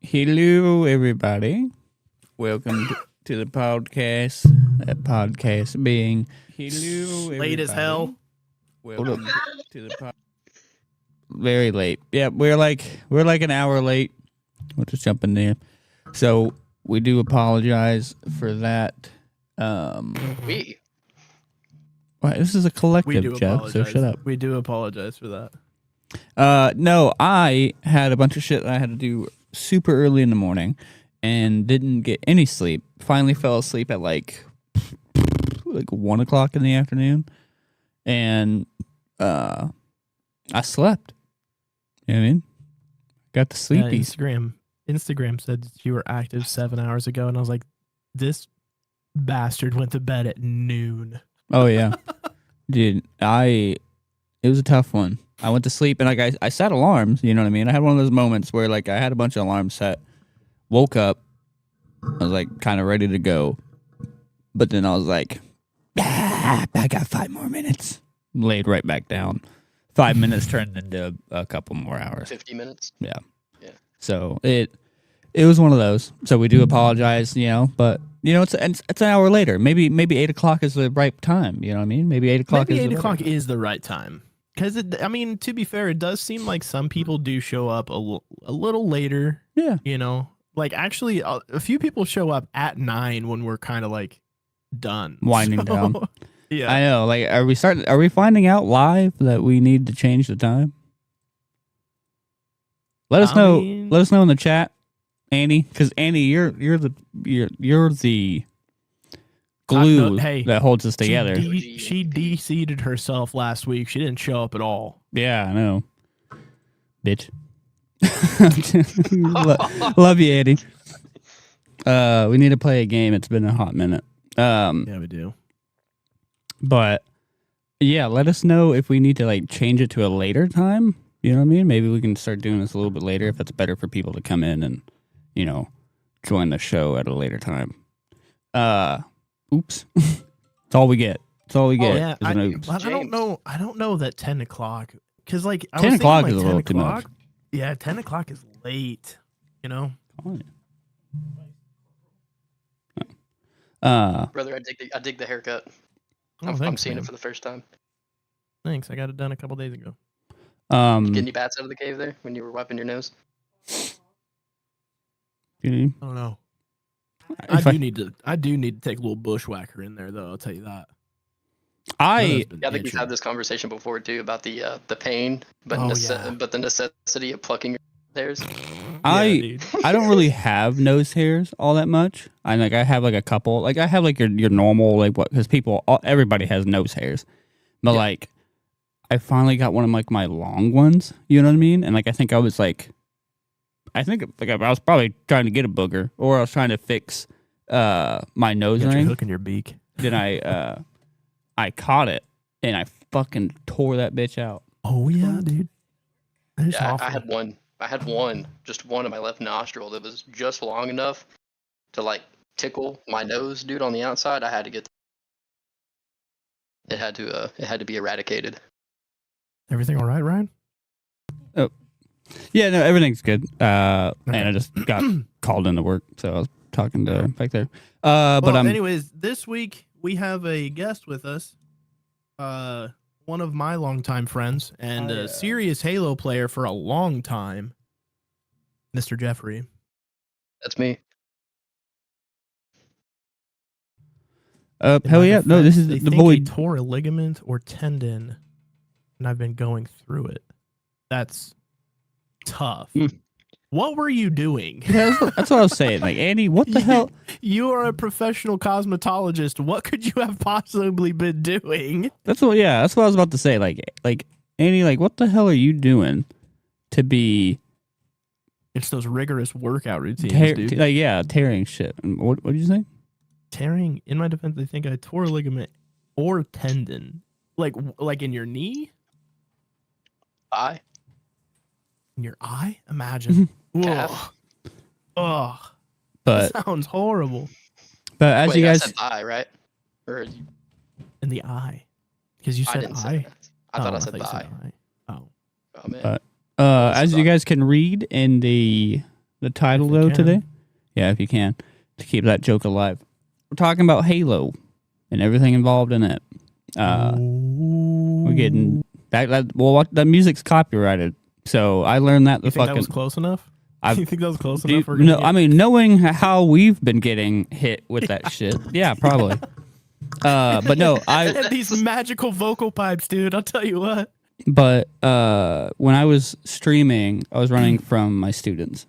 Hello, everybody. Welcome to the podcast. That podcast being hello, late as hell. Welcome to the very late. Yeah, we're like an hour late. We'll just jump in there. So we do apologize for that. We Well, this is a We collective, do Jeff. apologize. So shut up. We do apologize for that. No, I had a bunch of shit that I had to do super early in the morning and didn't get any sleep. Finally fell asleep at like 1 o'clock in the afternoon. And I slept. You know what I mean? Got the Yeah, sleepies. Instagram said that you were active 7 hours ago, and I was like, this bastard went to bed at noon. Oh yeah. Dude, it was a tough one. I went to sleep and like I set alarms, you know what I mean? I had one of those moments where like I had a bunch of alarms set, woke up, I was like kind of ready to go. But then I was like, I got 5 more minutes. Laid right back down. 5 minutes turned into a couple more hours. 50 minutes. Yeah. Yeah. So it was one of those. So we do apologize, but it's an hour later. Maybe 8 o'clock is the right time. You know what I mean? Maybe 8 o'clock. Maybe is 8 the o'clock right is the right time. Because, to be fair, it does seem like some people do show up a little later. Yeah. Like actually a few people show up at 9 when we're kind of like done. Winding down. Yeah. I know. Like, are we finding out live that we need to change the time? Let us know. Let us know in the chat, Annie. Because Annie, you're the glue that holds us together. She de-seated herself last week. She didn't show up at all. Yeah, I know. Bitch. Love you, Annie. We need to play a game. It's been a hot minute. Yeah, we do. But yeah, let us know if we need to like change it to a later time. You know what I mean? Maybe we can start doing this a little bit later if that's better for people to come in and, join the show at a later time. Oops. It's all we get. It's all we get. Oh, yeah. I don't know that 10 o'clock. Because, 10 o'clock is a little too much. Yeah, 10 o'clock is late. Oh, Brother, I dig the haircut. Oh, I'm thanks, seeing man. it for the first time. Thanks. I got it done a couple days ago. Get any bats out of the cave there when you were wiping your nose? I don't know. I do need to take a little bushwhacker in there, though. I'll tell you that. I think we've had this conversation before too about the pain, but but the necessity of plucking your hairs. I don't really have nose hairs all that much. I have like a couple. Like I have like your normal because everybody has nose hairs, but I finally got one of my long ones. You know what I mean? And I think I was I was probably trying to get a booger, or I was trying to fix my nose ring. Your hook in your beak. Then I caught it and I fucking tore that bitch out. Oh yeah, dude. Yeah, I had one. Just one in my left nostril that was just long enough to tickle my nose, dude. On the outside, I had to get. It had to be eradicated. Everything all right, Ryan? Oh, yeah, no, everything's good. And I just got called into work, so I was talking to back there. But anyways, this week we have a guest with us. One of my longtime friends and a serious Halo player for a long time, Mr. Jeffrey. That's me. Hell yeah! No, this is the boy. He tore a ligament or tendon, and I've been going through it. That's tough. What were you doing? Yeah, that's what I was saying. Andy, what the hell? You are a professional cosmetologist. What could you have possibly been doing? That's what I was about to say. Andy, what the hell are you doing to be? It's those rigorous workout routines, dude. Tearing shit. What did you say? Tearing. In my defense, I think I tore a ligament or tendon, like in your knee. Eye. In your eye? Imagine. Calf. Ugh. But that sounds horrible. But as you guys I said eye, right? Or in the eye, because you said eye. I thought I said eye. Oh. Oh man. as you guys can read in the the title If we though can. today? Yeah, if you can, to keep that joke alive. We're talking about Halo and everything involved in it. We're getting that music's copyrighted, so I learned that You think that was close enough? You think that was close enough? I mean, knowing how we've been getting hit with that shit, yeah, probably. But no, And these magical vocal pipes, dude. I'll tell you what. But when I was streaming, I was running from my students,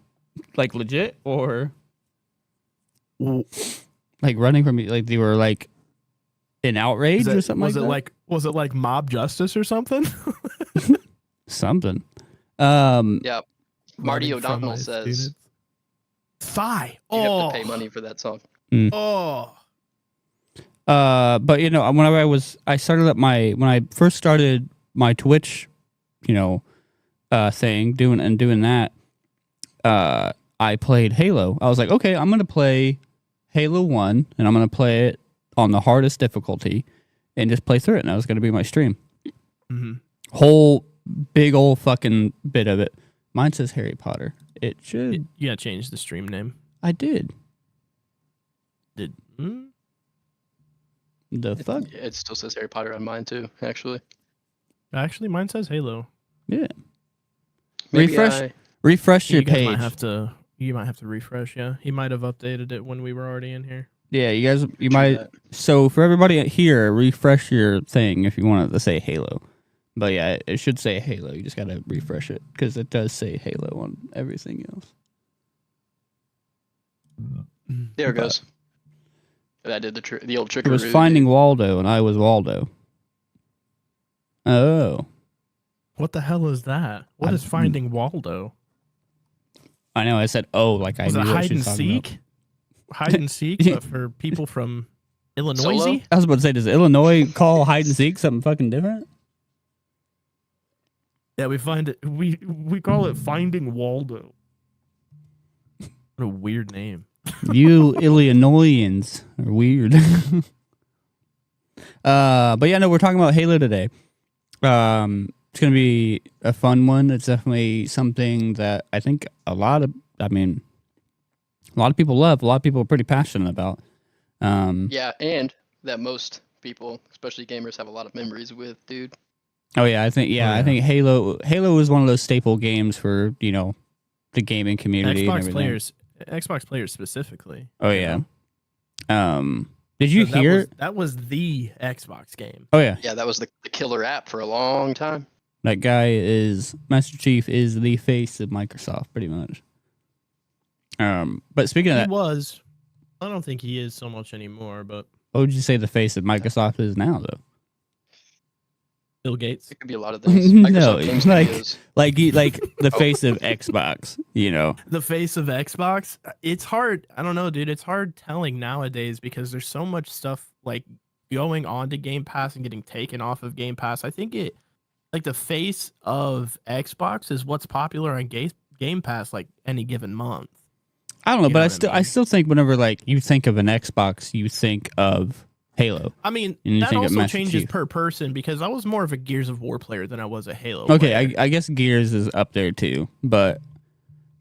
like legit, or like running from me, like they were like in outrage or something like that. Was it like mob justice or something? Something. Yeah. Marty O'Donnell says, "Thigh." You have to pay money for that song. Oh. But whenever I started up when I first started my Twitch, thing, doing that, I played Halo. I was like, okay, I'm gonna play Halo 1, and I'm gonna play it on the hardest difficulty, and just play through it. And that was gonna be my stream. Mm-hmm. Whole big old fucking bit of it. Mine says Harry Potter. It should. You gotta change the stream name. I did. The fuck? It still says Harry Potter on mine too, actually. Actually, mine says Halo. Yeah. Maybe Refresh your You guys page. You might have to refresh. Yeah, he might have updated it when we were already in here. Yeah, you might. So for everybody here, refresh your thing if you wanted to say Halo. But yeah, it should say Halo. You just gotta refresh it because it does say Halo on everything else. There it goes. That did the old trick. It was Finding Waldo, and I was Waldo. Oh. What the hell is that? What is Finding Waldo? I know. I said, "Oh," like I was knew it what hide she and was talking about. seek? Hide and seek, but for people from Illinois. Solo? I was about to say, does Illinois call hide and seek something fucking different? Yeah, we find it. We call it Finding Waldo. What a weird name. You Illinoisans are weird. But yeah, no, we're talking about Halo today. It's gonna be a fun one. It's definitely something that I think a lot of people love. A lot of people are pretty passionate about. Yeah, and that most people, especially gamers, have a lot of memories with, dude. Oh yeah, I think Halo is one of those staple games for the gaming community. Xbox players specifically. Oh yeah. Did you hear that was the Xbox game? Oh yeah. Yeah, that was the killer app for a long time. That guy Master Chief is the face of Microsoft, pretty much. But speaking of that, he was. I don't think he is so much anymore. But what would you say the face of Microsoft is now, though? Bill Gates. It could be a lot of things. No, Games like Studios. the face of Xbox. The face of Xbox. It's hard. I don't know, dude. It's hard telling nowadays because there's so much stuff like going on to Game Pass and getting taken off of Game Pass. I think the face of Xbox is what's popular on Game Pass like any given month. I don't know, but I still think whenever you think of an Xbox, you think of Halo. I mean, that also changes per person because I was more of a Gears of War player than I was a Halo player. I guess Gears is up there too, but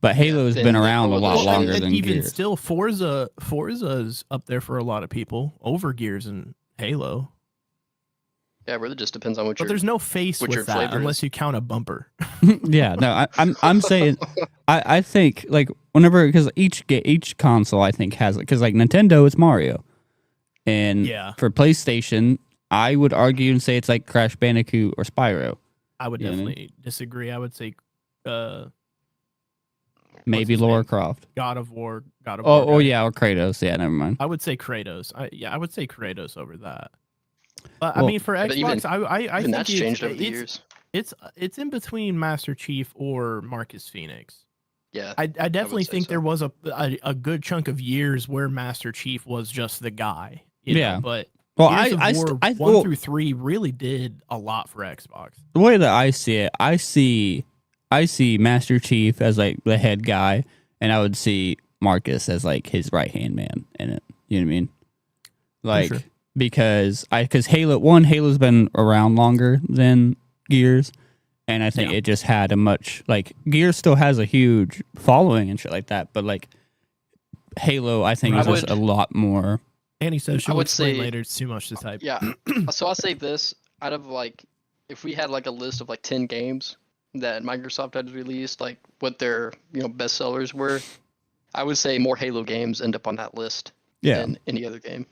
Halo has been around a lot longer than even Gears. Still, Forza's up there for a lot of people over Gears and Halo. Yeah, it really just depends on what. But there's no face with that unless you count a bumper. Yeah, no, I'm saying, I think whenever because each console I think has because Nintendo it's Mario. And for PlayStation, I would argue and say it's like Crash Bandicoot or Spyro. I would definitely disagree. I would say maybe Lara Croft. God of War. Oh yeah, or Kratos. Yeah, never mind. I would say Kratos. I would say Kratos over that. But I mean, for Xbox, I think that's changed over the years. It's in between Master Chief or Marcus Phoenix. Yeah, I definitely think there was a good chunk of years where Master Chief was just the guy. But Gears of War 1 through 3 really did a lot for Xbox. The way that I see it, I see Master Chief as the head guy, and I would see Marcus as his right hand man in it. You know what I mean? Sure. Because Halo's been around longer than Gears, and I think it just had a much like Gears still has a huge following and shit like that, but like Halo, I think is just a lot more. Annie says she I would would explain say later. It's too much to type. Yeah. So I'll say this: out of like, if we had like a list of like 10 games that Microsoft had released, like what their best sellers were, I would say more Halo games end up on that list than any other game.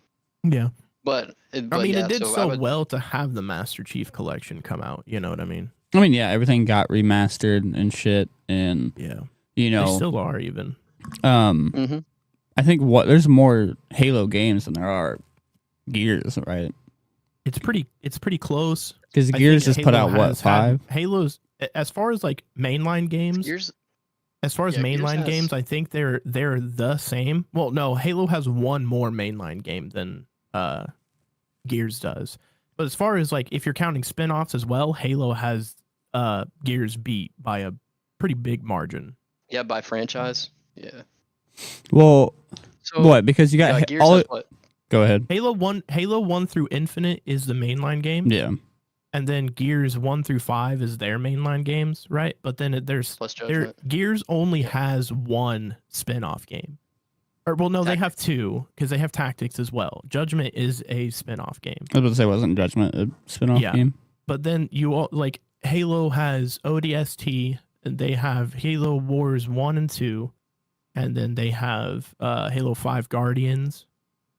Yeah. But I mean, it did so well to have the Master Chief Collection come out. You know what I mean? I mean, yeah, everything got remastered and shit, and they still are even. I think there's more Halo games than there are Gears, right? It's pretty close. Because Gears just put out what 5? Halo's as far as like mainline games. As far as mainline games, I think they're the same. Well, no, Halo has one more mainline game than Gears does. But as far as like if you're counting spin-offs as well, Halo has Gears beat by a pretty big margin. Yeah, by franchise. Yeah. Well, what? Because you got Gears has what? Go ahead. Halo 1 through Infinite is the mainline game. Yeah. And then Gears 1 through 5 is their mainline games, right? But then Gears only has one spin-off game. Or well, no, they have two because they have Tactics as well. Judgment is a spin-off game. I was about to say, wasn't Judgment a spin-off game? But then like Halo has ODST, and they have Halo Wars 1 and 2, and then they have Halo 5 Guardians,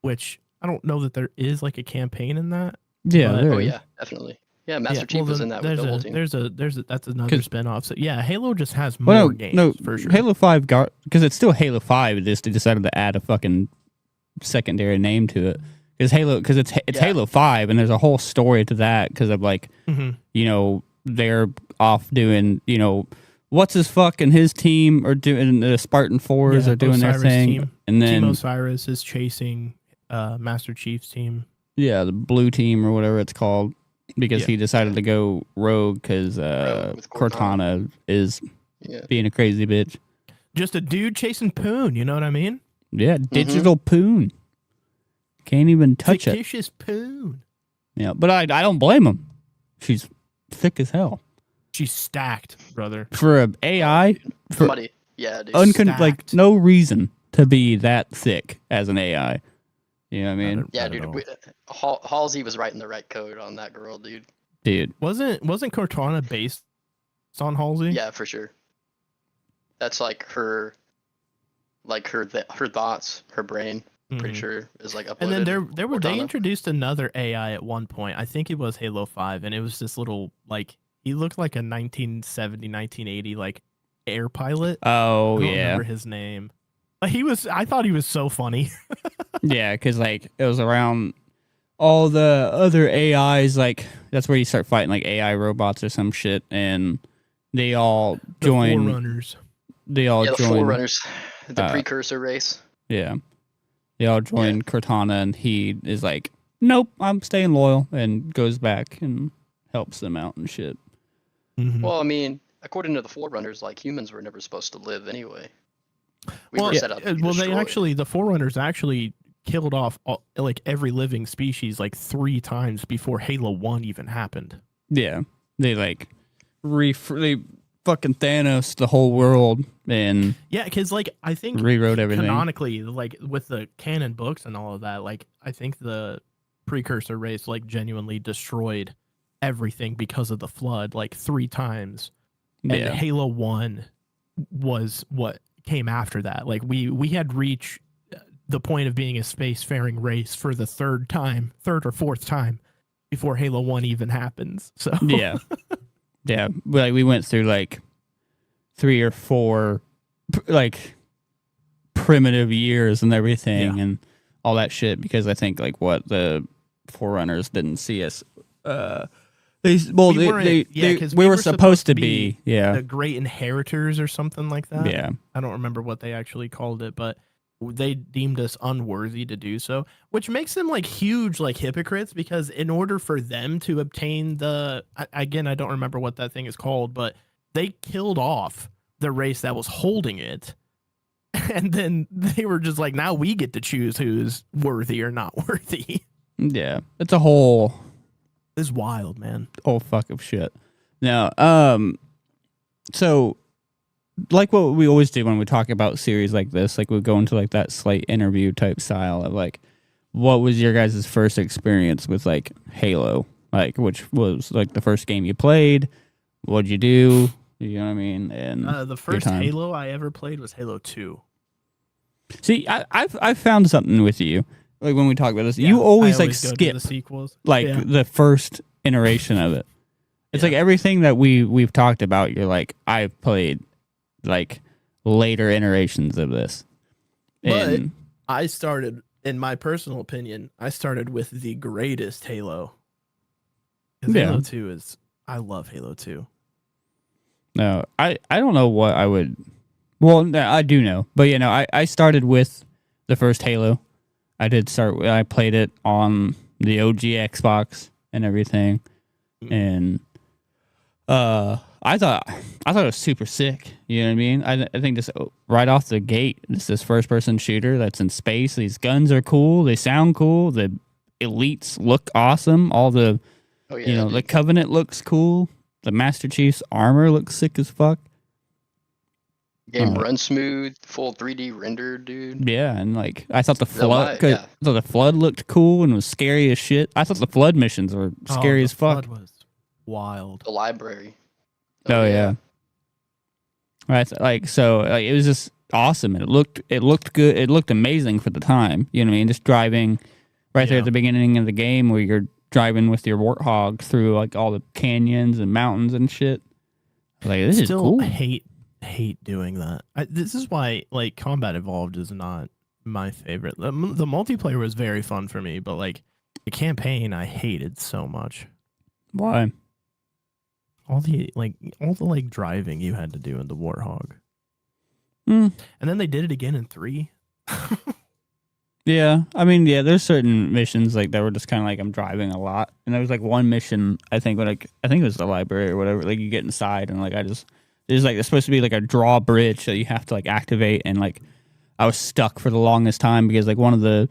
which I don't know that there is like a campaign in that. Yeah. Oh yeah, definitely. Yeah, Master Chief was in that with Double Team. That's another spin-off. So yeah, Halo just has more games for sure. Halo 5 because it's still Halo 5. They decided to add a fucking secondary name to it. Because it's Halo 5, and there's a whole story to that because of like they're off doing what's his fuck and his team are doing the Spartan 4s are doing Osiris their thing, team. and then Team Osiris is chasing Master Chief's team. Yeah, the blue team or whatever it's called, because he decided to go rogue because Cortana is being a crazy bitch. Just a dude chasing Poon, you know what I mean? Yeah, digital Poon. Can't even touch it. Fictitious Poon. Yeah, but I don't blame him. She's thick as hell. She's stacked, brother. For an AI, dude. Like no reason to be that thick as an AI. You know what I mean? Yeah, dude. Halsey was writing the right code on that girl, dude. Wasn't Cortana based on Halsey? Yeah, for sure. That's like her thoughts, her brain. Pretty sure is like uploaded. And then they introduced another AI at one point. I think it was Halo 5, and it was this little like he looked like a 1970, 1980 like air pilot. Oh, I don't remember his name. I thought he was so funny. Yeah, because like it was around all the other AIs. Like that's where you start fighting like AI robots or some shit, and they all join. The Forerunners. They all join. The Forerunners, the precursor race. Yeah, they all join Cortana, and he is like, "Nope, I'm staying loyal," and goes back and helps them out and shit. Mm-hmm. Well, I mean, according to the Forerunners, like humans were never supposed to live anyway. The Forerunners actually killed off like every living species like 3 times before Halo 1 even happened. Yeah, they like they fucking Thanos the whole world, and because like I think rewrote everything canonically, like with the canon books and all of that. Like I think the precursor race like genuinely destroyed everything because of the flood like 3 times, and Halo 1 was what came after that. Like we had reached the point of being a spacefaring race for the third or fourth time before Halo 1 even happens. So yeah, like we went through like 3 or 4 like primitive years and everything and all that shit, because I think like what the Forerunners didn't see us. We were supposed to be the great inheritors or something like that. Yeah, I don't remember what they actually called it, but they deemed us unworthy to do so, which makes them like huge like hypocrites, because in order for them to obtain I don't remember what that thing is called, but they killed off the race that was holding it, and then they were just like, now we get to choose who's worthy or not worthy. Yeah, it's a whole. It's wild, man. Oh fuck of shit. No. So, like what we always do when we talk about series like this, like we go into like that slight interview type style of like, what was your guys' first experience with like Halo? Like, which was like the first game you played? What'd you do? You know what I mean? And The first Halo I ever played was Halo 2. See, I've found something with you. Like when we talk about this, Yeah, you always I like go to skip the sequels. like Yeah. the first iteration of it. It's like everything that we've talked about. You're like, I've played like later iterations of this. But And I started, in my personal opinion, I started with the greatest Halo. 'Cause Yeah. Halo 2 is, I love Halo 2. no, I don't know what I would. Well, no, I do know, but you know, I started with the first Halo. I did start. I played it on the OG Xbox and everything, and I thought it was super sick. You know what I mean? I think just right off the gate, this first person shooter that's in space. These guns are cool. They sound cool. The elites look awesome. All the Oh yeah, you know, dude. the Covenant looks cool. The Master Chief's armor looks sick as fuck. Game runs smooth, full 3D rendered, dude. Yeah, and like I thought the No, flood, yeah. I thought the flood looked cool and was scary as shit. I thought the flood missions were scary the as fuck. flood was wild. The library. Oh yeah. Right, like so, like it was just awesome, and it looked good. It looked amazing for the time. You know what I mean? Just driving right there Yeah. at the beginning of the game, where you're driving with your Warthog through like all the canyons and mountains and shit. Like this is Still cool. hate doing that. This is why like Combat Evolved is not my favorite. The multiplayer was very fun for me, but like the campaign I hated so much. Why? All the driving you had to do in the Warthog. Mm. And then they did it again in 3. Yeah, I mean, yeah, there's certain missions like that were just kind of like I'm driving a lot, and there was like one mission I think when I think it was the library or whatever. Like you get inside and like there's like it's supposed to be like a drawbridge that you have to like activate, and like I was stuck for the longest time because like one of the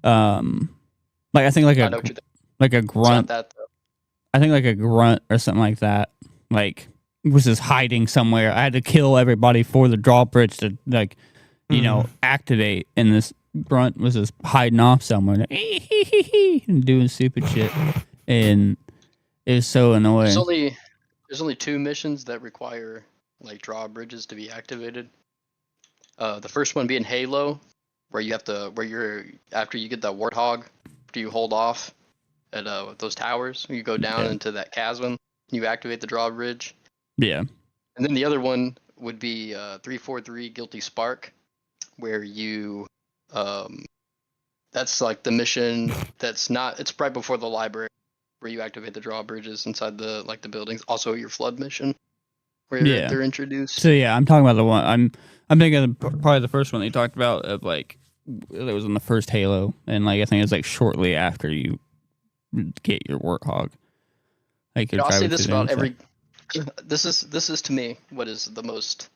like I think like I know what you're like a It's not grunt that though. I think like a grunt or something like that like was just hiding somewhere. I had to kill everybody for the drawbridge to like you know activate, and this grunt was just hiding off somewhere and doing stupid shit, and it was so annoying. There's only 2 missions that require like drawbridges to be activated. The first one being Halo, where you're after you get that Warthog, after you hold off at those towers, you go down into that chasm, you activate the drawbridge. Yeah. And then the other one would be 343 Guilty Spark, where you that's like the mission it's right before the library, where you activate the drawbridges inside the buildings. Also your flood mission, where they're introduced. So yeah, I'm talking about the one I'm thinking of probably the first one that you talked about of like it was in the first Halo, and like I think it was like shortly after you get your Warthog. Like I'll say this about every. This is to me what is the most,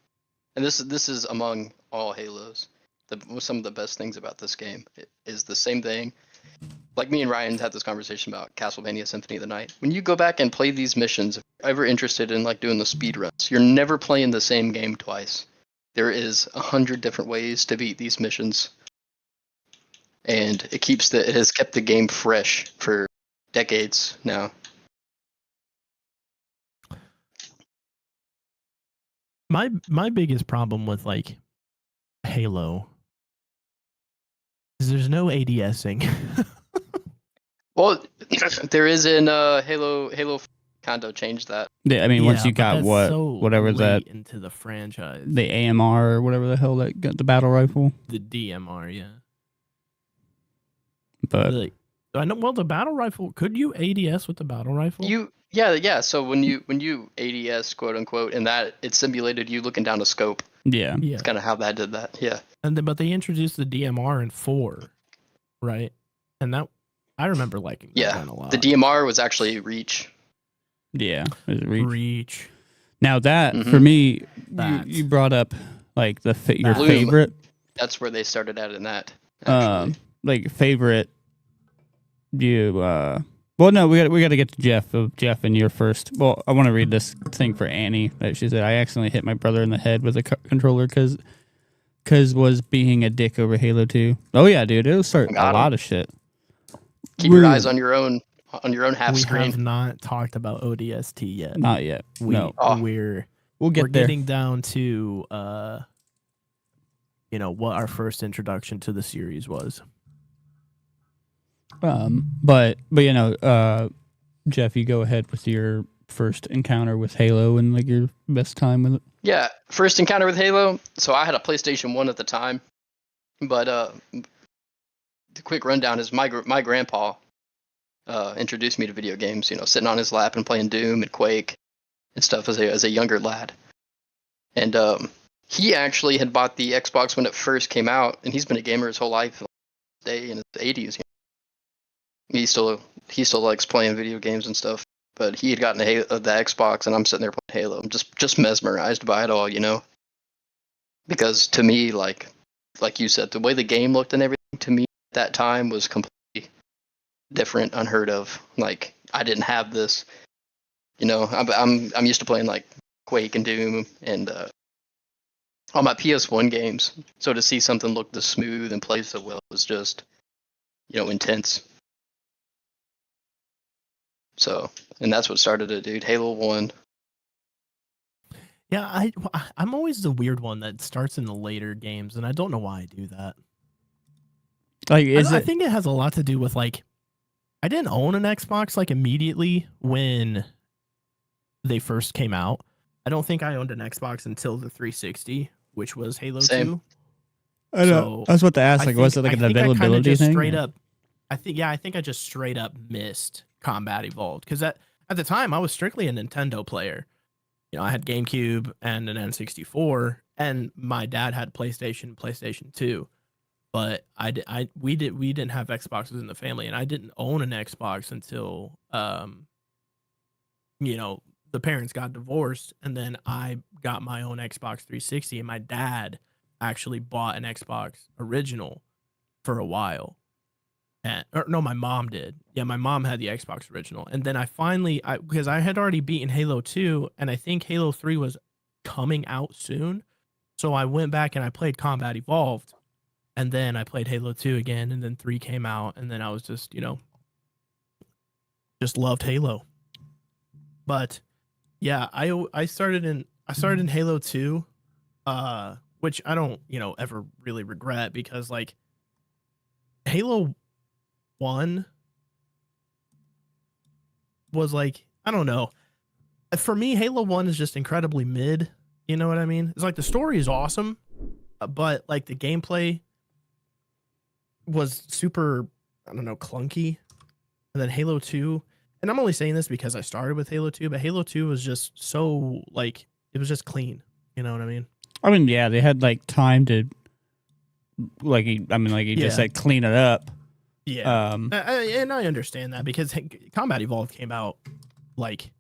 and this is among all Halos. Some of the best things about this game is the same thing. Like me and Ryan had this conversation about Castlevania Symphony of the Night. When you go back and play these missions, if you're ever interested in like doing the speed runs, you're never playing the same game twice. There is 100 different ways to beat these missions, and it has kept the game fresh for decades now. My biggest problem with like Halo is there's no ADSing. Well, there is in Halo. Halo kind of changed that. Yeah, I mean, once Yeah, you but got that's whatever late that into the franchise, the AMR or whatever the hell that got the battle rifle, the DMR, yeah. but Like, I know. Well, the battle rifle. Could you ADS with the battle rifle? Yeah. So when you ADS quote unquote, and that it simulated you looking down a scope. yeah, Yeah. It's kind of how that did that. Yeah. And then, but they introduced the DMR in 4, right? And that I remember liking that Yeah. gun a lot. The DMR was actually Reach. yeah. It was Reach. Now that Mhm. for me, That. you brought up like your Bloom. favorite, That's where they started adding that. Actually. like favorite. Well, Well, no, we got to get to Jeff and your first. Well, I want to read this thing for Annie that she said I accidentally hit my brother in the head with a controller because was being a dick over Halo 2. Oh yeah, dude, it'll start a lot of shit. Keep your eyes on your own half screen. We have not talked about ODST yet. Not yet. No, we're there. getting down to what our first introduction to the series was. But Jeff, you go ahead with your first encounter with Halo and like your best time with it. Yeah, first encounter with Halo. So I had a PlayStation 1 at the time, but the quick rundown is my grandpa introduced me to video games. Sitting on his lap and playing Doom and Quake and stuff as a younger lad. And he actually had bought the Xbox when it first came out, and he's been a gamer his whole life. Day in his 80s. He still likes playing video games and stuff. But he had gotten the Xbox, and I'm sitting there playing Halo. I'm just mesmerized by it all, Because to me, like you said, the way the game looked and everything to me at that time was completely different, unheard of. Like I didn't have this, I'm used to playing like Quake and Doom and all my PS1 games. So to see something look this smooth and play so well was just, intense. So, and that's what started it, dude. Halo 1. Yeah, I'm always the weird one that starts in the later games, and I don't know why I do that. Like, I think it has a lot to do with like, I didn't own an Xbox like immediately when they first came out. I don't think I owned an Xbox until the 360, which was Halo 2. I know. I was about to ask, like, was it like an availability thing? Straight up, I think I just straight up missed Combat Evolved because at the time I was strictly a Nintendo player. I had GameCube and an N64, and my dad had PlayStation 2, but we didn't have Xboxes in the family, and I didn't own an Xbox until the parents got divorced, and then I got my own Xbox 360, and my dad actually bought an Xbox original for a while. My mom did. Yeah, my mom had the Xbox original. And then because I had already beaten Halo 2, and I think Halo 3 was coming out soon. So I went back and I played Combat Evolved, and then I played Halo 2 again, and then 3 came out, and then I was just, just loved Halo. But yeah, I started in Halo 2, which I don't, ever really regret, because like Halo 1 was like, I don't know. For me, Halo 1 is just incredibly mid. You know what I mean? It's like the story is awesome, but like the gameplay was super, I don't know, clunky. And then Halo 2, and I'm only saying this because I started with Halo 2, but Halo 2 was just so like, it was just clean. You know what I mean? I mean, yeah, they had like time to, just said, clean it up. Yeah, and I understand that because Combat Evolved came out like,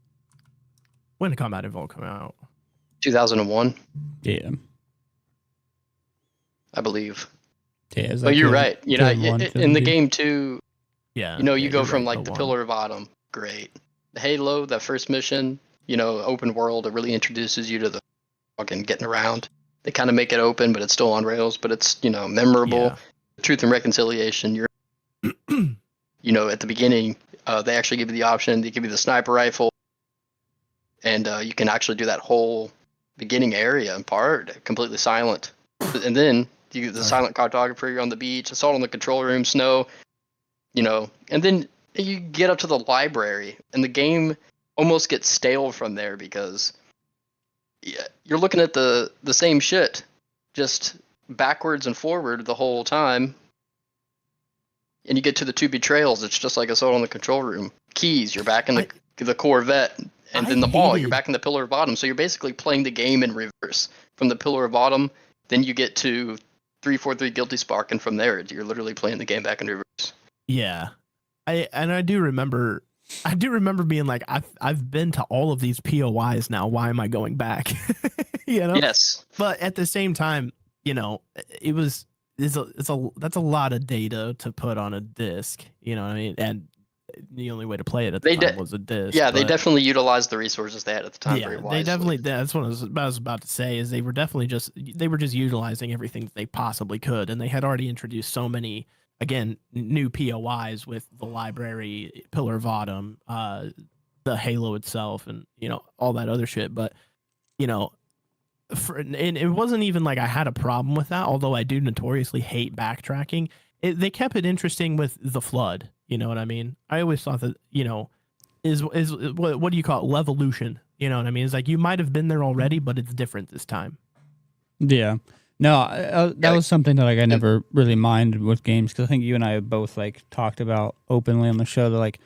when did Combat Evolved come out? 2001. Yeah, I believe. Yeah, but you're right. In the game too. Yeah, you go from like the Pillar of Autumn, great. The Halo, that first mission, open world, it really introduces you to the fucking getting around. They kind of make it open, but it's still on rails, but it's memorable. Yeah. Truth and Reconciliation. You're at the beginning, they actually give you the option. They give you the sniper rifle, and you can actually do that whole beginning area and part completely silent. And then you get the silent cartographer. You're on the beach, assault on the control room, snow. And then you get up to the library, and the game almost gets stale from there because you're looking at the same shit, just backwards and forward the whole time. And you get to the 2 betrayals. It's just like Assault on the Control Room. Keys, you're back in the Corvette. And then the ball, you're back in the Pillar of Autumn. So you're basically playing the game in reverse. From the Pillar of Autumn, then you get to 343 Guilty Spark, and from there, you're literally playing the game back in reverse. Yeah. I do remember being like, I've been to all of these POIs now. Why am I going back? Yes. But at the same time, that's a lot of data to put on a disc. You know what I mean? And the only way to play it at the They time de- was a disc. Yeah, they but- definitely utilized the resources they had at the time very Yeah, wisely. they definitely. That's what I was about to say. Is they were definitely just utilizing everything that they possibly could, and they had already introduced so many new POIs with the library, Pillar of Autumn, the Halo itself, and all that other shit. But and it wasn't even like I had a problem with that. Although I do notoriously hate backtracking, they kept it interesting with the flood. You know what I mean? I always thought that is what do you call it? Levolution. You know what I mean? It's like you might have been there already, but it's different this time. Yeah. No, that was something that like I never really minded with games because I think you and I have both like talked about openly on the show that like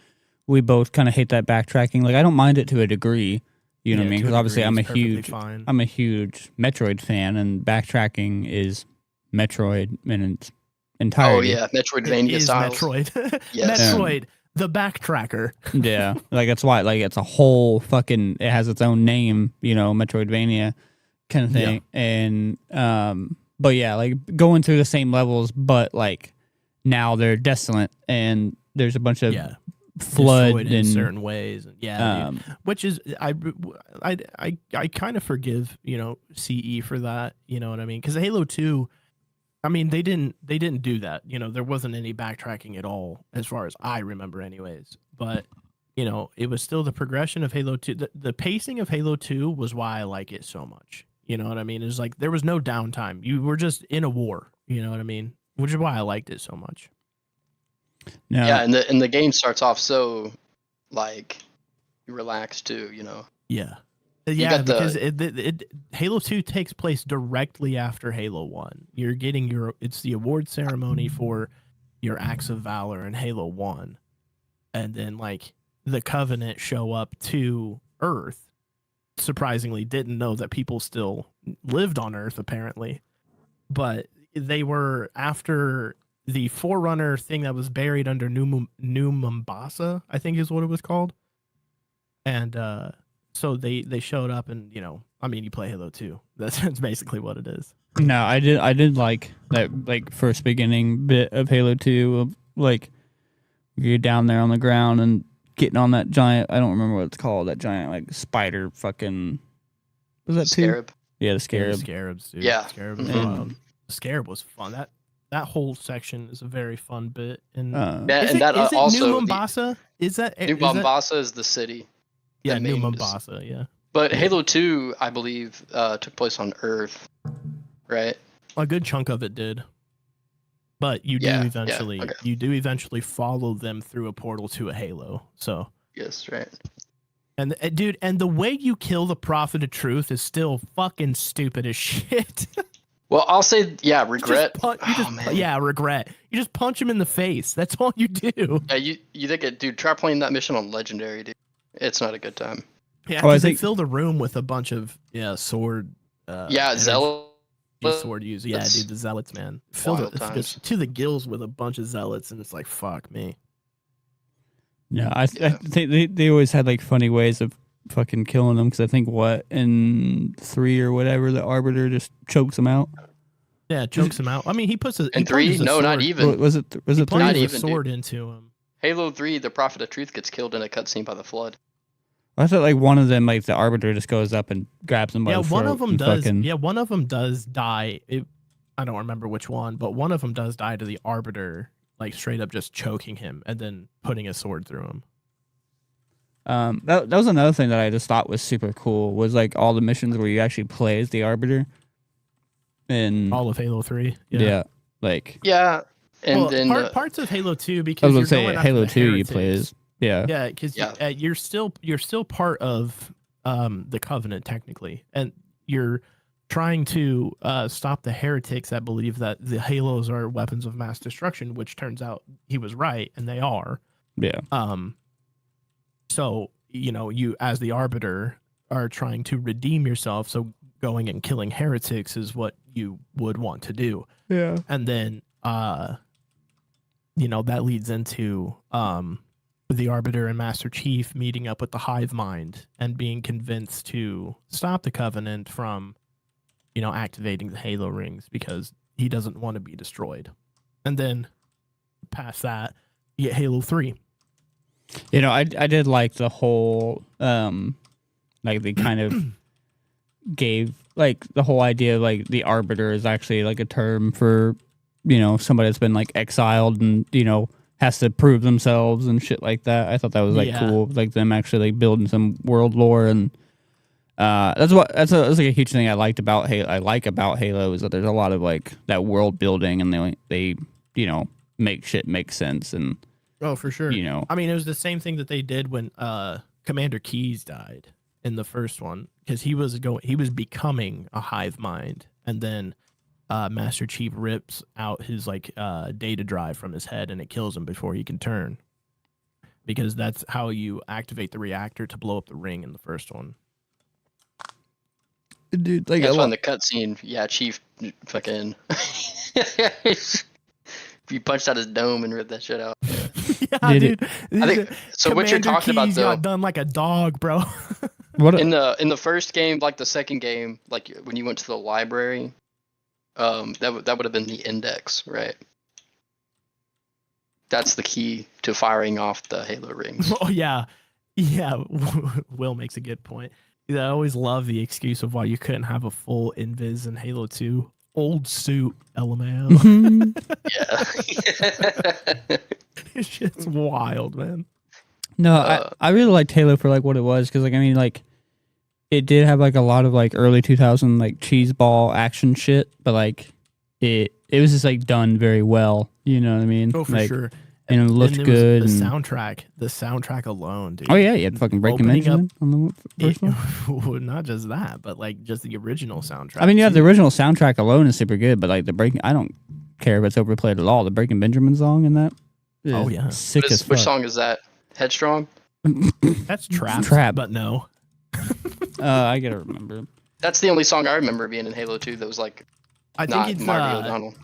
we both kind of hate that backtracking. Like I don't mind it to a degree. You know what I mean? Because obviously I'm a huge Metroid fan, and backtracking is Metroid in its entirety. Oh yeah, Metroidvania style. Metroid. Yes. Metroid, the backtracker. Yeah, like that's why like it's a whole fucking. It has its own name, Metroidvania kind of thing. Yeah. And but yeah, like going through the same levels, but like now they're desolate and there's a bunch of flood Destroyed in certain ways, and which is I kind of forgive CE for that. You know what I mean? Because Halo 2, I mean they didn't do that. There wasn't any backtracking at all as far as I remember, anyways. But it was still the progression of Halo 2. The pacing of Halo 2 was why I like it so much. You know what I mean? It's like there was no downtime. You were just in a war. You know what I mean? Which is why I liked it so much. No. Yeah, and the game starts off so like relaxed too. Yeah. got Yeah, because Halo 2 takes place directly after Halo 1. You're getting it's the award ceremony for your acts of valor in Halo 1. And then like the Covenant show up to Earth. Surprisingly didn't know that people still lived on Earth apparently. But they were after the Forerunner thing that was buried under New Mombasa, I think is what it was called. And so they showed up, and I mean, you play Halo 2. That's basically what it is. No, I did like that like first beginning bit of Halo 2 of like you're down there on the ground and getting on that giant, I don't remember what it's called, that giant like spider fucking, was that Scarab. Yeah, the Scarab. Yeah, the Scarabs, dude. Yeah. Scarab was Mhm. wild. The Scarab was fun. That whole section is a very fun bit. And Yeah, is and it, that is it also New Mombasa? Is that New Mombasa is the city. Yeah, the New name is- Mombasa. Yeah, But Halo 2, I believe, took place on Earth, right? a good chunk of it did. But you do Yeah, yeah, eventually okay. follow them through a portal to a Halo. So Yes, right. and dude, and the way you kill the Prophet of Truth is still fucking stupid as shit. Well, I'll say, yeah, regret. Man. Yeah, regret. You just punch him in the face. That's all you do. Yeah, you think it, dude? Try playing that mission on Legendary, dude. It's not a good time. Yeah, Oh, I because they think- fill the room with a bunch of sword. Yeah, energy Zealot. sword users. Yeah, That's dude, the zealots, man, filled wild it times. to the gills with a bunch of zealots, and it's like fuck me. Yeah, I think they always had like funny ways of fucking killing them because I think in 3 or whatever the Arbiter just chokes them out. Yeah, it chokes him out. I mean, he puts a he And 3? plunges a No, not sword- even. Was it He 3? Not plunges a even, dude. sword into him. Halo 3, the Prophet of Truth gets killed in a cutscene by the Flood. I thought like one of them, like the Arbiter, just goes up and grabs him by Yeah, the one throat of them and does. fucking- Yeah, one of them does die. I don't remember which one, but one of them does die to the Arbiter, like straight up just choking him and then putting a sword through him. That was another thing that I just thought was super cool was like all the missions where you actually play as the Arbiter. And All of Halo 3. yeah, like Yeah, and well, then parts of Halo 2 I because was gonna you're say going after Halo the 2 you heretics. play as Yeah, because Yeah. you're still part of the Covenant technically, and you're trying to stop the heretics that believe that the Halos are weapons of mass destruction, which turns out he was right, and they are. yeah. So you as the Arbiter are trying to redeem yourself. So going and killing heretics is what you would want to do. Yeah. And then that leads into the Arbiter and Master Chief meeting up with the Hive Mind and being convinced to stop the Covenant from activating the Halo rings because he doesn't want to be destroyed. And then past that, you get Halo 3. You know, I did like the whole like they kind of gave like the whole idea of like the arbiter is actually like a term for, you know, somebody that's been like exiled and, you know, has to prove themselves and shit like that. I thought that was like cool, like them actually like building some world lore, and that's like a huge thing I liked about Halo. I like about Halo is that there's a lot of like that world building, and they you know make shit make sense, and Oh, for sure. you know, I mean, it was the same thing that they did when Commander Keyes died in the first one, because he was becoming a hive mind, and then Master Chief rips out his like data drive from his head, and it kills him before he can turn, because that's how you activate the reactor to blow up the ring in the first one. dude, like That's when the cutscene, yeah, Chief fucking he punched out his dome and ripped that shit out. Yeah, dude. I think so. What you're talking about, though, got done like a dog, bro. what in the first game, like the second game, like when you went to the library, that would have been the index, right? That's the key to firing off the Halo rings. Oh yeah. Will makes a good point. I always love the excuse of why you couldn't have a full invis in Halo 2. Old suit, LMAO. Yeah. This shit's wild, man. No, I really liked Halo for like what it was, because like I mean like it did have like a lot of like early 2000 like cheeseball action shit, but like it was just like done very well. You know what I mean? Oh, for like, sure. And it looked good. The and soundtrack alone, dude. oh yeah, you had fucking Breaking Benjamin on the first one. Not just that, but like just the original soundtrack. I mean, yeah, the original soundtrack alone is super good, but like the Breaking, I don't care if it's overplayed at all. The Breaking Benjamin song in that. Oh yeah, sick as fuck. Which song is that? Headstrong. That's Trap. Trap, but no. I gotta remember. That's the only song I remember being in Halo 2 that was like I not think it's Marty O'Donnell.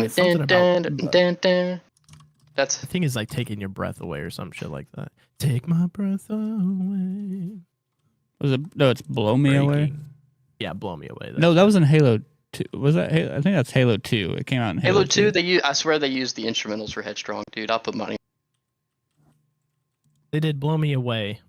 something about, That's I think it's like taking your breath away or some shit like that. Take my breath away. Was it? No, it's Blow Me Away. Breaking. Yeah, Blow Me Away. No, that was in Halo 2. Was that Halo? I think that's Halo 2. It came out in Halo 2. I swear they used the instrumentals for Headstrong, dude. I'll put money. They did Blow Me Away.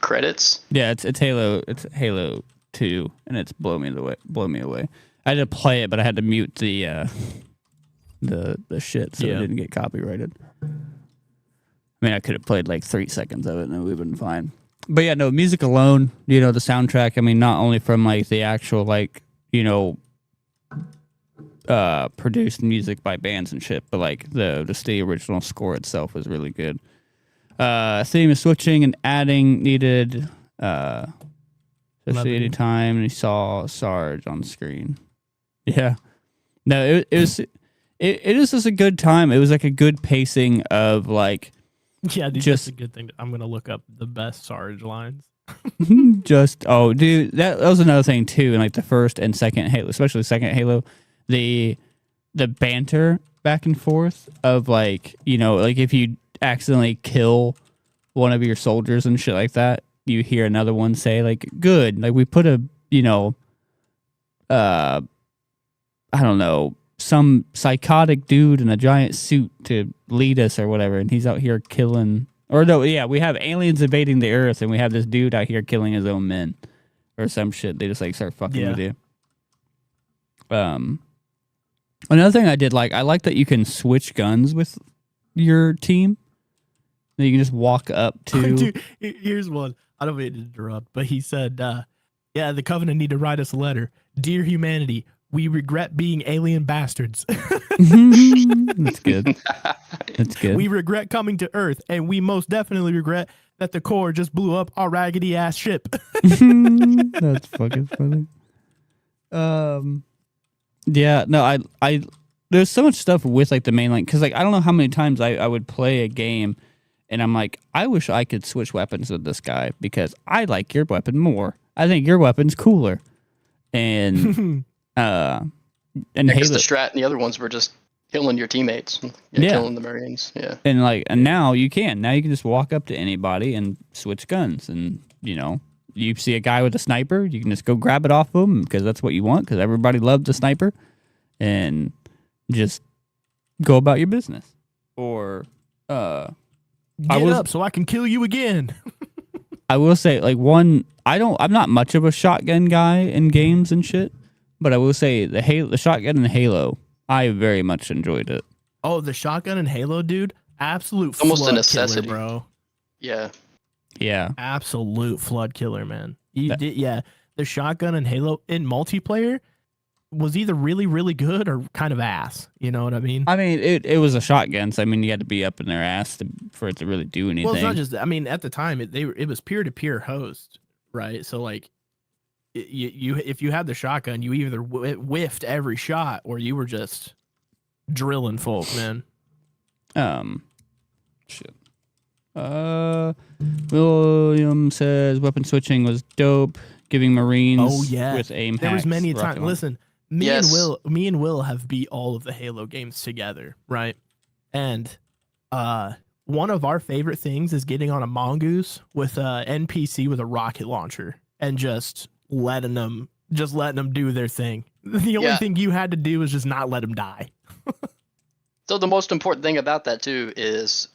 Credits. Yeah, it's Halo. It's Halo 2, and it's Blow Me Away. Blow Me Away. I had to play it, but I had to mute the shit so it didn't get copyrighted. I mean, I could have played like 3 seconds of it, and it would have been fine. But yeah, no, music alone. You know, the soundtrack. I mean, not only from like the actual like produced music by bands and shit, but like the original score itself was really good. Theme of switching and adding needed, especially anytime you saw Sarge on screen. Yeah, no, it was just a good time. It was like a good pacing of like, yeah, dude, just a good thing. I'm gonna look up the best Sarge lines. just dude, that was another thing too. In like the first and second Halo, especially the second Halo, the banter back and forth of like like if you accidentally kill one of your soldiers and shit like that, you hear another one say like, good, like we put a I don't know, some psychotic dude in a giant suit to lead us or whatever, and he's out here killing, or no, yeah, we have aliens invading the earth and we have this dude out here killing his own men or some shit. They just like start fucking with you. Another thing I did like, I like that you can switch guns with your team. That you can just walk up to. Dude, here's one. I don't mean to interrupt, but he said, yeah, the Covenant need to write us a letter. Dear humanity, we regret being alien bastards. That's good. That's good. We regret coming to Earth, and we most definitely regret that the Corps just blew up our raggedy ass ship. That's fucking funny. Yeah, no, I there's so much stuff with like the main line, because like I don't know how many times I would play a game and I'm like, I wish I could switch weapons with this guy because I like your weapon more. I think your weapon's cooler. And and Halo, the strat and the other ones were just killing your teammates. Killing the Marines. Yeah. And now you can. Now you can just walk up to anybody and switch guns, and you see a guy with a sniper, you can just go grab it off him because that's what you want. Because everybody loves a sniper, and just go about your business. Or Get up so I can kill you again. I will say, like, I'm not much of a shotgun guy in games and shit, but I will say the shotgun in Halo, I very much enjoyed it. Oh, the shotgun in Halo, dude. Absolute Almost a flood necessity. killer, bro. Yeah. Yeah. Absolute flood killer, man. The shotgun in Halo in multiplayer was either really, really good or kind of ass. You know what I mean? I mean, it was a shotgun, so I mean, you had to be up in their ass for it to really do anything. Well, it's not just. I mean, at the time, it was peer to peer host, right? So like, you if you had the shotgun, you either whiffed every shot or you were just drilling folk, man. Shit. William says weapon switching was dope, giving Marines with aim there was hacks, many rocket times. launch- Listen, me and Will have beat all of the Halo games together, right? And one of our favorite things is getting on a mongoose with a NPC with a rocket launcher and just letting them do their thing. The only thing you had to do was just not let them die. So the most important thing about that too is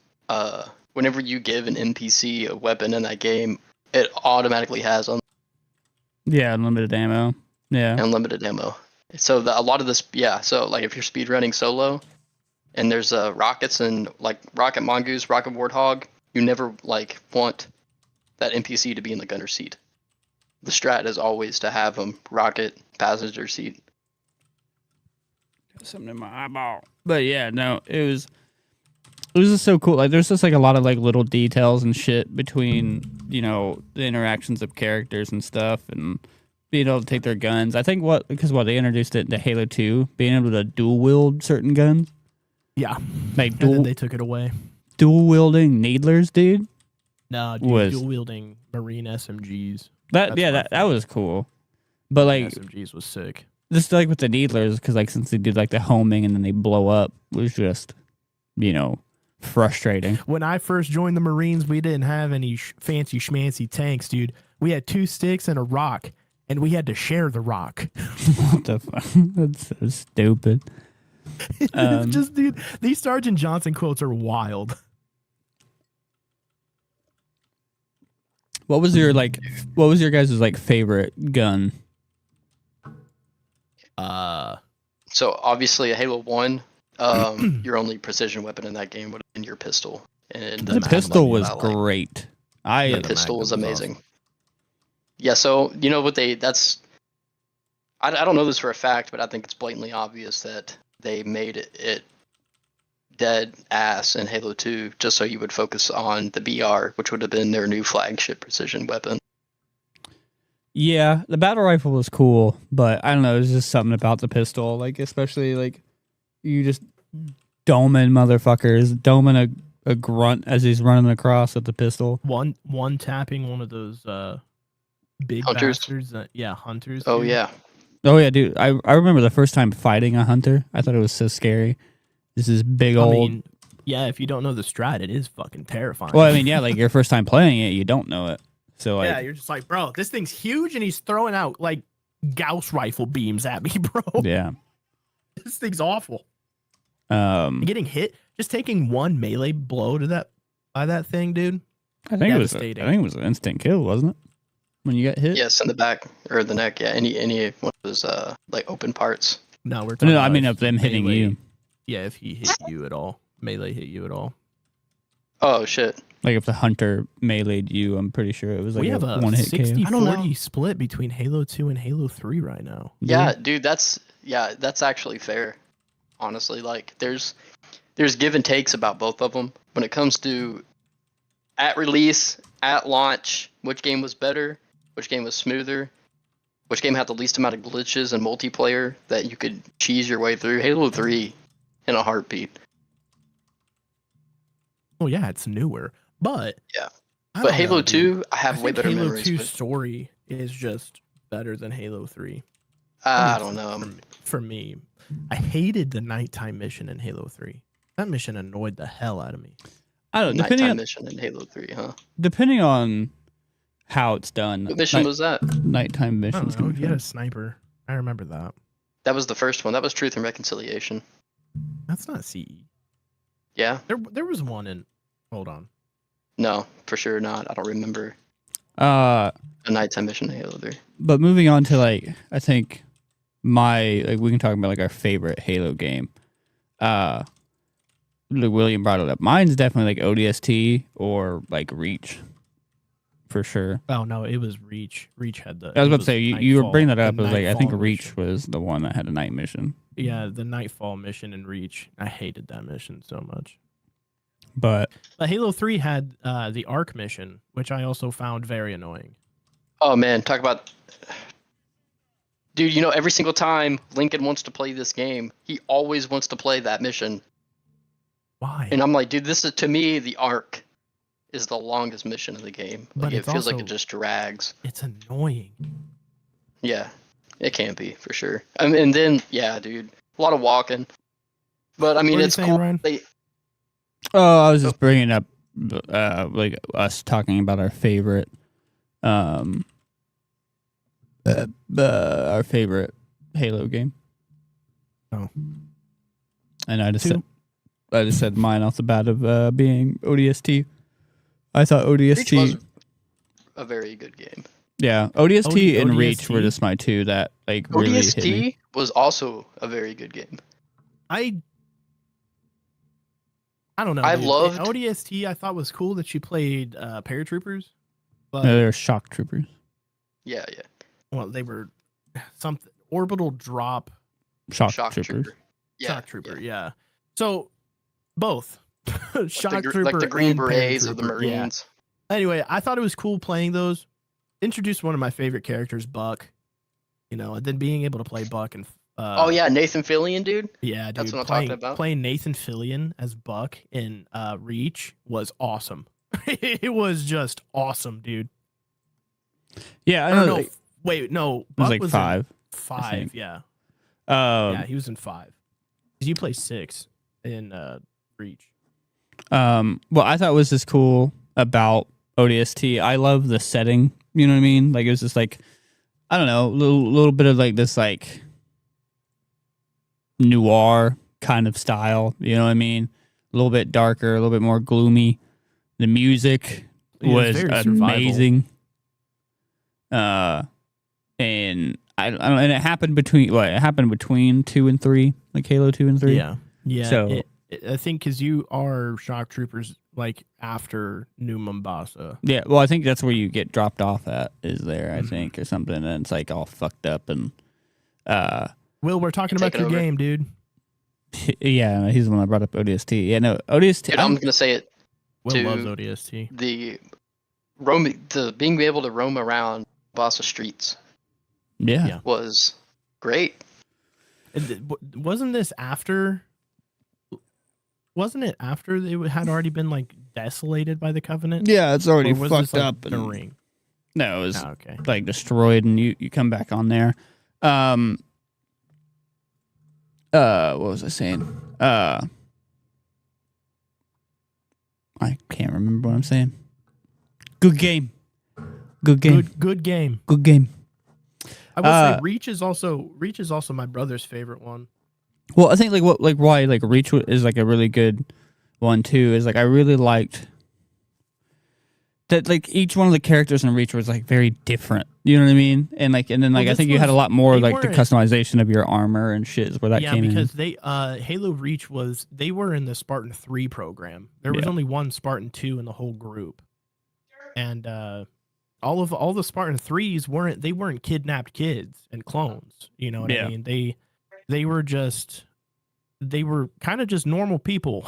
whenever you give an NPC a weapon in that game, it automatically has unlimited ammo. Yeah. unlimited ammo. So a lot of this, so like if you're speedrunning solo and there's rockets and like rocket mongoose, rocket warthog, you never like want that NPC to be in the gunner seat. The strat is always to have them rocket passenger seat. Something in my eyeball. But yeah, no, it was just so cool. Like there's just like a lot of like little details and shit between, you know, the interactions of characters and stuff, and being able to take their guns. I think because they introduced it into Halo 2, being able to dual wield certain guns. Yeah. Like And then they took it away. dual wielding needlers, dude. No, dual wielding Marine SMGs. That was cool. But like SMGs was sick. just like with the needlers, because like since they did like the homing and then they blow up, it was just, you know, frustrating. When I first joined the Marines, we didn't have any fancy schmancy tanks, dude. We had 2 sticks and a rock, and we had to share the rock. What the fuck? That's so stupid. It's just, dude, these Sergeant Johnson quotes are wild. What was your guys' like favorite gun? So obviously a Halo 1, your only precision weapon in that game would have been your pistol. And The pistol was great. The pistol was amazing. Awesome. Yeah, so you know what I don't know this for a fact, but I think it's blatantly obvious that they made it dead ass in Halo 2 just so you would focus on the BR, which would have been their new flagship precision weapon. Yeah, the battle rifle was cool, but I don't know, there's just something about the pistol, like especially like you just doming motherfuckers, doming a grunt as he's running across with the pistol. One tapping one of those big hunters. Bastards. Hunters. Oh dude. yeah. Oh yeah, dude. I remember the first time fighting a hunter. I thought it was so scary. This is big old. I mean, yeah, if you don't know the strat, it is fucking terrifying. Well, I mean, yeah, like your first time playing it, you don't know it. So like, yeah, you're just like, bro, this thing's huge, and he's throwing out like Gauss rifle beams at me, bro. Yeah, this thing's awful. Getting hit, just taking one melee blow by that thing, dude. I think it was an instant kill, wasn't it? When you got hit. Yes, in the back or the neck. Yeah, any one of those like open parts. No, we're talking. No, I mean of them hitting melee. you. Yeah, if he hit you at all, melee hit you at all. Oh shit! Like if the hunter meleeed you, I'm pretty sure it was like we have a one hit 60-40 split between Halo 2 and Halo 3 right now. Yeah, dude, that's actually fair. Honestly, like there's give and takes about both of them when it comes to at release, at launch, which game was better, which game was smoother, which game had the least amount of glitches and multiplayer that you could cheese your way through. Halo 3 in a heartbeat. Oh yeah, it's newer, but yeah. But Halo 2, I have way better Halo memories. Halo 2 story is just better than Halo 3. I don't know. For me, I hated the nighttime mission in Halo 3. That mission annoyed the hell out of me. I don't know. Nighttime mission in Halo 3, huh? Depending on how it's done. What mission was that? Nighttime I missions. don't know. You had a sniper. I remember that. That was the first one. That was Truth and Reconciliation. That's not CE. Yeah? There was one in. Hold on. No, for sure not. I don't remember Uh, a nighttime mission in Halo 3. but moving on to like, I think my like we can talk about like our favorite Halo game. William brought it up. Mine's definitely like ODST or like Reach, for sure. Oh no, it was Reach. Reach had the. I was it about to say you were Nightfall- bringing that up. the It was like I think Nightfall Reach mission. was the one that had a night mission. Yeah, the Nightfall mission in Reach. I hated that mission so much. But But Halo 3 had the Arc mission, which I also found very annoying. Oh man, talk about. Dude, you know, every single time Lincoln wants to play this game, he always wants to play that mission. Why? And I'm like, dude, this is, to me, the arc is the longest mission of the game. But Like, it it's feels like also- it just drags. It's annoying. Yeah, it can be, for sure. And then, yeah, dude, a lot of walking. But, I mean, What are you it's saying, cool. Ryan? I was just bringing up like us talking about our favorite our favorite Halo game. Oh. And I just Two? said mine off the bat of being ODST. I thought Reach ODST was a very good game. yeah, ODST and Reach ODST? were just my two that like really hit me. ODST was also a very good game. I don't know. I dude. loved- ODST. I thought was cool that you played paratroopers, but No, they're shock troopers. Yeah, yeah. well, they were something orbital drop Shock, Shock troopers. Trooper. Yeah, shock trooper. Yeah. So both shock Like trooper like the Green and Berets of the paratrooper. Yeah. Marines. Anyway, I thought it was cool playing those. Introduced one of my favorite characters, Buck. You know, and then being able to play Buck and Oh yeah, Nathan Fillion, dude. yeah, dude, That's what I'm playing, talking about. Playing Nathan Fillion as Buck in Reach was awesome. It was just awesome, dude. Yeah, I I don't know. know. It Wait, no, was Buck like was five. in five. Yeah, Um, yeah, he was in 5. 'Cause you play 6 in Reach. what I thought was just cool about ODST, I love the setting. You know what I mean? Like it was just like, I don't know, little bit of like this like noir kind of style. You know what I mean? A little bit darker, a little bit more gloomy. The music It was was very survival. amazing. And I don't, and it happened between what? It happened between 2 and 3, like Halo 2 and 3. Yeah, yeah. So- I think because you are shock troopers like after New Mombasa. Yeah, well, I think that's where you get dropped off at, is there, I Mhm. think, or something, and it's like all fucked up and Will, we're talking about Take it your over. game, dude. yeah, he's the one that brought up ODST. Yeah, no, ODST. Dude, I'm gonna say it. Will To- loves ODST. The being able to roam around Mombasa streets yeah. Yeah. was great. Wasn't this after? Wasn't it after they had already been like desolated by the Covenant? Yeah, it's already Or was this, fucked like, up. And, during? no, it was Oh, okay. like destroyed, and you come back on there. What was I saying? I can't remember what I'm saying. Good game. Good game. Good game. Good game. I will say Reach is also my brother's favorite one. Well, I think why Reach is like a really good one too is like I really liked that like each one of the characters in Reach was like very different. You know what I mean? And then Well, I this think you had a was- lot more they like the weren't- customization of your armor and shit is where that Yeah, came because in. they Halo Reach they were in the Spartan 3 program. There was Yeah. only one Spartan 2 in the whole group. And all the Spartan 3s weren't kidnapped kids and clones, you know what Yeah. I mean? They were kind of just normal people.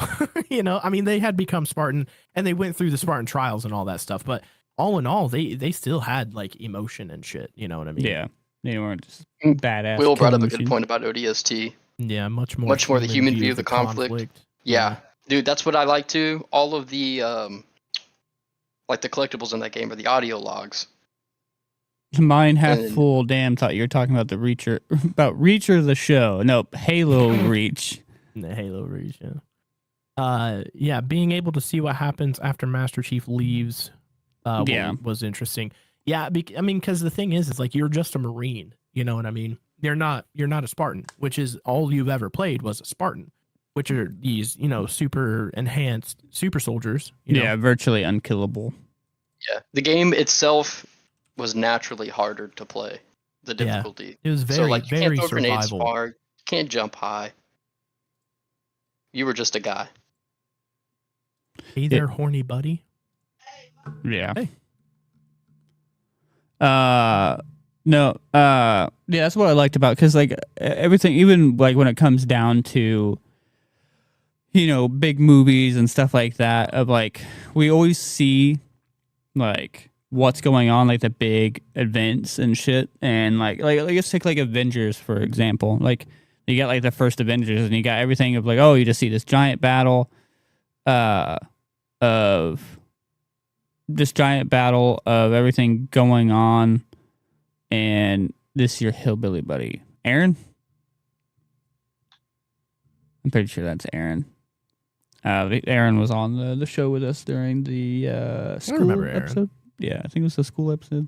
You know, I mean they had become Spartan and they went through the Spartan trials and all that stuff, but all in all they still had like emotion and shit, you know what I mean? Yeah, they weren't just Mm. badass. Will brought up killing a good machines. point about ODST. Yeah, much more The human view of the conflict. Yeah, dude, that's what I like too. All of the like the collectibles in that game are the audio logs. Mine half And- full. Damn, thought you were talking about the Reacher, about Reacher the show. Nope, Halo Reach. The Halo Reach, yeah. Yeah, being able to see what happens after Master Chief leaves Yeah. was interesting. Yeah, I mean, because the thing is, it's like you're just a Marine. You know what I mean? You're not a Spartan, which is all you've ever played was a Spartan, which are these, super enhanced super soldiers. Yeah, virtually unkillable. Yeah, the game itself was naturally harder to play. The difficulty. It was so like you very can't throw grenades survival. far, you can't jump high. You were just a guy. Hey there, horny buddy. Yeah. Hey. No. Yeah, that's what I liked about, because like everything, even like when it comes down to, big movies and stuff like that, of like we always see like what's going on, like the big events and shit, and like let's take like Avengers for example. Like you got like the first Avengers, and you got everything of like, oh, you just see this giant battle, of everything going on, and this your hillbilly buddy Aaron. I'm pretty sure that's Aaron. Aaron was on the show with us during the school episode. Yeah, I think it was the school episode.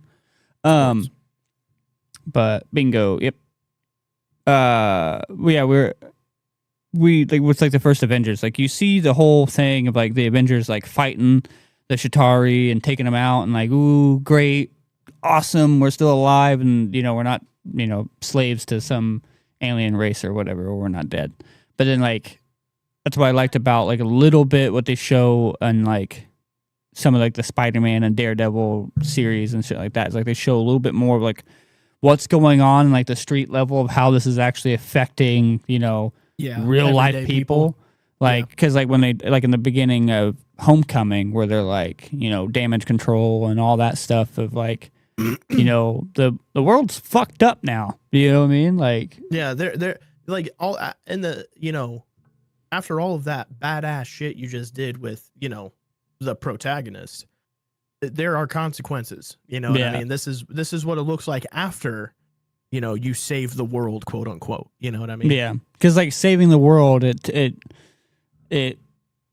But bingo, yep. Yeah, we like what's like the first Avengers. Like you see the whole thing of like the Avengers like fighting the Chitauri and taking them out, and like, ooh, great, awesome, we're still alive, and we're not slaves to some alien race or whatever, or we're not dead. But then like that's what I liked about like a little bit what they show on like some of like the Spider-Man and Daredevil series and shit like that. It's like they show a little bit more of like what's going on in like the street level of how this is actually affecting, real life people. Like, because like when they, like in the beginning of Homecoming, where they're like, damage control and all that stuff of like, the world's fucked up now. You know what I mean? Like, yeah, they're like all in the, after all of that badass shit you just did with, the protagonist, there are consequences. You know what I mean? This is what it looks like after, you save the world, quote unquote. You know what I mean? Yeah, because like saving the world, it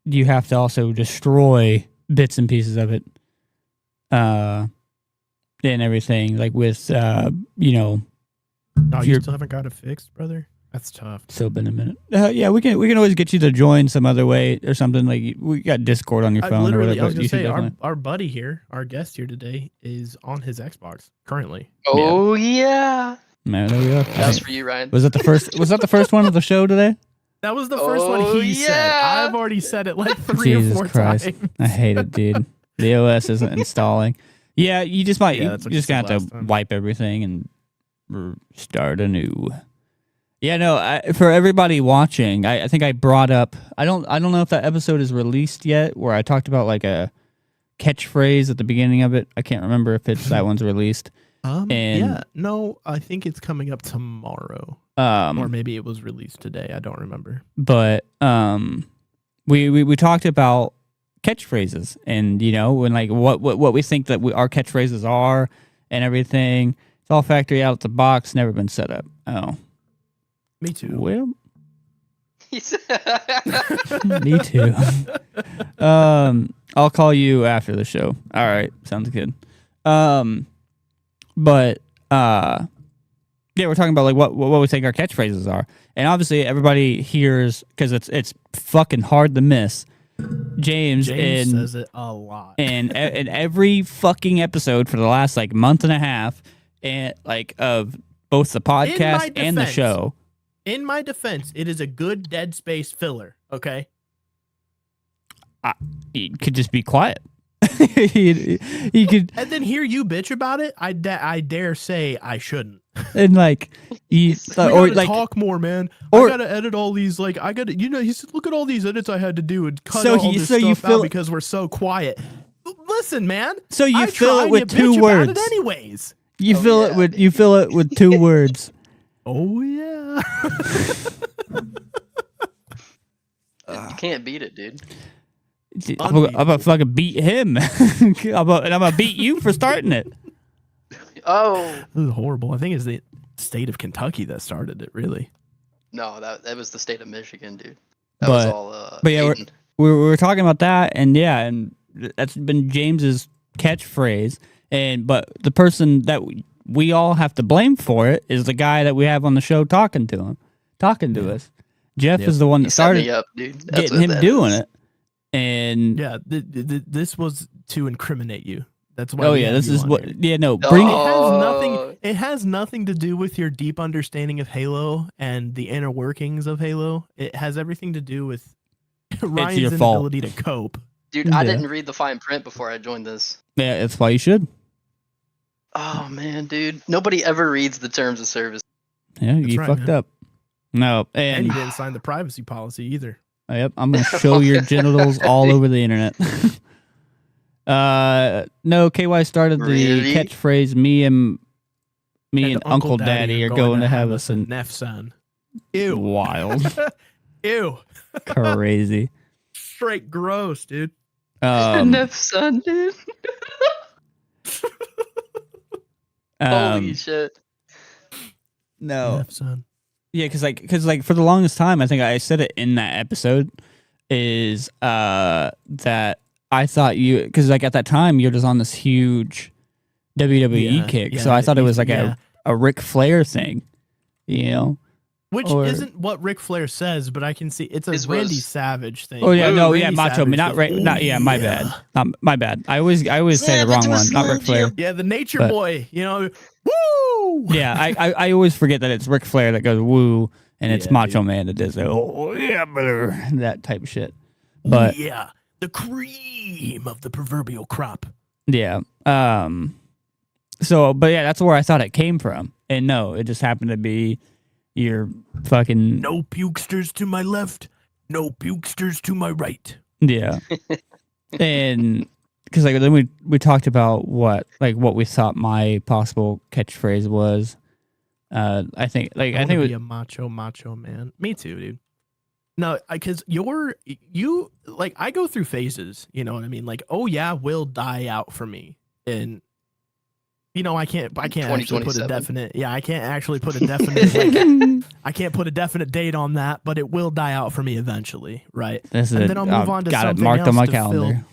you have to also destroy bits and pieces of it, and everything. Like with Oh, you still haven't got it fixed, brother? That's tough. Still been a minute. Yeah, we can always get you to join some other way or something. Like we got Discord on your phone. Literally, or whatever. I was gonna say our buddy here, our guest here today, is on his Xbox currently. Oh yeah. Man, there we go. That's for you, Ryan. Was that the first one of the show today? That was the first one he said. I've already said it like 3 or 4 Christ. times. I hate it, dude. The OS isn't installing. Yeah, you just might. Yeah, you just gonna have to wipe everything and start anew. Yeah, no. For everybody watching, I think I brought up. I don't know if that episode is released yet, where I talked about like a catchphrase at the beginning of it. I can't remember if that one's released. Yeah, no, I think it's coming up tomorrow. Or maybe it was released today. I don't remember. But we talked about catchphrases, and when like what we think that our catchphrases are and everything. It's all factory out the box, never been set up. Oh. Me too. Well, me too. I'll call you after the show. All right, sounds good. But yeah, we're talking about like what we think our catchphrases are, and obviously everybody hears, because it's fucking hard to miss. James says it a lot, and in every fucking episode for the last like month and a half, and like of both the podcast and the show. In my defense, it is a good Dead Space filler, okay? He could just be quiet. he could, and then hear you bitch about it. I dare say I shouldn't. And like, we gotta like talk more, man. I gotta edit all these. Like, I gotta, he said, look at all these edits I had to do and cut all this stuff out because we're so quiet. Listen, man. So you fill it with 2 words, anyways. You fill it with 2 words. Oh yeah. You can't beat it, dude. I'm gonna fucking beat him. I'm gonna beat you for starting it. Oh, this is horrible. I think it's the state of Kentucky that started it. Really? No, that was the state of Michigan, dude. That was all. But yeah, we were talking about that, and yeah, and that's been James's catchphrase. But the person that we all have to blame for it is the guy that we have on the show talking to us. Jeff is the one that You set started me up, dude. That's getting what him that doing is. it. And Yeah, this was to incriminate you. That's why. oh we yeah, have this you is on what. here. Yeah, no, bring It it. has nothing. Oh. It has nothing to do with your deep understanding of Halo and the inner workings of Halo. It has everything to do with Ryan's your fault. inability to cope. Dude, I Yeah. didn't read the fine print before I joined this. Yeah, that's why you should. Oh man, dude. Nobody ever reads the terms of service. Yeah, you right, fucked man. up. No, And and you didn't sign the privacy policy either. yep, I'm gonna show your genitals all over the internet. No, KY started the Really? catchphrase. Me and Uncle Daddy are going to have us a an Nef son. Ew. wild, Ew. crazy. Straight gross, dude. Enough, son, dude. Holy um, shit. no, Nef son. yeah, because for the longest time, I think I said it in that episode is that I thought you because like at that time you're just on this huge WWE Yeah, kick, yeah, so I thought it was like yeah. a Ric Flair thing, you know. Which Or- isn't what Ric Flair says, but I can see it's a His Randy was- Savage thing. Oh yeah, Ooh, no, Randy yeah, Macho Savage Man, not goes, right, not yeah, my yeah. bad, my bad. I always say the wrong one, not Ric Flair. Yeah, the Nature But- Boy, you know. Woo! Yeah, I always forget that it's Ric Flair that goes woo, and it's Yeah, Macho Man that does it. Oh yeah, brother, that type of shit. But yeah, the cream of the proverbial crop. yeah, so but yeah, that's where I thought it came from, and no, it just happened to be your fucking No pukesters to my left, no pukesters to my right. yeah, and because like then we talked about what we thought my possible catchphrase was. I think I it be was a macho man. Me too, dude. No, because you like I go through phases. You know what I mean? Like, oh yeah, will die out for me, and you know I can't actually put a 2027. definite. Yeah, I can't actually put a definite. Like, I can't put a definite date on that, but it will die out for me eventually, right? this is and then I'll move on to got it something marked on else my to calendar. fill-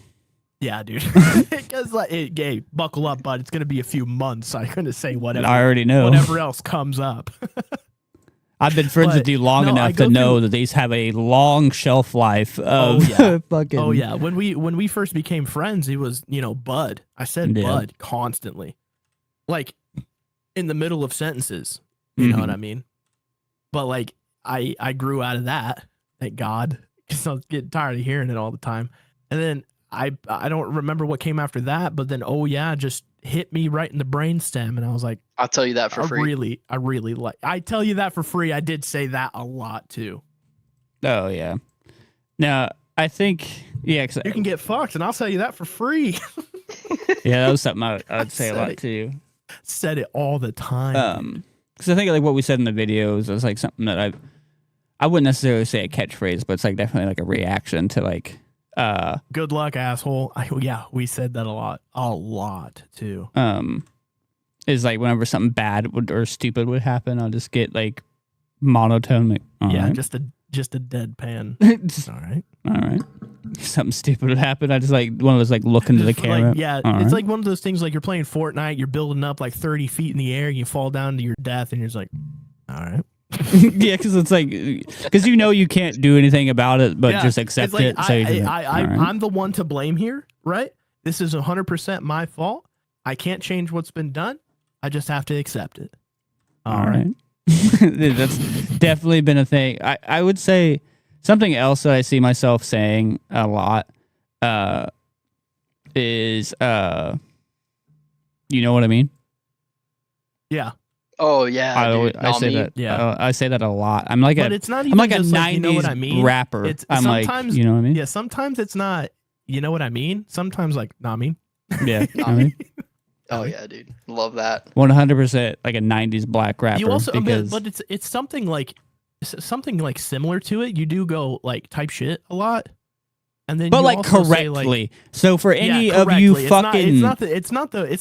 Yeah, dude. Because like, hey, buckle up, bud. It's gonna be a few months. I'm gonna say whatever. I already know. Whatever else comes up. I've been friends But, with you long no, I enough to go know through- that these have a long shelf life of yeah. fucking. Oh yeah, when we first became friends, he was Bud. I said Yeah. Bud constantly, like in the middle of sentences. You know what I mean? But like I grew out of that, thank God, because I was getting tired of hearing it all the time. And then I don't remember what came after that, but then oh yeah, just hit me right in the brainstem, and I was like, I'll tell you that for free. I really like. I tell you that for free. I did say that a lot too. Oh yeah. Now I think yeah, 'cause- You can get fucked, and I'll tell you that for free. yeah, that was something I would say a said lot it. too. Said it all the time. Because I think like what we said in the videos was like something that I wouldn't necessarily say a catchphrase, but it's like definitely like a reaction to like Good luck, asshole. Yeah, we said that a lot too. is like whenever something bad would or stupid would happen, I'll just get like monotone. Like, all Yeah, right. just a deadpan. Just, All right. all right. Something stupid would happen. I just like one of those like look into the Just camera. Like, yeah, All it's right. like one of those things like you're playing Fortnite, you're building up like 30 feet in the air, you fall down to your death, and you're just like, all right. yeah, because it's like because you can't do anything about it, but Yeah, just it's accept like, it. So you're just like, all right. I'm the one to blame here, right? This is 100% my fault. I can't change what's been done. I just have to accept it. All right. That's definitely been a thing. I would say something else that I see myself saying a lot is you know what I mean? Yeah. Oh yeah, dude. I say me. that. Yeah. I say that a lot. I'm like But a it's not I'm even like a just 90s like, you know what I mean? rapper. It's I'm like, sometimes- you know what I mean? Yeah, sometimes it's not, you know what I mean? Sometimes like, not mean. Yeah. I mean, Oh yeah, dude. Love that. 100% like a 90s black rapper. You also, because but it's something like similar to it. You do go like type shit a lot, and then but you like also say, correctly. like, So for any yeah, of you correctly. fucking it's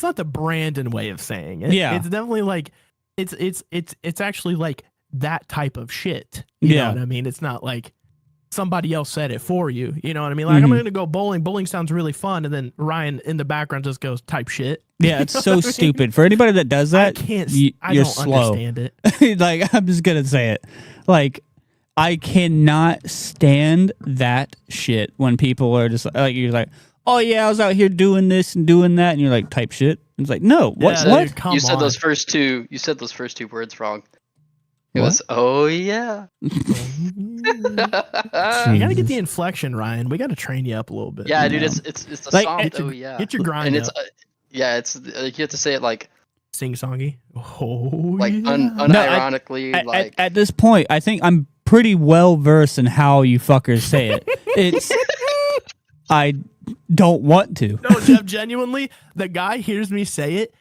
not the Brandon way of saying it. Yeah. It's definitely like it's actually like that type of shit. You know Yeah. what I mean? It's not like somebody else said it for you. You know what I mean? Like, I'm Mhm. going to go bowling. Bowling sounds really fun. And then Ryan in the background just goes type shit. Yeah, it's so stupid. For anybody that does that, I you're don't slow. understand it. Like, I'm just gonna say it. Like, I cannot stand that shit when people are just like, you're like, oh yeah, I was out here doing this and doing that, and you're like, type shit. It's like, no, what? Yeah, What? dude, come You said on. those first two. You said those first two words wrong. It What? was oh yeah. You gotta get the inflection, Ryan. We gotta train you up a little bit. Yeah, You dude, know. it's the Like, soft Get your, oh yeah. get your grind And it's up. yeah, it's you have to say it like Sing songy. Oh, like yeah. unironically like At this point, I think I'm pretty well versed in how you fuckers say it. It's I don't want to. No, Jeff, genuinely, the guy hears me say it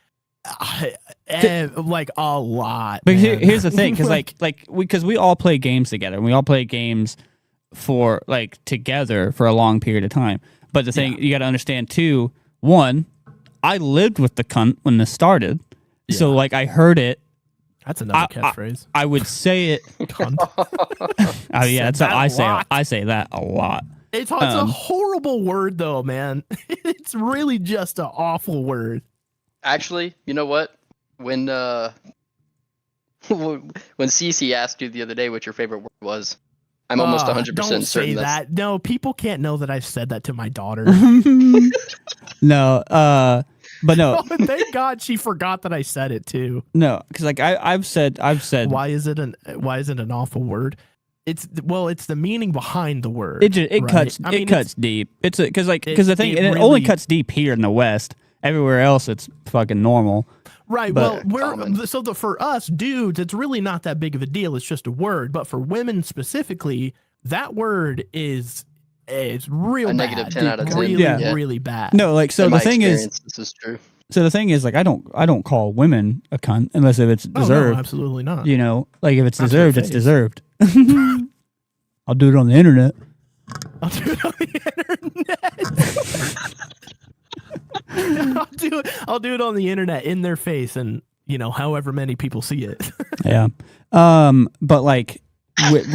like a lot. But man. here's the thing, because we all play games together, and we all play games for like together for a long period of time. But the thing you got to understand too, one, I lived with the cunt when this started, so Yeah. like I heard it. That's another catchphrase. I would say it. Cunt. Oh yeah, Said that's how that I a say it. lot. I say that a lot. It's a horrible word, though, man. It's really just an awful word. actually, you know what? When when Cece asked you the other day what your favorite word was, I'm almost 100% Don't say certain that's that. No, people can't know that I've said that to my daughter. No, but no, Oh, thank God she forgot that I said it too. no, because like I've said, Why is it an awful word? It's the meaning behind the word. it right? cuts I mean, it cuts deep. It's because the thing it it only really- cuts deep here in the West. Everywhere else, it's fucking normal. Right. But- Well, Common. for us dudes, it's really not that big of a deal. It's just a word. But for women specifically, that word is real A bad. negative 10 out of 10. Really, Yeah. really bad. No, like so in the my thing is, experience, this is true. like I don't call women a cunt unless if it's Oh, deserved. no, absolutely not. You know, like if it's Not to your deserved, it's face. deserved. I'll do it on the internet. I'll do it on the internet. I'll do it on the internet in their face, and however many people see it. Yeah. But like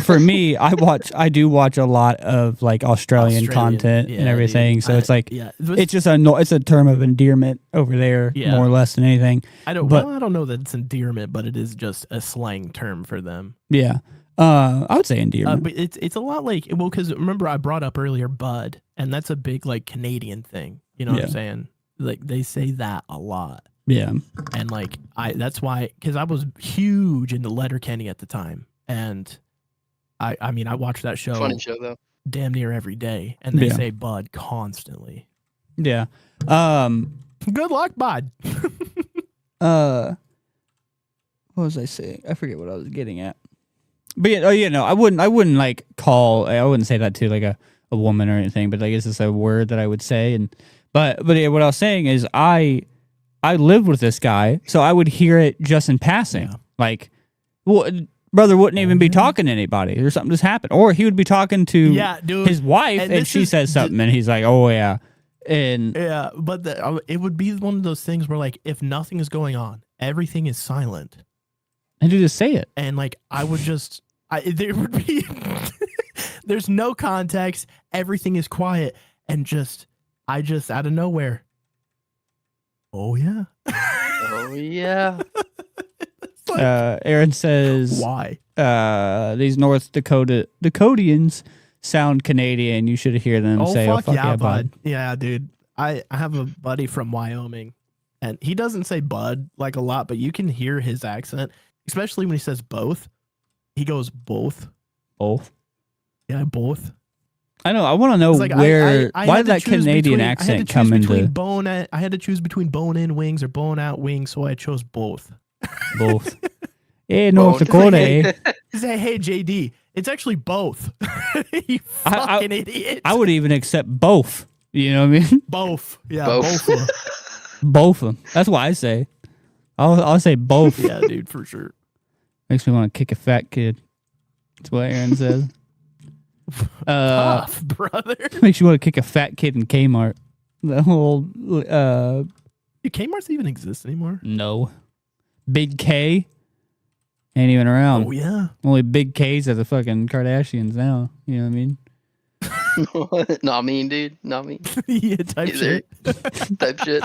for me, I do watch a lot of like Australian content yeah, and everything. dude. So it's like yeah, it's just it's a term of endearment over there Yeah. more or less than anything. I don't know that it's endearment, but it is just a slang term for them. Yeah. I would say endearment. But it's a lot like, well, because remember I brought up earlier bud, and that's a big like Canadian thing. You know what Yeah. I'm saying? Like they say that a lot, yeah. and like that's why, because I was huge into Letterkenny at the time, and I mean I watched that show Funny show though. damn near every day, and they Yeah. say bud constantly. Yeah. Good luck, bud. What was I saying? I forget what I was getting at. But yeah, I wouldn't like I wouldn't say that to like a woman or anything, but like it's just a word that I would say. And but yeah, what I was saying is I lived with this guy, so I would hear it just in passing. Yeah. Like, well, brother wouldn't even be talking to anybody, or something just happened, or he would be talking to Yeah, dude. his wife, And and this she is- says something, and he's like, "Oh yeah," and Yeah, but it would be one of those things where like if nothing is going on, everything is silent. and you just say it. And like I would just there would be there's no context, everything is quiet, and I just out of nowhere, oh yeah. Oh yeah. It's like, Aaron says, why? These North Dakotians sound Canadian. You should hear them Oh say, fuck, "Oh fuck yeah, yeah, bud." Yeah, dude, I have a buddy from Wyoming, and he doesn't say bud like a lot, but you can hear his accent, especially when he says both. He goes both. Both. Yeah, both. I know. I want to know It's like, where. I why had did to that choose Canadian between- I had to accent choose come between into I had to choose between bone-in wings or bone-out wings, so I chose both. both? Hey, North Both. Dakota. Eh? Say, hey, JD, it's actually both. You fucking idiot. I would even accept both. You know what I mean? both. Yeah, Both. both. Both of them. That's what I say. I'll say both. Yeah, dude, for sure. Makes me want to kick a fat kid. That's what Aaron says. Tough, brother. Makes you want to kick a fat kid in Kmart. The whole Do Kmart's even exist anymore? no. Big K ain't even around. Oh yeah. Only big K's are the fucking Kardashians now. You know what I mean? Not mean, dude. Not mean. Yeah, type Either. shit. Type shit.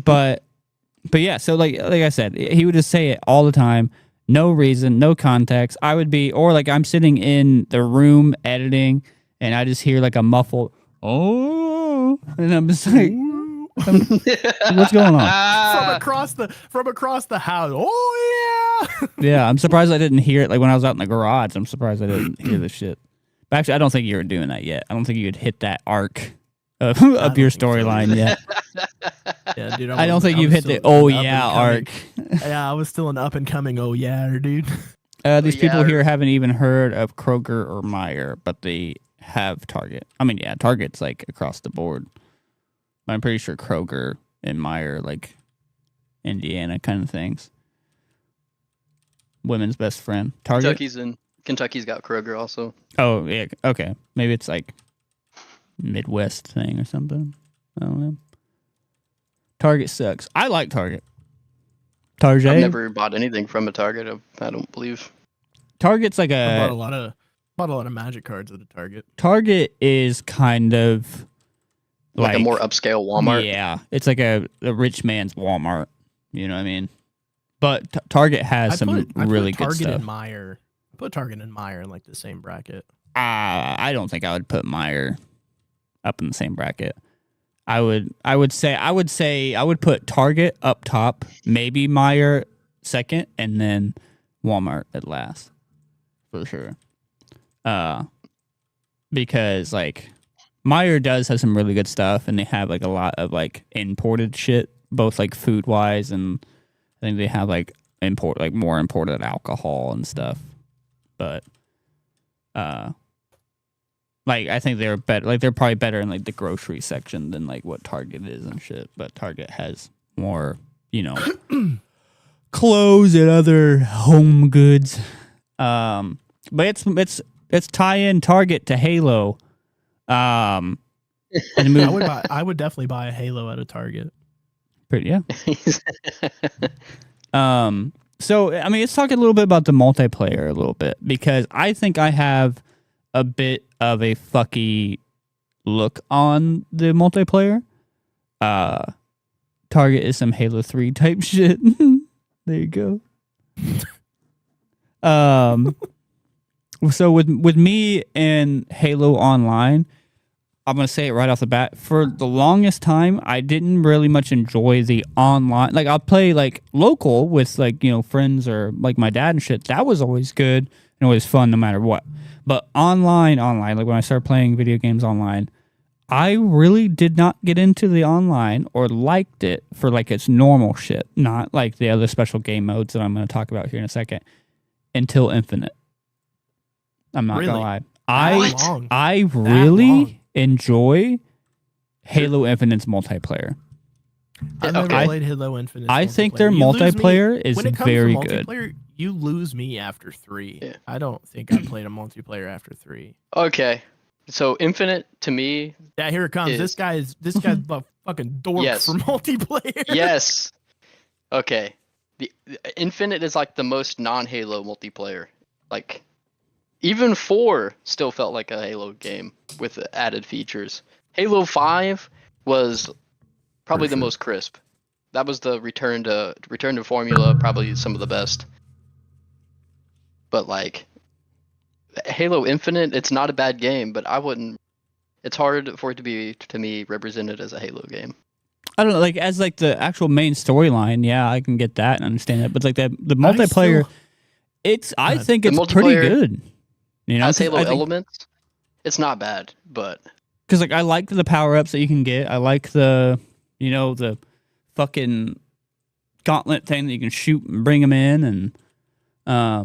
But yeah, so like I said, he would just say it all the time, no reason, no context. I would be, or like I'm sitting in the room editing, and I just hear like a muffled oh, and I'm just like, what's going on? From across the house. Oh yeah. Yeah, I'm surprised I didn't hear it. Like when I was out in the garage, I'm surprised I didn't hear the shit. But actually, I don't think you were doing that yet. I don't think you had hit that arc of your storyline yet. Yeah, dude. I don't think you've hit the oh yeah arc. Yeah, I was still an up and coming oh yeah, dude. These people here haven't even heard of Kroger or Meijer, but they have Target. I mean, yeah, Target's like across the board. I'm pretty sure Kroger and Meijer, like Indiana kind of things. Women's best friend. Target. Kentucky's got Kroger also. Oh yeah, okay. Maybe it's like Midwest thing or something. I don't know. Target sucks. I like Target. Target. I've never bought anything from a Target. I don't believe. Target's like I bought a lot of magic cards at a Target. Target is kind of like a more upscale Walmart. Yeah, it's like a rich man's Walmart. You know what I mean? But Target has some really good Target stuff. and Meijer. I put Target and Meijer in like the same bracket. I don't think I would put Meijer up in the same bracket. I would say I would put Target up top, maybe Meijer second, and then Walmart at last, for sure. Because like Meijer does have some really good stuff, and they have like a lot of like imported shit, both like food wise, and I think they have like more imported alcohol and stuff. But like I think they're better. Like they're probably better in like the grocery section than like what Target is and shit. But Target has more, clothes and other home goods. But it's tie-in Target to Halo. And I would definitely buy a Halo at a Target. Pretty, yeah. So I mean, let's talk a little bit about the multiplayer a little bit, because I think I have a bit of a fucky look on the multiplayer. Target is some Halo 3 type shit. There you go. So with me and Halo Online, I'm going to say it right off the bat. For the longest time, I didn't really much enjoy the online. Like, I'll play, like, local with, like, friends or, like, my dad and shit. That was always good and always fun no matter what. But online, like, when I started playing video games online, I really did not get into the online or liked it for, like, its normal shit. Not, like, the other special game modes that I'm going to talk about here in a second. Until Infinite. I'm not going to lie. I really enjoy Halo Infinite's multiplayer. I've never played Halo Infinite. I think their multiplayer is very good. You lose me after 3. Yeah. I don't think I played a multiplayer after 3. Okay, so Infinite to me. Yeah, here it comes. This guy's a fucking dork for multiplayer. Yes. Okay. The Infinite is like the most non-Halo multiplayer. Like, even 4 still felt like a Halo game with added features. Halo 5 was probably the most crisp. That was the return to formula, probably some of the best. But like Halo Infinite, it's not a bad game, but I wouldn't. It's hard for it to be, to me, represented as a Halo game. I don't know, like as like the actual main storyline, yeah, I can get that and understand that. But like the multiplayer, I think it's pretty good. As Halo elements, it's not bad, but because like I like the power ups that you can get. I like the the fucking gauntlet thing that you can shoot and bring them in, and I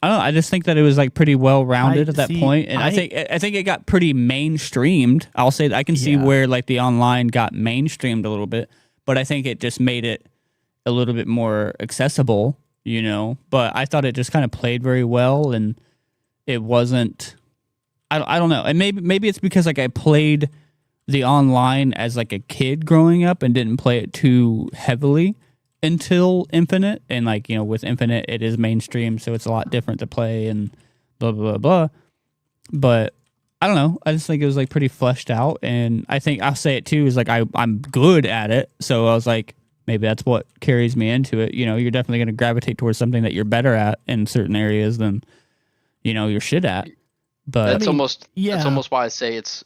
don't know. I just think that it was like pretty well rounded at that point, and I think it got pretty mainstreamed. I'll say that I can see where like the online got mainstreamed a little bit, but I think it just made it a little bit more accessible, But I thought it just kind of played very well, and it wasn't. I don't know, and maybe it's because like I played the online as like a kid growing up and didn't play it too heavily, until Infinite, and like, you know, with Infinite it is mainstream, so it's a lot different to play and blah blah blah blah. But I don't know. I just think it was like pretty fleshed out, and I think I'll say it too is like I'm good at it, so I was like maybe that's what carries me into it. You know, you're definitely going to gravitate towards something that you're better at in certain areas than, you know, you're shit at. But That's yeah. that's almost why I say it's,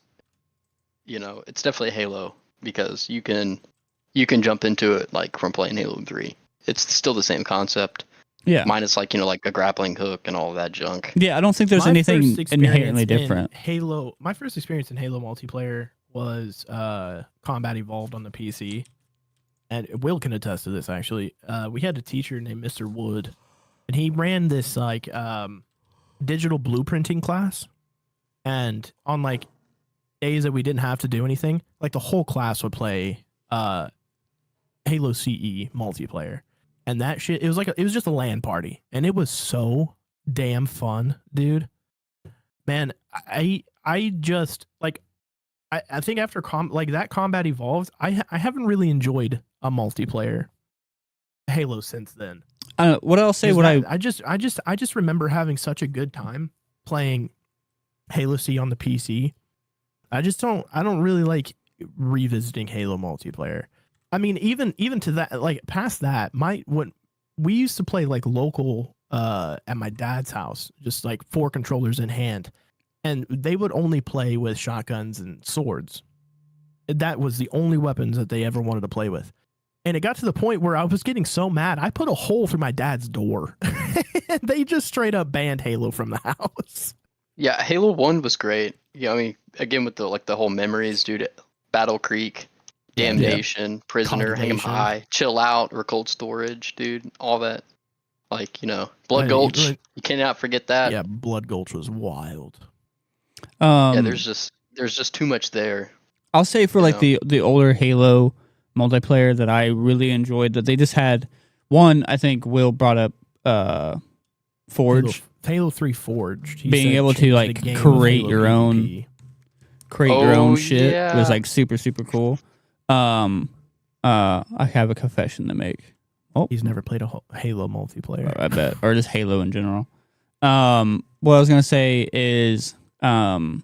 you know, it's definitely Halo, because you can jump into it like from playing Halo 3. It's still the same concept. yeah, Minus like, you know, like a grappling hook and all of that junk. yeah, I don't think there's My anything first experience inherently in different. Halo. My first experience in Halo multiplayer was Combat Evolved on the PC, and Will can attest to this. Actually, we had a teacher named Mr. Wood, and he ran this like digital blueprinting class, and on like days that we didn't have to do anything, like the whole class would play Halo CE multiplayer. And that shit, it was just a LAN party, and it was so damn fun, dude. Man, I just like, I think after that Combat Evolved, I haven't really enjoyed a multiplayer Halo since then. What I'll say, I just remember having such a good time playing Halo C on the PC. I don't really like revisiting Halo multiplayer. I mean, even to that, like past that, when we used to play like local at my dad's house, just like 4 controllers in hand, and they would only play with shotguns and swords. That was the only weapons that they ever wanted to play with. And it got to the point where I was getting so mad, I put a hole through my dad's door. They just straight up banned Halo from the house. Yeah, Halo 1 was great. Yeah, I mean, again with the whole memories, dude. Battle Creek, Damnation, Prisoner, Hang 'em High, Chill Out, or Cold Storage, dude. All that. Like, you know, Blood Gulch. You cannot forget that. Yeah, Blood Gulch was wild. Yeah, there's just too much there. I'll say for like the older Halo multiplayer that I really enjoyed, that they just had one. I think Will brought up Forge. Halo 3 Forged. Being able to like create your own shit was like super super cool. I have a confession to make. Oh, he's never played a Halo multiplayer. I bet, or just Halo in general. What I was gonna say is, I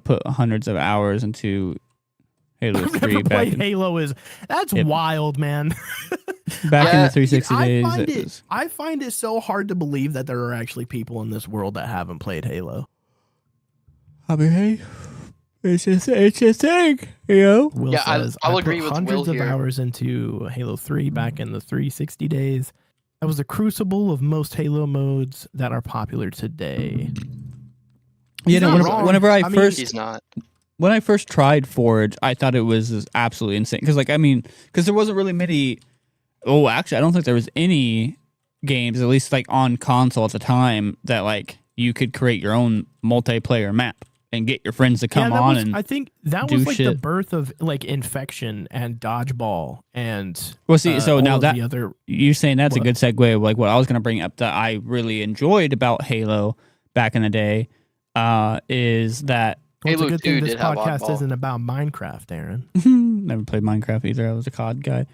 put hundreds of hours into Halo I've 3. never played Halo that's wild, man. Back in the 360 days. I find it so hard to believe that there are actually people in this world that haven't played Halo. I mean, hey, it's just a thing, you know? Will says, I'll agree with Will hundreds of here. hours into Halo 3 back in the 360 days. That was the crucible of most Halo modes that are popular today. You know, whenever I first he's not. When I first tried Forge, I thought it was absolutely insane. Because there wasn't really many. Oh, actually, I don't think there was any games, at least like on console at the time, that like you could create your own multiplayer map and get your friends to come on. I think that was like the birth of like Infection and Dodgeball and. Well, see, so now that other, you're saying that's a good segue of like what I was going to bring up that I really enjoyed about Halo back in the day, is that. Halo it's a good 2 thing this did have podcast oddball. Isn't about Minecraft, Aaron. Never played Minecraft either. I was a COD guy.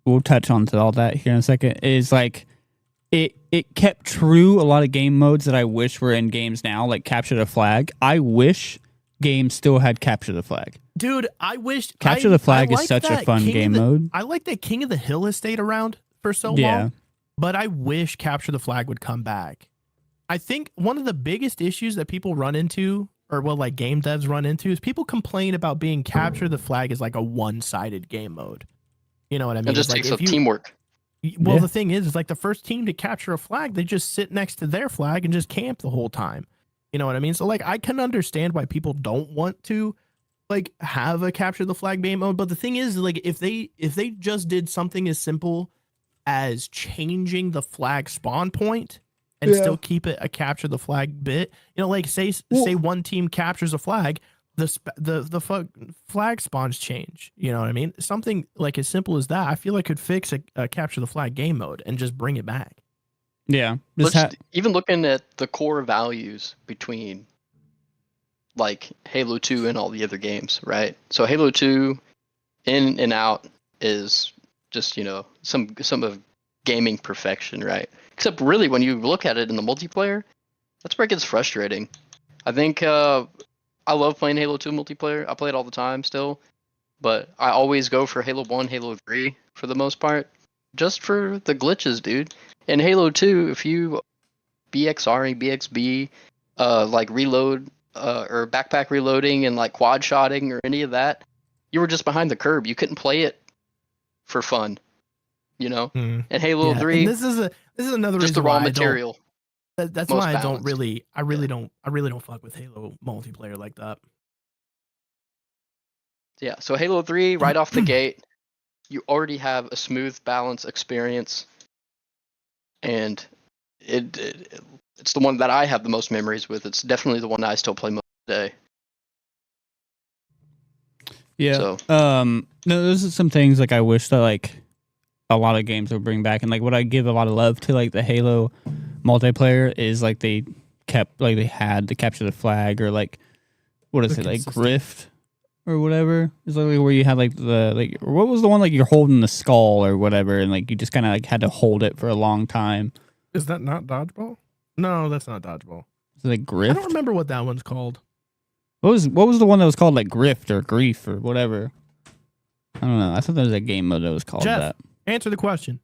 We'll touch on to all that here in a second. Is like it kept true a lot of game modes that I wish were in games now, like Capture the Flag. I wish games still had Capture the Flag. Dude, I wish Capture the Flag is such a fun game mode. I like that King of the Hill has stayed around for so long. But I wish Capture the Flag would come back. I think one of the biggest issues that people run into, or well, like game devs run into, is people complain about being Capture the Flag as like a one-sided game mode. You know what I mean? It just like takes teamwork. Well, the thing is like the first team to capture a flag, they just sit next to their flag and just camp the whole time. You know what I mean? So like I can understand why people don't want to like have a Capture the Flag game mode, but the thing is like if they just did something as simple as changing the flag spawn point and still keep it a Capture the Flag bit, you know, like say one team captures a flag, the flag spawns change. You know what I mean? Something like as simple as that, I feel like could fix a Capture the Flag game mode and just bring it back. Yeah. Even looking at the core values between like Halo 2 and all the other games, right? So Halo 2, in and out is just some of gaming perfection, right? Except really, when you look at it in the multiplayer, that's where it gets frustrating. I think I love playing Halo 2 multiplayer. I play it all the time still, but I always go for Halo 1, Halo 3 for the most part, just for the glitches, dude. In Halo 2, if you BXRing, BXB, like reload or backpack reloading and like quad shotting or any of that, you were just behind the curb. You couldn't play it for fun, And Halo 3, and this is another just reason the raw why material. that's most why I don't balanced. I really don't fuck with Halo multiplayer like that. Yeah, so Halo 3, right off the gate, you already have a smooth, balanced experience, and it's the one that I have the most memories with. It's definitely the one that I still play most today. Yeah. So No, those are some things like I wish that like a lot of games would bring back, and like what I give a lot of love to like the Halo multiplayer is like they had the capture the flag, or like what is The it, like consistent- Grift or whatever. It's like where you had like what was the one, like you're holding the skull or whatever, and like you just kind of like had to hold it for a long time. Is that not dodgeball? No, that's not dodgeball. Is it like I Grift? don't remember what that one's called. What was the one that was called like Grift or Grief or whatever? I don't know. I thought there was a game mode that was called Jeff. that. Answer the question.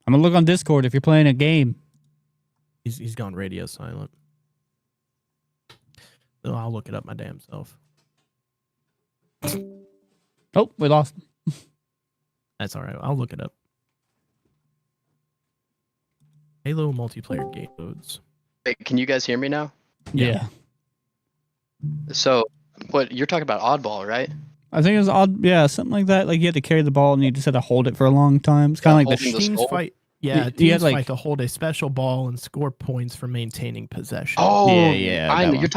I'm gonna look on Discord if you're playing a game. He's gone radio silent. No, I'll look it up my damn self. Oh, we lost. That's all right. I'll look it up. Halo multiplayer game modes. wait, can you guys hear me now? Yeah. So, what you're talking about oddball, right? I think it was odd. Yeah, something like that. Like you had to carry the ball and you just had to hold it for a long time. It's kind of like holding the the Teams skull? fight. You Yeah, had, teams like- fight to hold a special ball and score points for maintaining possession. Oh, yeah, I that know. one. You're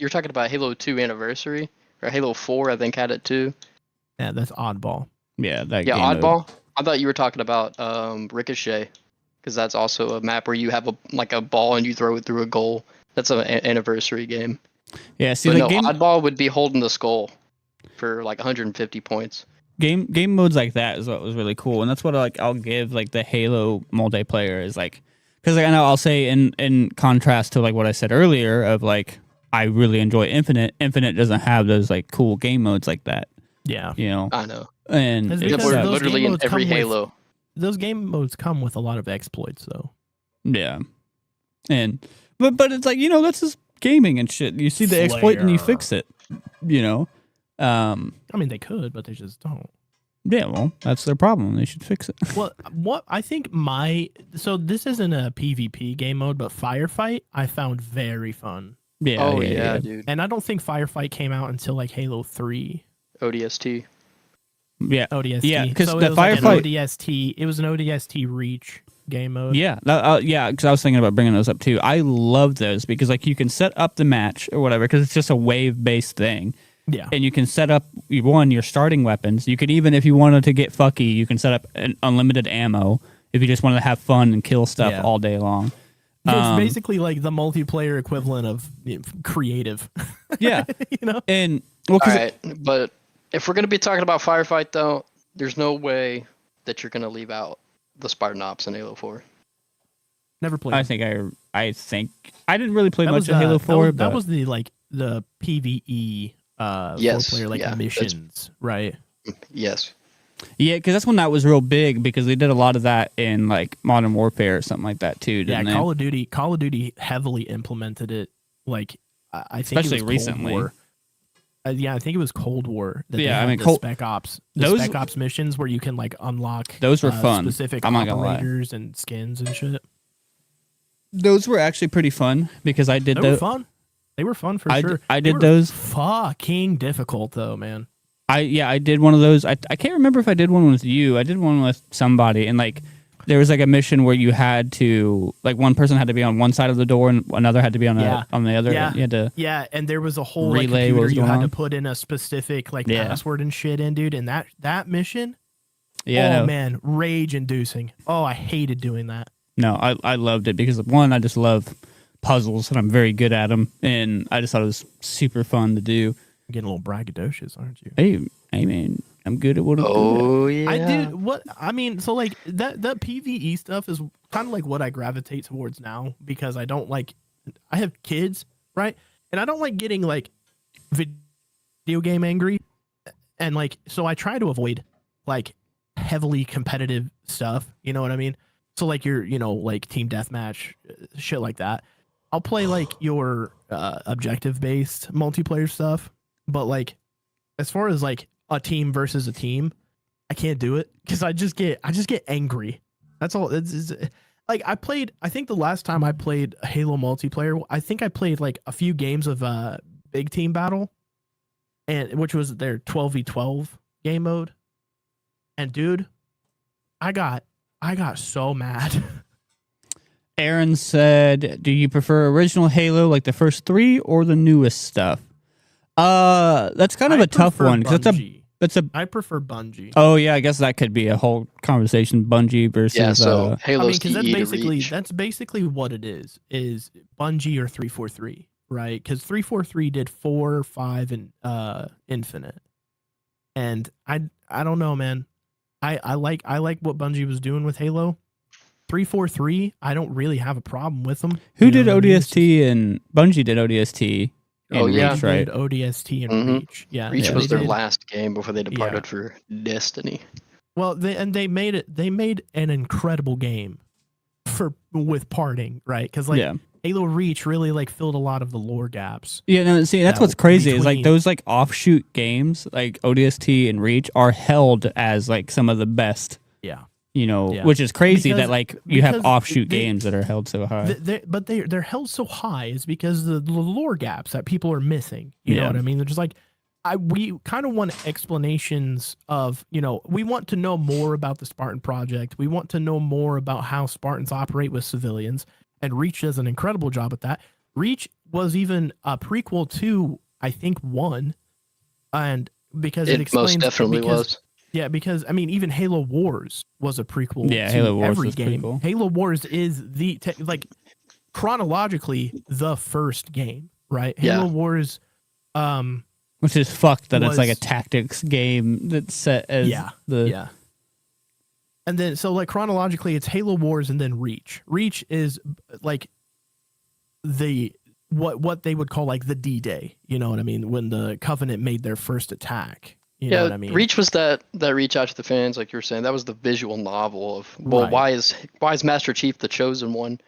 talking about Halo 2 Anniversary, or Halo 4, I think had it too. Yeah, that's oddball. yeah, that Yeah, game mode. oddball. I thought you were talking about Ricochet, because that's also a map where you have a ball and you throw it through a goal. That's an anniversary game. Yeah, see, But like no, game oddball would be holding the skull for like 150 points. game modes like that is what was really cool, and that's what I'll give like the Halo multiplayer is like, because like, I know I'll say in contrast to like what I said earlier of like I really enjoy Infinite. Infinite doesn't have those like cool game modes like that, Yeah. you know, I know. and It's it's, because We're those literally game in modes every come with- Halo. Those game modes come with a lot of exploits, though. yeah, and but it's like, you know, that's just gaming and shit. You see the exploit and you Flare. fix it, you know. I mean, they could, but they just don't. Yeah, well, that's their problem. They should fix it. Well, what I think so this isn't a PvP game mode, but Firefight I found very fun. Yeah. Oh yeah, dude. And I don't think Firefight came out until like Halo 3 ODST. Yeah. ODST. Yeah, 'cause so the it was like an Firefight- ODST. It was an ODST Reach game mode. Yeah, because I was thinking about bringing those up too. I love those because like you can set up the match or whatever because it's just a wave based thing, Yeah. and you can set up your starting weapons. You could even, if you wanted to get fucky, you can set up an unlimited ammo if you just wanted to have fun and kill stuff Yeah. all day long. It's basically like the multiplayer equivalent of creative. Yeah, You know? and well, All because right, but if we're gonna be talking about Firefight though, there's no way that you're gonna leave out the Spartan Ops in Halo 4. Never played. I think I didn't really play that much was of Halo 4, that but was the like the PvE Yes, 4-player like yeah, that's- missions, right? Yes. yeah, because that's when that was real big because they did a lot of that in like Modern Warfare or something like that too. Yeah, Didn't they? Call of Duty heavily implemented it. Like I think Especially it was recently. Cold War. Yeah, I think it was Cold War. That they Yeah, I had mean, the Spec Ops, those- Spec Ops missions where you can like unlock Those were fun. specific I'm not gonna lie. operators and skins and shit. Those were actually pretty fun because I did They were those. fun. They were fun for I d- sure. I They did were those. fucking difficult though, man. I did one of those. I can't remember if I did one with you. I did one with somebody, and like there was like a mission where you had to like one person had to be on one side of the door and another had to be on Yeah. on the other. Yeah. You had to. Yeah, and there was a whole like, Relay what computer was you going had to on. put in a specific like Yeah. password and shit in, dude. And that mission, Yeah. oh no. man, rage inducing. Oh, I hated doing that. No, I loved it because one, I just love puzzles and I'm very good at them, and I just thought it was super fun to do. getting a little braggadocious, aren't you? Hey, man, I'm good at what I'm good Oh yeah. I do what I mean. So like that PVE stuff is kind of like what I gravitate towards now because I don't like. I have kids, right? And I don't like getting like video game angry, and like so I try to avoid like heavily competitive stuff. You know what I mean? So like your like team deathmatch, shit like that. I'll play like your objective based multiplayer stuff, but like as far as like a team versus a team, I can't do it because I just get angry. That's all. It's like I think the last time I played Halo multiplayer, I think I played like a few games of big team battle, and which was their 12v12 game mode. And dude, I got so mad. Aaron said, "Do you prefer original Halo, like the first 3, or the newest stuff?" That's kind of a tough one because I prefer Bungie. Oh yeah, I guess that could be a whole conversation. Bungie versus Yeah, so Halo's because Reach. that's basically what it is Bungie or 343, right? Because 343 did 4, 5, and Infinite, and I don't know, man. I like what Bungie was doing with Halo. 343, I don't really have a problem with them. Who did ODST and Bungie did ODST? Oh, yeah. Reach, right? Did ODST and Reach. Yeah, Reach yeah, was they their did. last game before they departed for Destiny. Well, they made an incredible game with parting, right? Because like Halo Reach really like filled a lot of the lore gaps. Yeah, no, see, that's what's crazy is like those like offshoot games like ODST and Reach are held as like some of the best. Yeah. Which is crazy that like you have offshoot games that are held so high. They're held so high is because the lore gaps that people are missing. You know what I mean? They're just like, we kind of want explanations of, we want to know more about the Spartan Project. We want to know more about how Spartans operate with civilians. And Reach does an incredible job at that. Reach was even a prequel to, I think, 1. And because it explains... most definitely was. Yeah, because I mean, even Halo Wars was a prequel. Yeah, to Halo Wars every was game. prequel. Halo Wars is like chronologically the first game, right? Yeah. Halo Wars, which is fucked that it's like a tactics game that's set as yeah. And then so like chronologically, it's Halo Wars and then Reach. Reach is like the what they would call like the D-Day. You know what I mean? When the Covenant made their first attack. You know what I mean? Reach was that reach out to the fans, like you were saying. That was the visual novel of why is Master Chief the chosen one,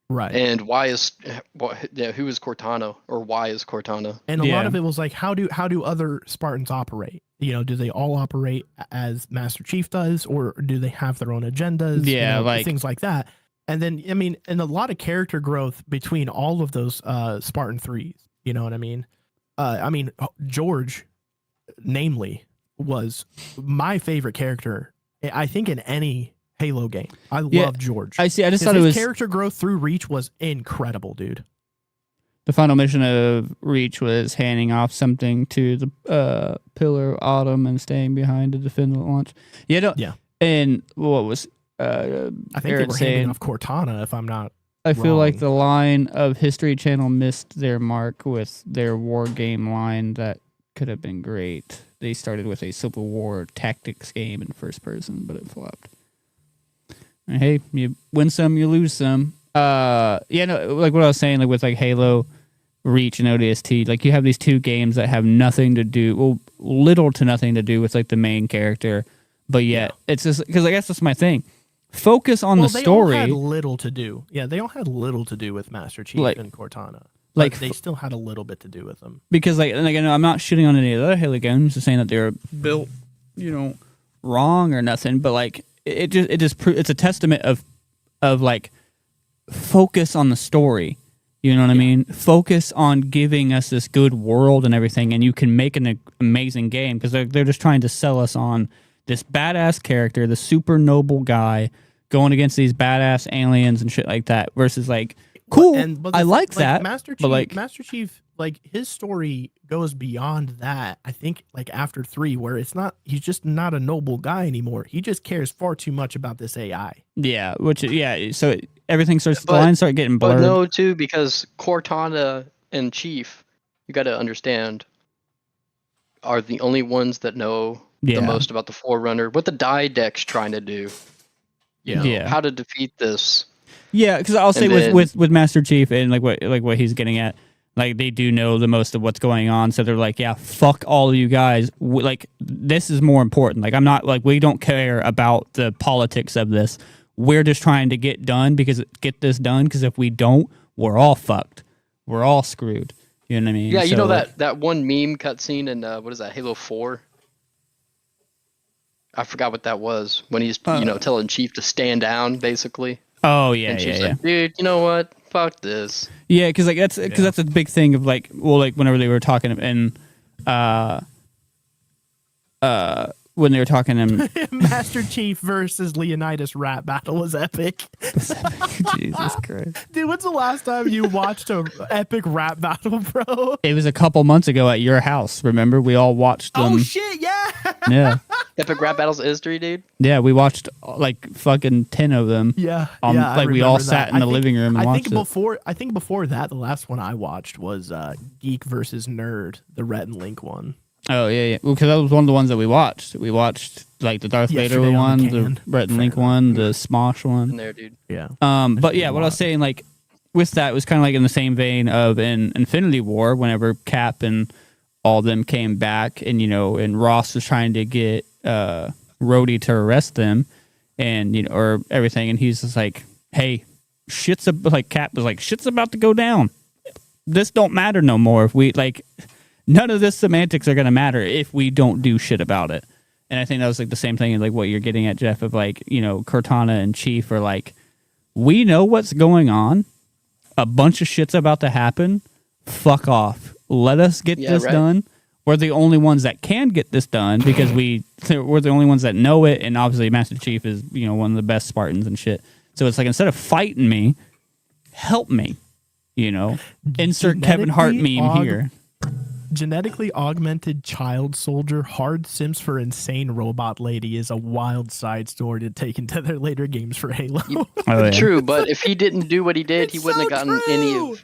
right? And who is Cortana, or why is Cortana? And a lot of it was like, how do other Spartans operate? Do they all operate as Master Chief does, or do they have their own agendas? Yeah, like things like that. And then I mean, and a lot of character growth between all of those Spartan 3s. You know what I mean? George, namely, was my favorite character, I think, in any Halo game. I love George. I see. I just thought his character growth through Reach was incredible, dude. The final mission of Reach was handing off something to the Pillar of Autumn and staying behind to defend the launch. Yeah. And what was I think Aaron they were saying, handing off Cortana, if I'm not I feel wrong. like the line of History Channel missed their mark with their war game line that could have been great. They started with a Civil War tactics game in first person, but it flopped. And hey, you win some, you lose some. Like what I was saying, like with like Halo, Reach, and ODST, like you have these two games that have nothing to do, well, little to nothing to do with like the main character, but yet it's just because I guess that's my thing. Focus on the story. They all had little to do. Yeah, they all had little to do with Master Chief and Cortana. Like they still had a little bit to do with them. Because I'm not shitting on any of the other Halo games, just saying that they're built, wrong or nothing. But like it's a testament of like focus on the story. You know what I mean? Focus on giving us this good world and everything, and you can make an amazing game because they're just trying to sell us on this badass character, the super noble guy going against these badass aliens and shit like that. Versus like, cool, I like that. Master Chief, like his story goes beyond that. I think like after 3, where he's just not a noble guy anymore. He just cares far too much about this AI. Yeah, so everything the lines start getting blurred. But no, too, because Cortana and Chief, you got to understand, are the only ones that know Yeah. the most about the Forerunner, what the die deck's trying to do. You know, Yeah. how to defeat this. Yeah, because I'll say And with Master Chief and like what he's getting at, like they do know the most of what's going on, so they're like, yeah, fuck all of you guys. Like this is more important. Like I'm not like we don't care about the politics of this. We're just trying to get this done. Because if we don't, we're all fucked. We're all screwed. You know what I mean? Yeah, you So, know like, that one meme cutscene in what is that, Halo 4? I forgot what that was when he's telling Chief to stand down, basically. Oh yeah, And Chief's yeah. like, dude, you know what? Fuck this. Yeah, because like that's a big thing of like whenever they were talking and when they were talking to Master Chief versus Leonidas rap battle was epic. Jesus Christ. Dude, when's the last time you watched a epic rap battle, bro? It was a couple months ago at your house. Remember, we all watched them. Oh shit, yeah. Yeah, Epic Rap Battles history, dude. yeah, we watched like fucking 10 of them. Yeah, Like we all sat in the living room and watched it. I think before that, the last one I watched was Geek versus Nerd, the Rhett and Link one. Oh yeah. Because that was one of the ones that we watched. We watched like the Darth Vader Yesterday on one, the the can. Brett and Link one, the Smosh In one. there, dude. Yeah. But yeah, what I was saying, like with that, it was kind of like in the same vein of in Infinity War, whenever Cap and all them came back, and and Ross was trying to get Rhodey to arrest them, and or everything, and he's just like, "Hey, Cap was like, shit's about to go down. This don't matter no more. If we like, none of this semantics are gonna matter if we don't do shit about it." And I think that was like the same thing as like what you're getting at, Jeff, of like Cortana and Chief are like, we know what's going on. A bunch of shit's about to happen. Fuck off. Let us get this done. We're the only ones that can get this done because we're the only ones that know it. And obviously Master Chief is, one of the best Spartans and shit. So it's like, instead of fighting me, help me, insert Kevin Hart meme here. Genetically augmented child soldier hard sims for insane robot lady is a wild side story to take into their later games for Halo. Oh, yeah. True, but if he didn't do what he did, he It's wouldn't so have gotten true!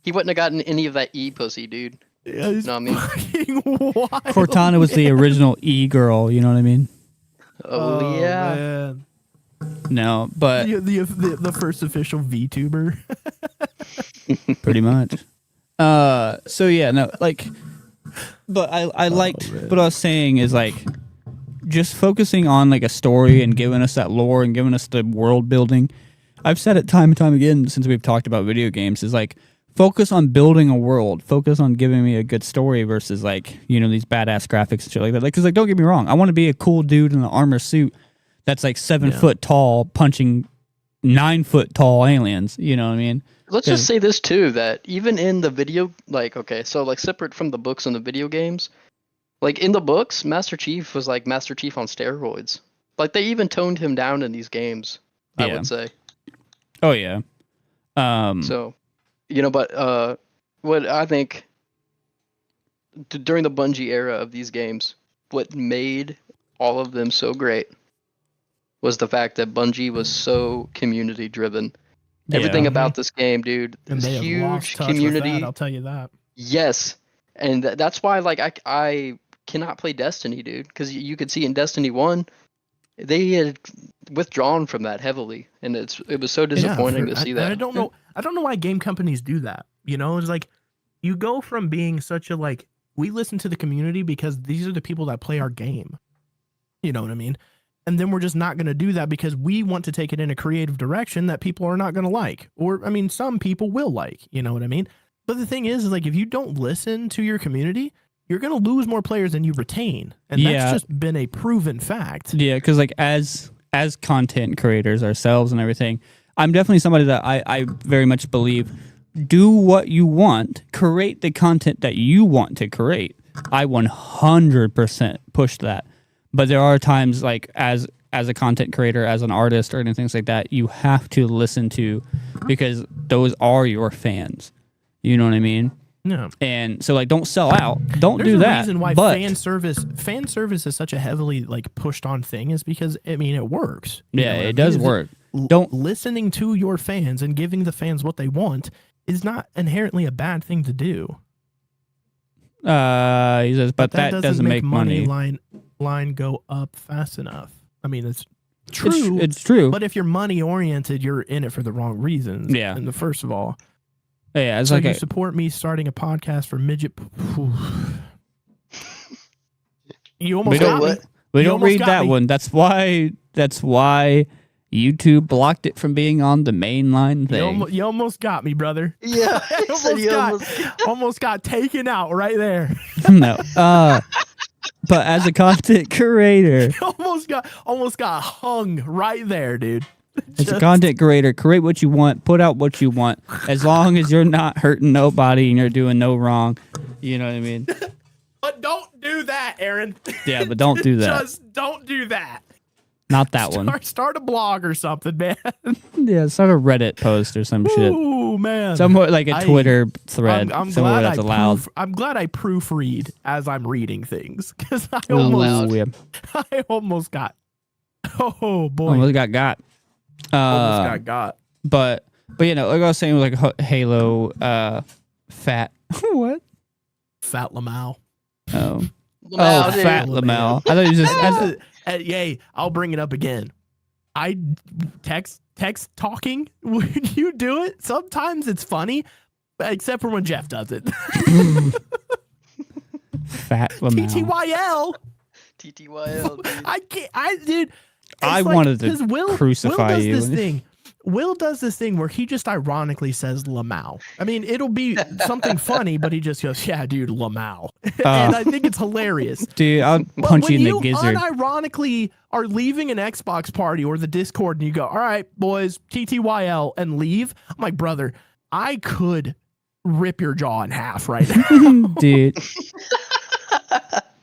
he wouldn't have gotten any of that pussy, dude. Yeah, it's know what I mean? fucking wild. Cortana was the original E-girl, you know what I mean? Oh, yeah. Man. No, but The first official VTuber. pretty much. So yeah, no, like, but I liked what I was saying is like just focusing on like a story and giving us that lore and giving us the world building. I've said it time and time again since we've talked about video games is like focus on building a world, focus on giving me a good story versus like these badass graphics and shit like that. Like, because like don't get me wrong, I want to be a cool dude in an armor suit that's like 7 foot tall punching 9 foot tall aliens. You know what I mean? Let's just say this too, that even in the video, like, okay, so like separate from the books and the video games, like in the books, Master Chief was like Master Chief on steroids. Like they even toned him down in these games, I would say. Oh yeah. So, but what I think during the Bungie era of these games, what made all of them so great was the fact that Bungie was so community driven. Everything about this game, dude, And this they have lost huge touch with community. that, I'll tell you that. Yes, and that's why like I cannot play Destiny, dude, because you could see in Destiny 1 they had withdrawn from that heavily, and it was so disappointing to see that. I don't know why game companies do that. It's like you go from being such a like we listen to the community because these are the people that play our game. You know what I mean? And then we're just not going to do that because we want to take it in a creative direction that people are not going to like. Or, I mean, some people will like, you know what I mean? But the thing is like, if you don't listen to your community, you're going to lose more players than you retain. And that's just been a proven fact. Yeah, because like as content creators ourselves and everything, I'm definitely somebody that I very much believe do what you want, create the content that you want to create. I 100% push that. But there are times like as a content creator, as an artist or anything like that, you have to listen to because those are your fans. You know what I mean? Yeah. And so like don't sell out. Don't There's do a that. reason why but fan service is such a heavily like pushed on thing is because I mean it works. You know what I it mean? does Is work. Don't listening to your fans and giving the fans what they want is not inherently a bad thing to do. He says, but that doesn't make money. Line go up fast enough. I mean, it's true. It's true. But if you're money oriented, you're in it for the wrong reasons. Yeah. And first of all, yeah, it's so like you support me starting a podcast for midget. You almost got me. we You don't almost read got that me. one. That's why YouTube blocked it from being on the mainline thing. You almost got me, brother. Yeah, Almost got taken out right there. No. But as a content creator, almost got hung right there, dude. as a content creator, create what you want, put out what you want, as long as you're not hurting nobody and you're doing no wrong. You know what I mean? But don't do that, Aaron. Yeah, but don't do that. Just don't do that. Not that one. Start a blog or something, man. Yeah, start a Reddit post or some shit. Ooh, man. Somewhere like a Twitter thread. I'm somewhere glad that's allowed. I'm glad I proofread as I'm reading things because I Ooh, almost, yeah. I almost got. Oh boy, Almost got. almost got. But you know, like I was saying, with like Halo, fat. What? Fat Lamau. Oh, Lamau, dude. fat Lamel. I thought you just. Yay! I'll bring it up again. I text talking. Would you do it? Sometimes it's funny, except for when Jeff does it. Fat Lamel. TTYL. TTYL. Dude. I can't. Dude. I wanted to crucify you. Will does this thing where he just ironically says Lamau. I mean, it'll be something funny, but he just goes, "Yeah, dude, Lamau," and I think it's hilarious. Dude, I'll punch you in the gizzard. Unironically are leaving an Xbox party or the Discord, and you go, "All right, boys, TTYL," and leave. I'm like, brother, I could rip your jaw in half right now, Dude.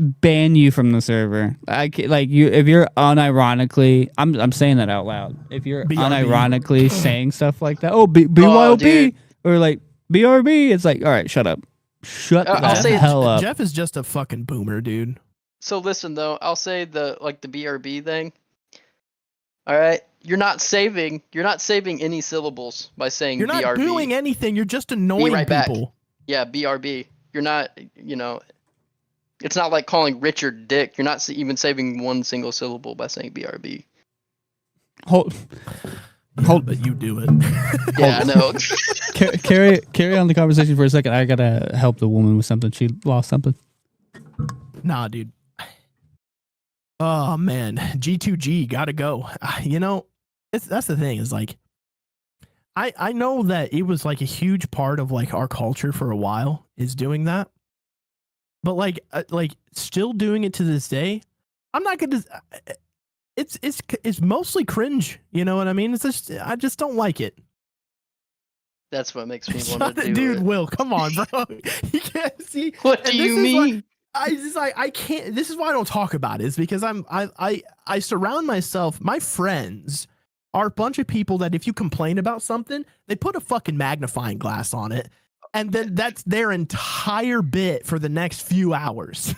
Ban you from the server. Like you, if you're unironically, I'm saying that out loud. If you're BRB. unironically saying stuff like that, BYOB dude. or like BRB, it's like, all right, shut up, shut I'll the say hell up. Jeff is just a fucking boomer, dude. So listen though, I'll say the BRB thing. All right, you're not saving any syllables by saying You're not BRB. doing anything. You're just annoying right back. people. Yeah, BRB. You're not, you know, it's not like calling Richard Dick. You're not even saving one single syllable by saying BRB. Hold, But you do it. Yeah, I know. carry on the conversation for a second. I gotta help the woman with something. She lost something. Nah, dude. Oh man, G2G gotta go. You know, that's the thing. Is like, I know that it was like a huge part of like our culture for a while is doing that, but like still doing it to this day. I'm not gonna. It's mostly cringe. You know what I mean? It's just I just don't like it. That's what makes me want to do Dude, it. Will, come on, bro. You can't see. What do you mean? I can't. This is why I don't talk about it. Is because I surround myself. My friends are a bunch of people that if you complain about something, they put a fucking magnifying glass on it, and then that's their entire bit for the next few hours.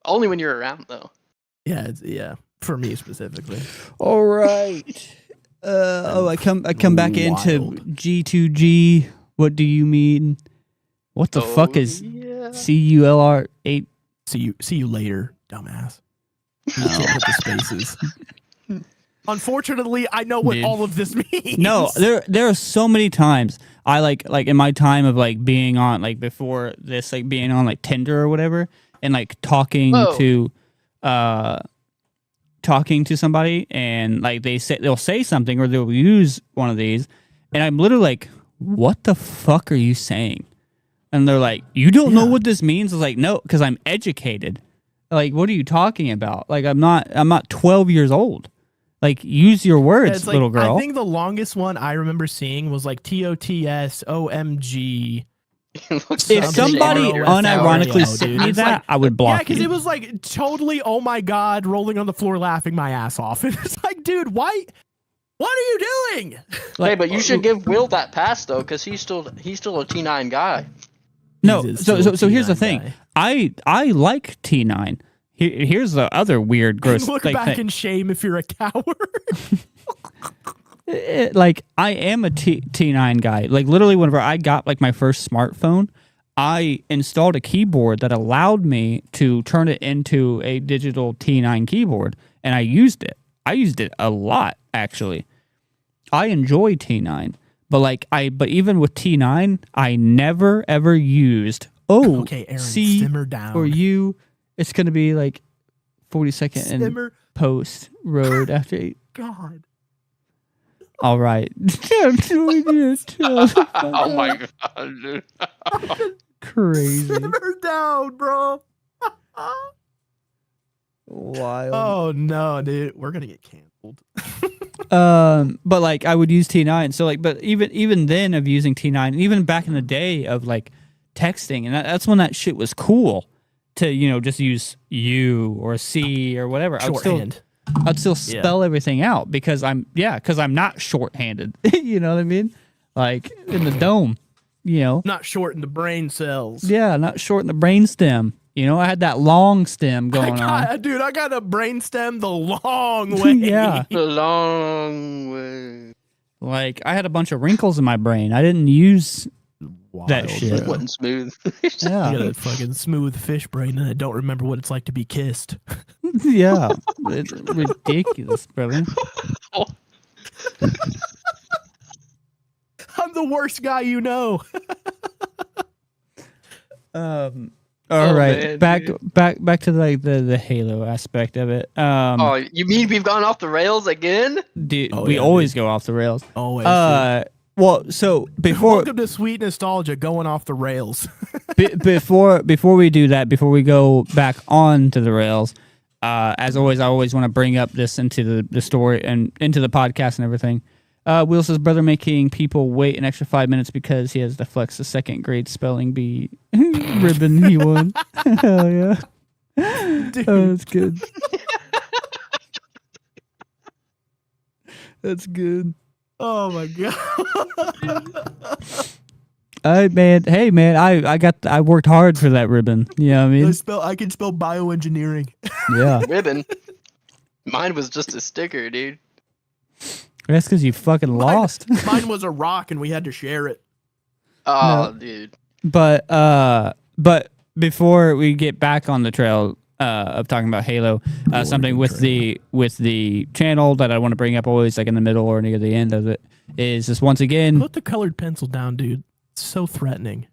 Only when you're around, though. Yeah, for me specifically. All right. I come back into Wild. G2G. What do you mean? What the fuck is Yeah. CULR8? See you later, dumbass. You can't put the spaces. Unfortunately, I know what Dude. all of this means. No, there are so many times I like in my time of like being on like before this like being on like Tinder or whatever and like talking Whoa. to somebody and like they'll say something or they'll use one of these and I'm literally like, what the fuck are you saying? And they're like, you don't know what this means? I was like, no, because I'm educated. Like, what are you talking about? Like, I'm not 12 years old. Like, use your words, It's like, little girl. I think the longest one I remember seeing was like TOTS OMG. If somebody unironically sent me that, I would Yeah, block because you. it was like totally, oh my god, rolling on the floor laughing my ass off. And it's like, dude, why? What are you doing? Hey, but you should give Will that pass though, because he's still a T9 guy. No, He's so here's the T9 thing. guy. I like T9. Here's the other weird, gross Look like, back thing. in shame if you're a coward. Like I am a T9 guy. Like literally, whenever I got like my first smartphone, I installed a keyboard that allowed me to turn it into a digital T9 keyboard, and I used it. I used it a lot, actually. I enjoy T9, but even with T9, I never ever used. Oh, Okay, Aaron, C simmer down. for you. It's gonna be like 42nd and Simmer. Post Road after 8. God. All right. I'm doing it. Oh my god, dude. Crazy. Simmer down, bro. Wild. Oh no, dude, we're gonna get canceled. But like I would use T9. So like, but even then of using T9, even back in the day of like texting, and that's when that shit was cool to just use U or C or whatever. Shorthand. I'd still spell everything out because I'm not shorthanded. You know what I mean? Like in the dome, Not short in the brain cells. Yeah, not short in the brain stem. I had that long stem going on. Dude, I got a brain stem the long way. Yeah. The long way. Like I had a bunch of wrinkles in my brain. I didn't use that shit. It wasn't smooth. I Yeah. got a fucking smooth fish brain and I don't remember what it's like to be kissed. Yeah. It's ridiculous, brother. I'm the worst guy you know. All right. Man, back dude. back to like the Halo aspect of it. Oh, you mean we've gone off the rails again? Dude, Oh, we yeah, always go off the rails. Always. Well, so before Welcome to Sweet Nostalgia going off the rails. before we do that, before we go back on to the rails, as always, I always want to bring up this into the story and into the podcast and everything. Will's brother making people wait an extra 5 minutes because he has to flex the second grade spelling bee ribbon he won. Hell yeah. Dude. Oh, that's good. That's good. Oh my god. Hey man, I worked hard for that ribbon. You know what I mean? I can spell bioengineering. Yeah. Ribbon. Mine was just a sticker, dude. That's because you fucking lost. Mine was a rock and we had to share it. Oh, dude. But before we get back on the trail of talking about Halo, something with the channel that I want to bring up always like in the middle or near the end of it is just once again Put the colored pencil down, dude. It's so threatening.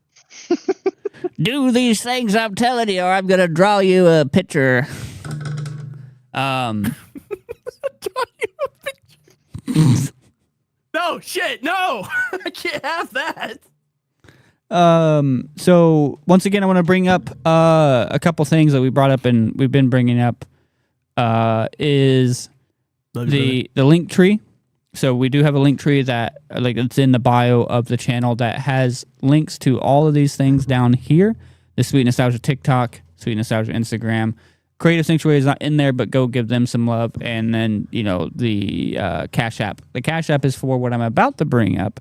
do these things I'm telling you, or I'm gonna draw you a picture. No, shit, no. I can't have that. So once again, I want to bring up a couple things that we brought up and we've been bringing up. Is the link tree. So we do have a link tree that like it's in the bio of the channel that has links to all of these things down here. The Sweet Nostalgia TikTok, Sweet Nostalgia Instagram. Creative Sanctuary is not in there, but go give them some love. And then, the Cash App. The Cash App is for what I'm about to bring up.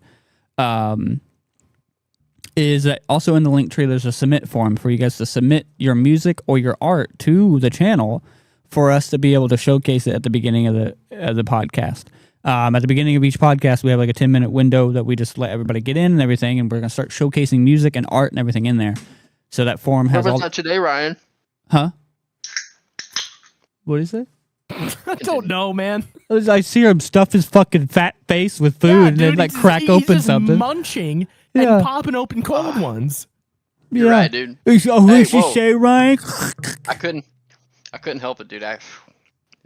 Is that also in the link tree, there's a submit form for you guys to submit your music or your art to the channel for us to be able to showcase it at the beginning of the podcast. At the beginning of each podcast, we have like a 10-minute window that we just let everybody get in and everything, and we're going to start showcasing music and art and everything in there. So that form has Where all... was that today, Ryan? Huh? What is it? I don't know, man. I see him stuff his fucking fat face with food and then like crack open just something. munching Yeah. and popping open cold ones. You're right, dude. Oh, what did she whoa. say, Ryan? I couldn't help it, dude. I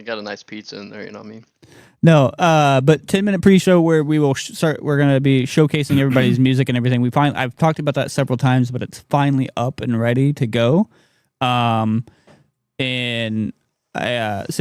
got a nice pizza in there, you know what I mean? No, but 10-minute pre-show where we will we're going to be showcasing everybody's music and everything. I've talked about that several times, but it's finally up and ready to go. So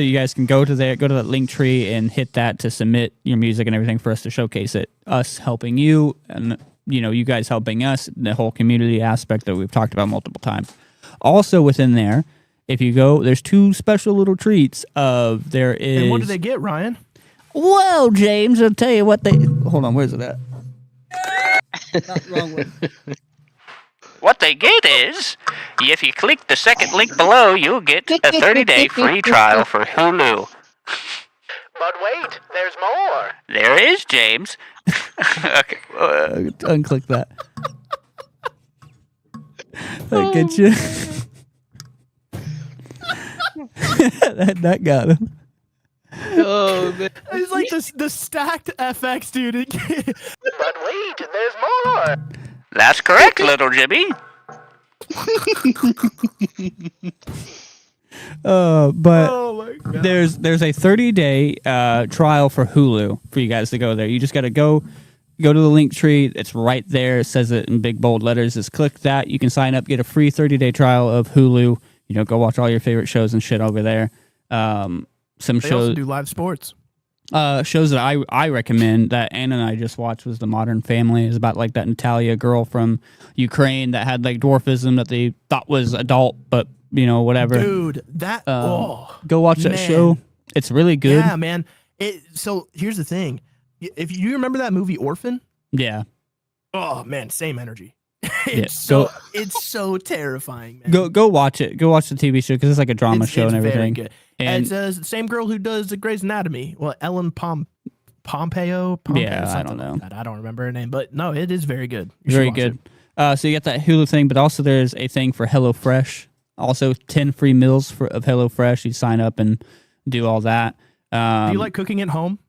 you guys can go to that link tree and hit that to submit your music and everything for us to showcase it. Us helping you and, you guys helping us, the whole community aspect that we've talked about multiple times. Also within there, if you go, there's two special little treats there is... And what do they get, Ryan? Well, James, I'll tell you what they... Hold on, where's it at? Not wrong one. What they get is, if you click the second link below, you'll get a 30-day free trial for Hulu. But wait, there's more. There is, James. Okay. Unclick that. That gets you. that got him. Oh man. It's like the stacked FX, dude. But wait, there's more. That's correct, little Jimmy. But Oh my god. there's a 30-day trial for Hulu for you guys to go there. You just got to go to the link tree. It's right there. It says it in big bold letters. Just click that. You can sign up, get a free 30-day trial of Hulu. You know, go watch all your favorite shows and shit over there. Some They shows also do live sports. shows that I recommend that Anna and I just watched was The Modern Family. It's about like that Natalia girl from Ukraine that had like dwarfism that they thought was adult, but you know, whatever. Dude, that Go watch that man. show. It's really good. Yeah, man. So here's the thing. If you remember that movie Orphan, Yeah. oh man, same energy. Yeah, It's so terrifying, man. Go watch it. Go watch the TV show because it's like a drama show and Very everything. good. And it's the same girl who does the Grey's Anatomy. Well, Ellen Pompeo. Yeah, I something don't know. like that. I don't remember her name, but no, it is very good. You should very watch good. it. So you got that Hulu thing, but also there's a thing for HelloFresh. Also 10 free meals of HelloFresh. You sign up and do all that. Do you like cooking at home?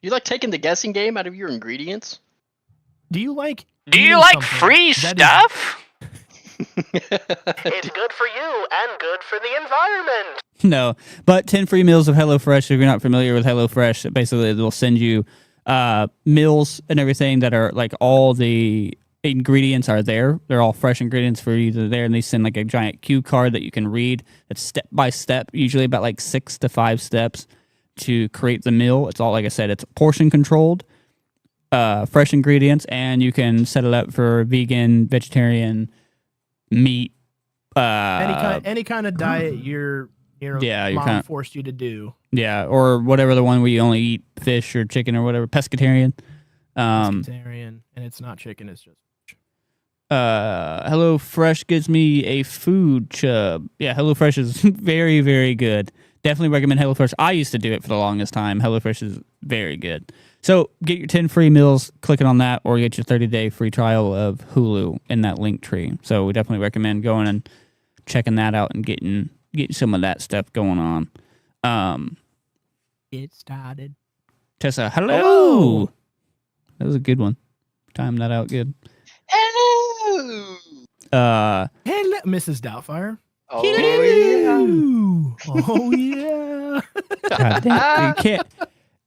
You like taking the guessing game out of your ingredients? Do you like? Do you eating like something free that stuff? It's good for you and good for the environment. No, but 10 free meals of HelloFresh. If you're not familiar with HelloFresh, basically they'll send you meals and everything that are like all the ingredients are there. They're all fresh ingredients for you to there, and they send like a giant cue card that you can read. That's step by step, usually about like 6 to 5 steps to create the meal. It's all, like I said, it's portion controlled, fresh ingredients, and you can set it up for vegan, vegetarian, meat. any kind of diet your mom kinda, forced you to do. Yeah, or whatever, the one where you only eat fish or chicken or whatever, pescatarian. Pescatarian, and it's not chicken, it's just. HelloFresh gives me a food chub. Yeah, HelloFresh is very, very good. Definitely recommend HelloFresh. I used to do it for the longest time. HelloFresh is very good. So get your 10 free meals, clicking on that, or get your 30-day free trial of Hulu in that link tree. So we definitely recommend going and checking that out and getting some of that stuff going on. Get started. Tessa, hello. Hello. That was a good one. Timed that out good. Hello. Hello, Mrs. Doubtfire. Oh yeah. Oh yeah. God damn, you can't.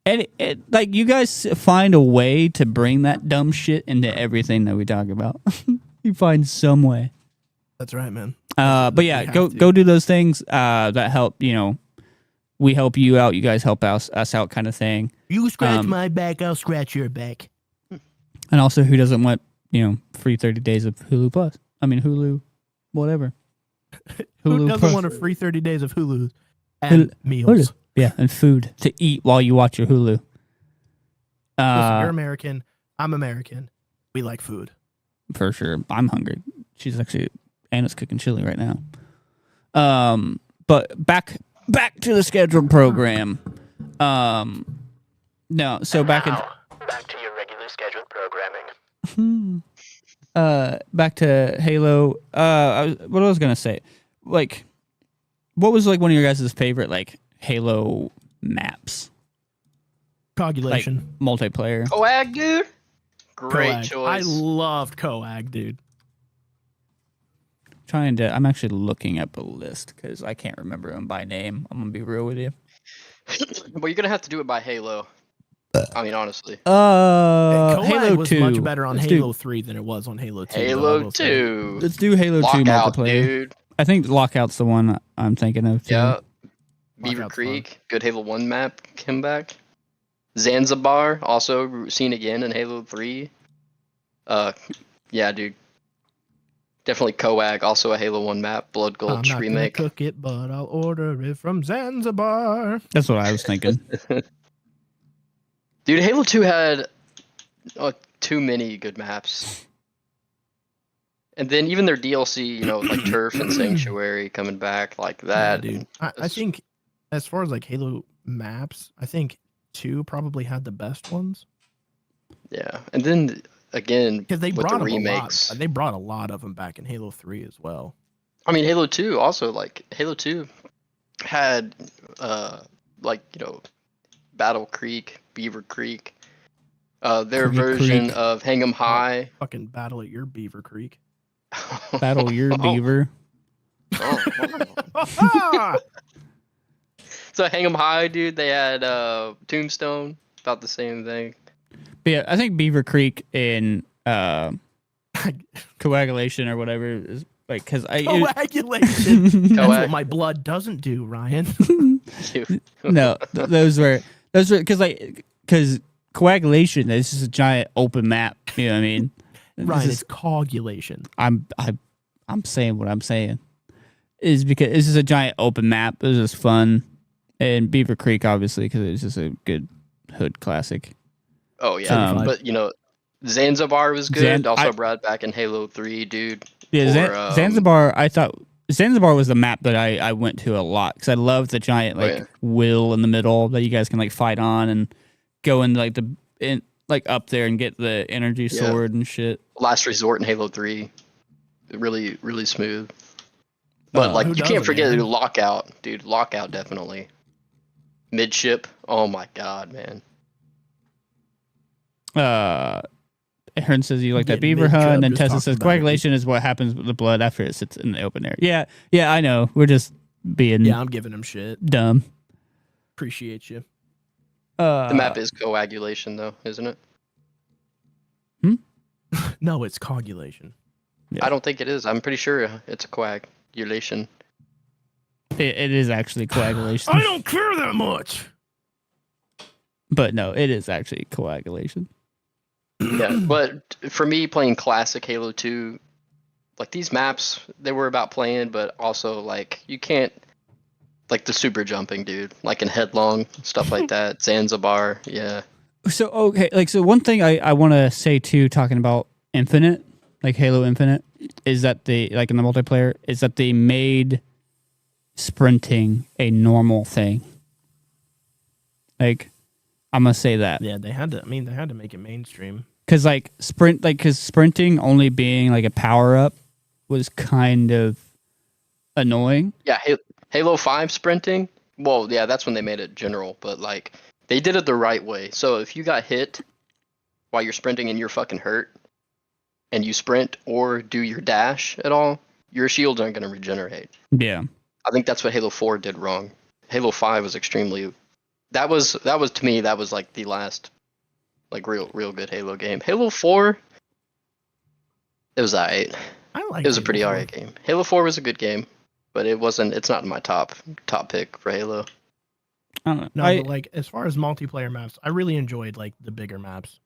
And like, you guys find a way to bring that dumb shit into everything that we talk about. You find some way. That's right, man. But yeah, go do those things that help. You know, we help you out. You guys help us out, kind of thing. You scratch my back, I'll scratch your back. And also, who doesn't want, you know, free 30 days of Hulu Plus? I mean, Hulu, whatever. Who doesn't Plus. want a free 30 days of Hulu and meals? Hulu. Yeah, and food to eat while you watch your Hulu. Listen, you're American. I'm American. We like food. For sure. I'm hungry. Anna's cooking chili right now. But back to the scheduled program. No, so back to your regular scheduled programming. back to Halo. What I was gonna say, like, what was like one of your guys' favorite like Halo maps? Coagulation. Like multiplayer. Coag, dude. Great Coag. choice. I loved Coag, dude. I'm actually looking up a list because I can't remember them by name. I'm gonna be real with you. Well, you're gonna have to do it by Halo. I mean, honestly. Coag Halo was 2. much better on Let's Halo 3 than it was on Halo 2. though, I Halo will say. 2. Let's do Halo 2 Lockout, multiplayer. dude. I think Lockout's the one I'm thinking of too. Yeah. Beaver Lockout's Creek, good Halo 1 map came back. Zanzibar, also seen again in Halo 3. Yeah, dude. Definitely Coag, also a Halo 1 map, Blood I'm Gulch not remake. gonna cook it, but I'll order it from Zanzibar. That's what I was thinking. Dude, Halo 2 had too many good maps. And then even their DLC, you know, like Turf and Sanctuary coming back like that. Yeah, dude. I think as far as like Halo maps, I think 2 probably had the best ones. Yeah. And then again, Because they with brought the them remakes. a lot. They brought a lot of them back in Halo 3 as well. I mean, Halo 2 also, like, Halo 2 had, like, you know, Battle Creek, Beaver Creek, their Creek version Creek. of Hang 'em High. Fucking battle at your Beaver Creek. Battle your beaver. Oh. So Hang 'em High, dude, they had Tombstone, about the same thing. But yeah, I think Beaver Creek and coagulation or whatever is like because Coagulation. That's what my blood doesn't do, Ryan. no, those were because coagulation is just a giant open map. You know what I mean? Ryan, it's coagulation. I'm saying what I'm saying is because this is a giant open map. It was just fun, and Beaver Creek obviously because it's just a good hood classic. Oh yeah, but you know, Zanzibar was good. Also brought back in Halo 3, dude. Yeah, Zanzibar. I thought Zanzibar was the map that I went to a lot because I loved the giant wheel in the middle that you guys can like fight on and go in like up there and get the energy sword and shit. Last Resort in Halo 3, really really smooth. But like you can't forget Lockout, dude. Lockout definitely. Midship. Oh my god, man. Aaron says you like that beaver hunt, and then Tessa says coagulation is what happens with the blood after it sits in the open air. Yeah, I know. We're just being I'm giving him shit. Dumb. Appreciate you. The map is coagulation though, isn't it? No, it's coagulation. Yeah. I don't think it is. I'm pretty sure it's a coagulation. It is actually coagulation. I don't care that much. But no, it is actually coagulation. Yeah, but for me, playing classic Halo 2, like these maps, they were about playing, but also like you can't, like the super jumping, dude, like in Headlong, stuff like that, Zanzibar, yeah. So, okay, like, so one thing I want to say too, talking about Infinite, like Halo Infinite, is that like in the multiplayer, is that they made sprinting a normal thing. Like, I'm gonna say that. Yeah, they had to. I mean, they had to make it mainstream. Because sprinting only being like a power up was kind of annoying. Yeah, Halo 5 sprinting. Well, yeah, that's when they made it general, but like they did it the right way. So if you got hit while you're sprinting and you're fucking hurt, and you sprint or do your dash at all, your shields aren't gonna regenerate. Yeah, I think that's what Halo 4 did wrong. Halo 5 was extremely. That was to me, that was like the last like real good Halo game. Halo 4, it was alright. It was a pretty alright game. Halo 4 was a good game, but it's not in my top pick for Halo. I don't know. No, but like as far as multiplayer maps, I really enjoyed like the bigger maps.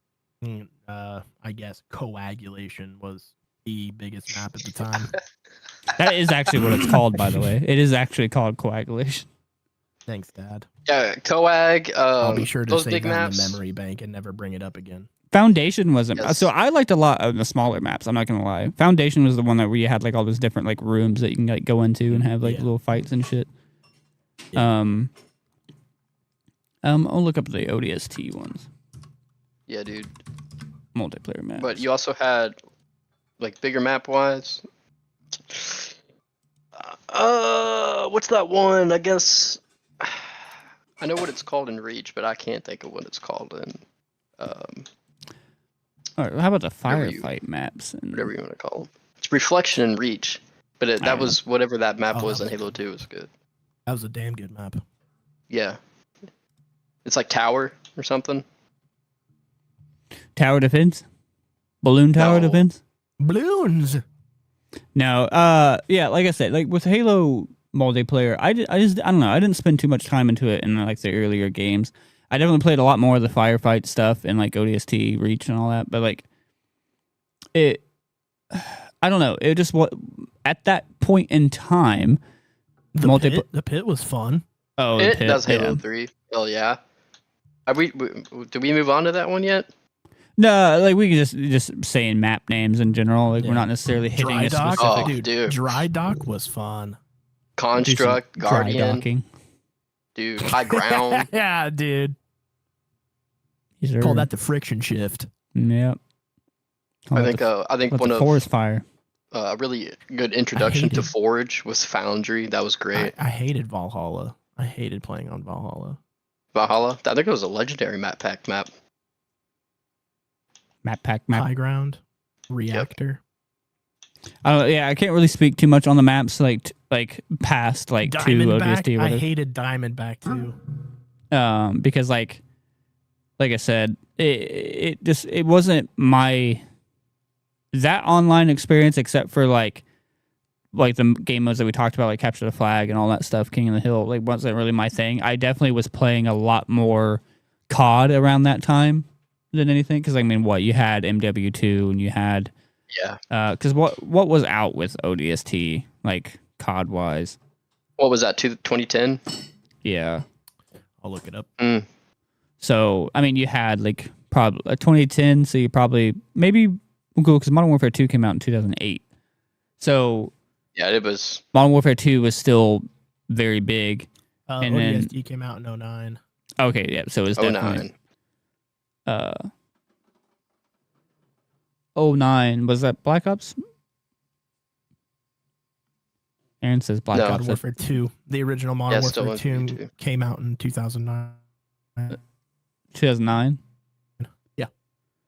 I guess coagulation was the biggest map at the time. That is actually what it's called, by the way. It is actually called coagulation. Thanks, Dad. Yeah, Coag. I'll be sure to those save big that maps. in the memory bank and never bring it up again. Foundation wasn't. Yes. So I liked a lot of the smaller maps. I'm not gonna lie. Foundation was the one where you had like all those different like rooms that you can like go into and have like little fights and shit. Yeah. I'll look up the ODST ones. Yeah, dude. Multiplayer maps. But you also had like bigger map wise. What's that one? I guess I know what it's called in Reach, but I can't think of what it's called in. All right, how about the firefight maps? And whatever you want to call them. It's Reflection and Reach, but that was whatever that map was in Halo 2 was good. That was a damn good map. Yeah. It's like Tower or something. Tower defense? Balloon tower defense? Balloons. No, yeah, like I said, like with Halo multiplayer, I don't know, I didn't spend too much time into it in like the earlier games. I definitely played a lot more of the firefight stuff and like ODST, Reach, and all that, but like it, I don't know, it just what at that point in time, the pit was fun. Oh, it does Halo 3. Oh yeah. Did we move on to that one yet? No, like we can just saying map names in general. Like we're not necessarily hitting a specific. Oh, dude. Dry Dock was fun. Construct, Guardian, docking. Dude, High Ground. Yeah, dude. Call that the friction shift. Yep. I think But one the of forest fire. a really good introduction to hated- Forge was Foundry. That was great. I hated Valhalla. I hated playing on Valhalla. Valhalla. I think it was a legendary map pack map. Map pack. High Ground, Reactor, Yeah, I can't really speak too much on the maps like past like 2 Diamondback. ODST or I whatever. hated Diamondback too. Because like I said, it wasn't my that online experience except for like the game modes that we talked about, like Capture the Flag and all that stuff, King of the Hill, like wasn't really my thing. I definitely was playing a lot more COD around that time than anything. Because I mean, what you had MW2 and you had because what was out with ODST like COD wise? What was that? 2010. Yeah. I'll look it up. So I mean, you had like probably 2010. So you probably maybe we'll go because Modern Warfare 2 came out in 2008. So yeah, it was. Modern Warfare 2 was still very big. And then ODST came out in 09. okay, yeah. So it was definitely 09. Was that Black Ops? Aaron says Black No. Ops. Modern Warfare 2. The original Modern Yeah, still Warfare on 2 2. came out in 2009. 2009.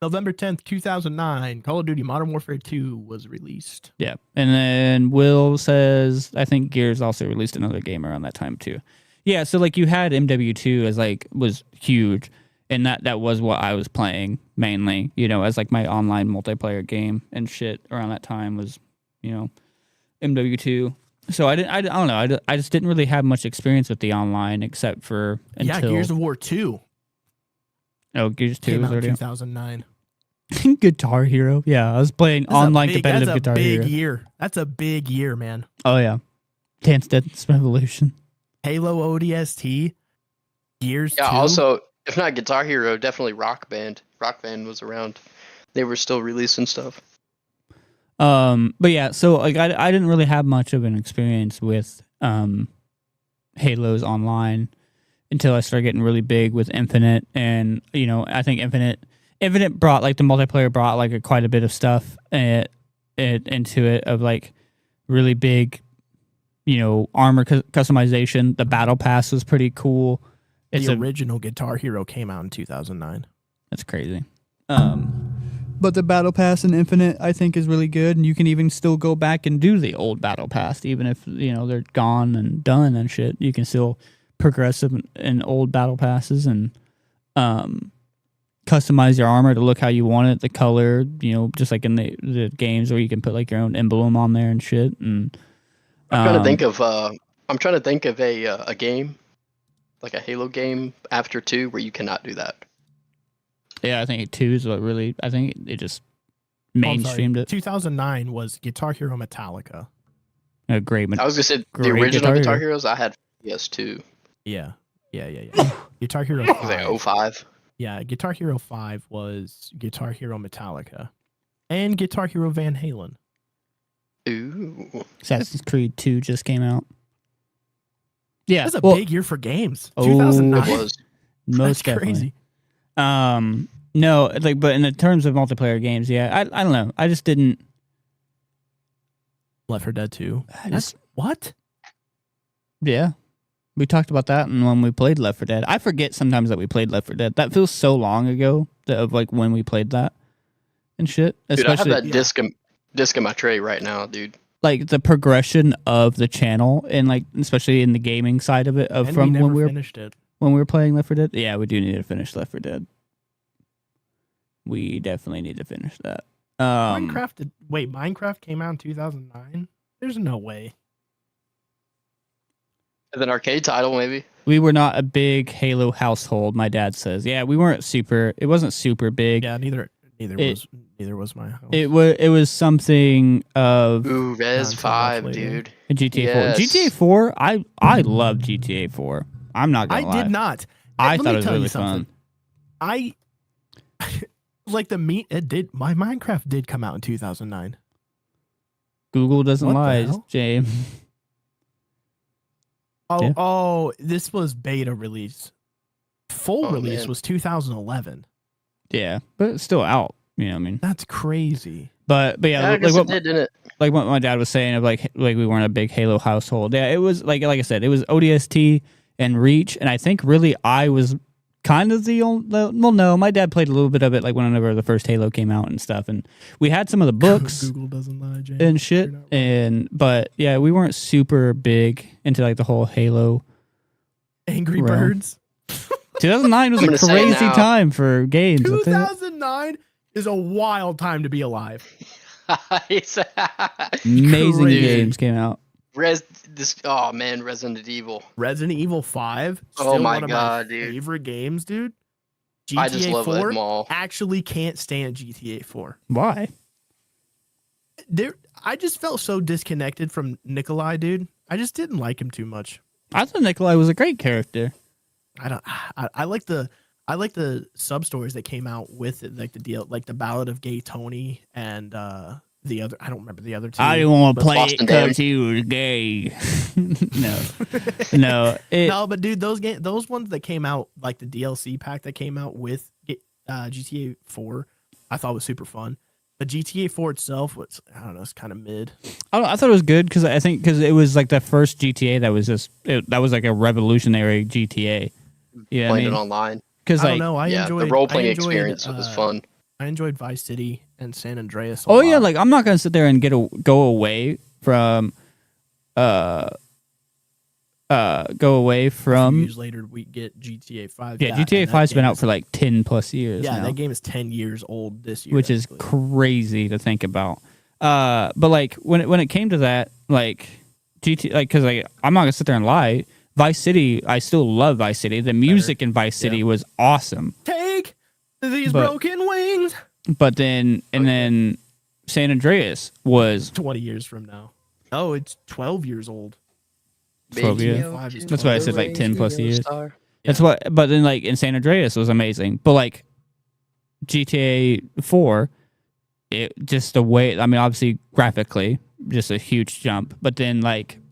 November 10th, 2009. Call of Duty Modern Warfare 2 was released. Yeah. And then Will says, I think Gears also released another game around that time too. Yeah. So like you had MW2 as like was huge. And that was what I was playing mainly, as like my online multiplayer game and shit around that time was, MW2. So I don't know. I just didn't really have much experience with the online except for until. Yeah, Gears of War 2 Oh, Gears 2 came was out in already 2009. Guitar Hero. Yeah, I was playing online competitive Guitar Hero. That's a big year. That's a big year, man. Oh yeah, Dance Dance Revolution. Halo ODST, Gears 2. Yeah. Also, if not Guitar Hero, definitely Rock Band. Rock Band was around. They were still releasing stuff. But yeah, so like I didn't really have much of an experience with Halo's online until I started getting really big with Infinite, and I think Infinite brought like the multiplayer brought like quite a bit of stuff into it of like really big, armor customization. The battle pass was pretty cool. The original Guitar Hero came out in 2009. That's crazy. But the battle pass in Infinite, I think, is really good, and you can even still go back and do the old battle pass, even if they're gone and done and shit. You can still progress in old battle passes and customize your armor to look how you want it, the color, just like in the games where you can put like your own emblem on there and shit. And I'm trying to think of a game, like a Halo game after 2 where you cannot do that. Yeah, I think 2 is what really. I think it just mainstreamed it. 2009 was Guitar Hero Metallica. A great. I was gonna say the great original Guitar Hero. Heroes. I had PS2. Yeah. Guitar Hero Was it 5. 05? Yeah, Guitar Hero 5 was Guitar Hero Metallica and Guitar Hero Van Halen. Ooh. Assassin's Creed 2 just came out. Yeah, That's a big year for games. Oh, 2009. It was. most That's definitely. crazy. No, like, but in the terms of multiplayer games, yeah, I don't know. I just didn't. Left 4 Dead 2. Just, What? yeah, we talked about that, and when we played Left 4 Dead, I forget sometimes that we played Left 4 Dead. That feels so long ago of like when we played that and shit. Dude, Especially I have that disc in my tray right now, dude. like the progression of the channel, and like especially in the gaming side of it, And from we never when we finished it. were playing Left 4 Dead. Yeah, we do need to finish Left 4 Dead. We definitely need to finish that. Minecraft came out in 2009? There's no way. And then arcade title, maybe. We were not a big Halo household, my dad says. Yeah, we weren't super. It wasn't super big. Yeah, neither was my house. It was something of Ooh, Res Not so 5, much later. dude. GTA Yes. 4. GTA 4, I love GTA 4. I'm not I gonna lie. did not. I Let thought me it was tell you really something. fun. I like my Minecraft did come out in 2009. Google doesn't What the lie, hell? James. This was beta release. Full Oh, release man. was 2011. Yeah, but it's still out. You know what I mean? That's crazy. But yeah, I guess it did, didn't it? like what my dad was saying of like we weren't a big Halo household. Yeah, it was like I said, it was ODST and Reach, and I think really I was kind of the only. Well, no, my dad played a little bit of it like whenever the first Halo came out and stuff, and we had some of the books Google doesn't lie, James. and shit. But yeah, we weren't super big into like the whole Halo. Angry Realm. Birds. 2009 was I'm a gonna say crazy now. time for games. 2009 is a wild time to be alive. Amazing Crazy. games came out. Resident Evil. Resident Evil 5. Oh Still my one of God, my dude. favorite games, dude. GTA I just love 4 them all. actually can't stand GTA 4. Why? I just felt so disconnected from Nikolai, dude. I just didn't like him too much. I thought Nikolai was a great character. I like the sub stories that came out with it, like the deal, like the Ballad of Gay Tony and the other. I don't remember the other two. I didn't want to but play it Boston Dan. because he was gay. No. No, but dude, those ones that came out, like the DLC pack that came out with GTA 4, I thought was super fun. But GTA 4 itself was, I don't know, it's kind of mid. I thought it was good because I think because it was like the first GTA that was that was like a revolutionary GTA. Yeah, Playing it online. because I like don't know. I Yeah, enjoyed the role playing I enjoyed, experience was fun. I enjoyed Vice City and San Andreas. oh yeah, like I'm not gonna sit there and go away from years later we get GTA 5. yeah, GTA 5's been out for like 10 plus years yeah, now, that game is 10 years old this year, which is actually. crazy to think about. But like when it came to that, like GTA, like because like I'm not gonna sit there and lie. Vice City, I still love Vice City. The music in Vice City was awesome. Take these But- broken wings. But then then San Andreas was 20 years from now. Oh, it's 12 years old. 12 years. GTA 5 is That's why I 12 said like 10 plus years. Star. That's what. But then like in San Andreas was amazing. But like GTA 4, it just the way. I mean, obviously graphically, just a huge jump. But then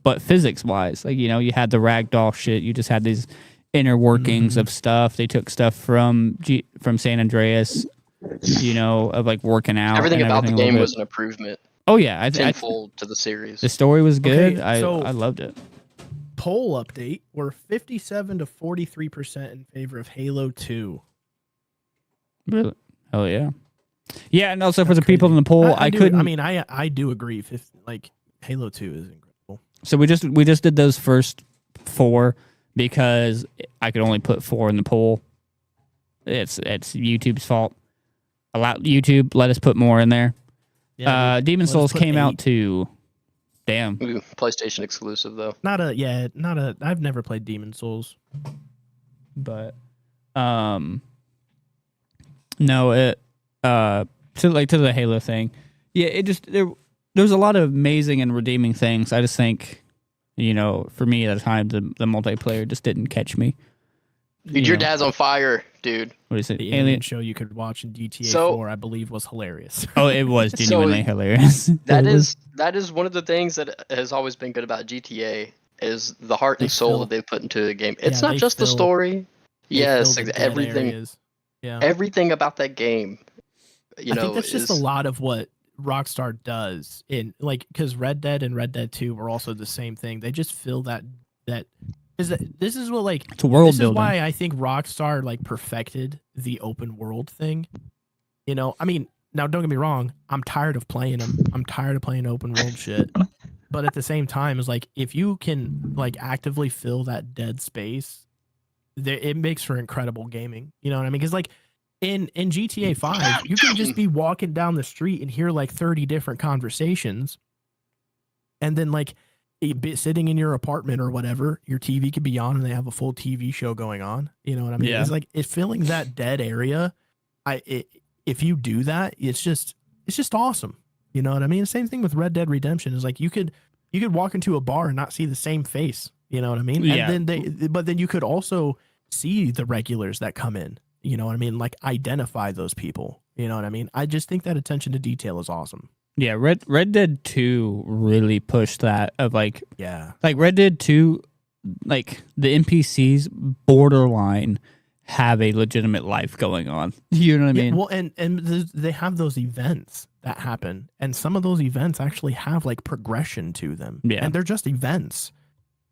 but physics wise, like you had the ragdoll shit. You just had these inner workings of stuff. They took stuff from San Andreas. Of like working out. Everything and about the everything a game little was bit. an improvement. Oh yeah, I Tenfold to the series. the story was good. Okay, so- I loved it. Poll update. We're 57 to 43% in favor of Halo 2. Really? Hell yeah. Yeah, and also for That's the people in the poll, I do- couldn't. I mean, I do agree. Halo 2 is incredible. So we just did those first 4 because I could only put 4 in the poll. It's YouTube's fault. YouTube let us put more in there. Yeah, Demon let us Souls put came out 8. too. Damn. Ooh, PlayStation exclusive though. I've never played Demon Souls. But no, it to the Halo thing. Yeah, it just there's a lot of amazing and redeeming things. I just think, for me at the time the multiplayer just didn't catch me. Dude, your dad's on fire, dude. What is it? The alien show you could watch in GTA So- 4, I believe, was hilarious. Oh, it was genuinely hilarious. That It was- that is one of the things that has always been good about GTA is the heart and They soul fill- that they put into the game. It's Yeah, not they just the fill- story. They Yes, filled the dead everything. areas. Yeah. Everything about that game. I think that's just is, a lot of what Rockstar does in because Red Dead and Red Dead 2 were also the same thing. They just fill that this is what it's a world this building. is why I think Rockstar perfected the open world thing. I mean, now don't get me wrong, I'm tired of playing them. I'm tired of playing open world shit. But at the same time, it's if you can actively fill that dead space, it makes for incredible gaming. You know what I mean? Because in GTA 5, you can just be walking down the street and hear 30 different conversations, and then sitting in your apartment or whatever, your TV could be on and they have a full TV show going on. You know what I mean? Yeah. It's it's filling that dead area. If you do that, it's just awesome. You know what I mean? Same thing with Red Dead Redemption is you could walk into a bar and not see the same face. You know what I mean? Yeah. And then you could also see the regulars that come in. You know what I mean? Identify those people. You know what I mean? I just think that attention to detail is awesome. Yeah, Red Dead 2 really pushed that of Yeah. Red Dead 2, the NPCs borderline have a legitimate life going on. You know what I mean? Well, and they have those events that happen, and some of those events actually have like progression to them. Yeah. And they're just events.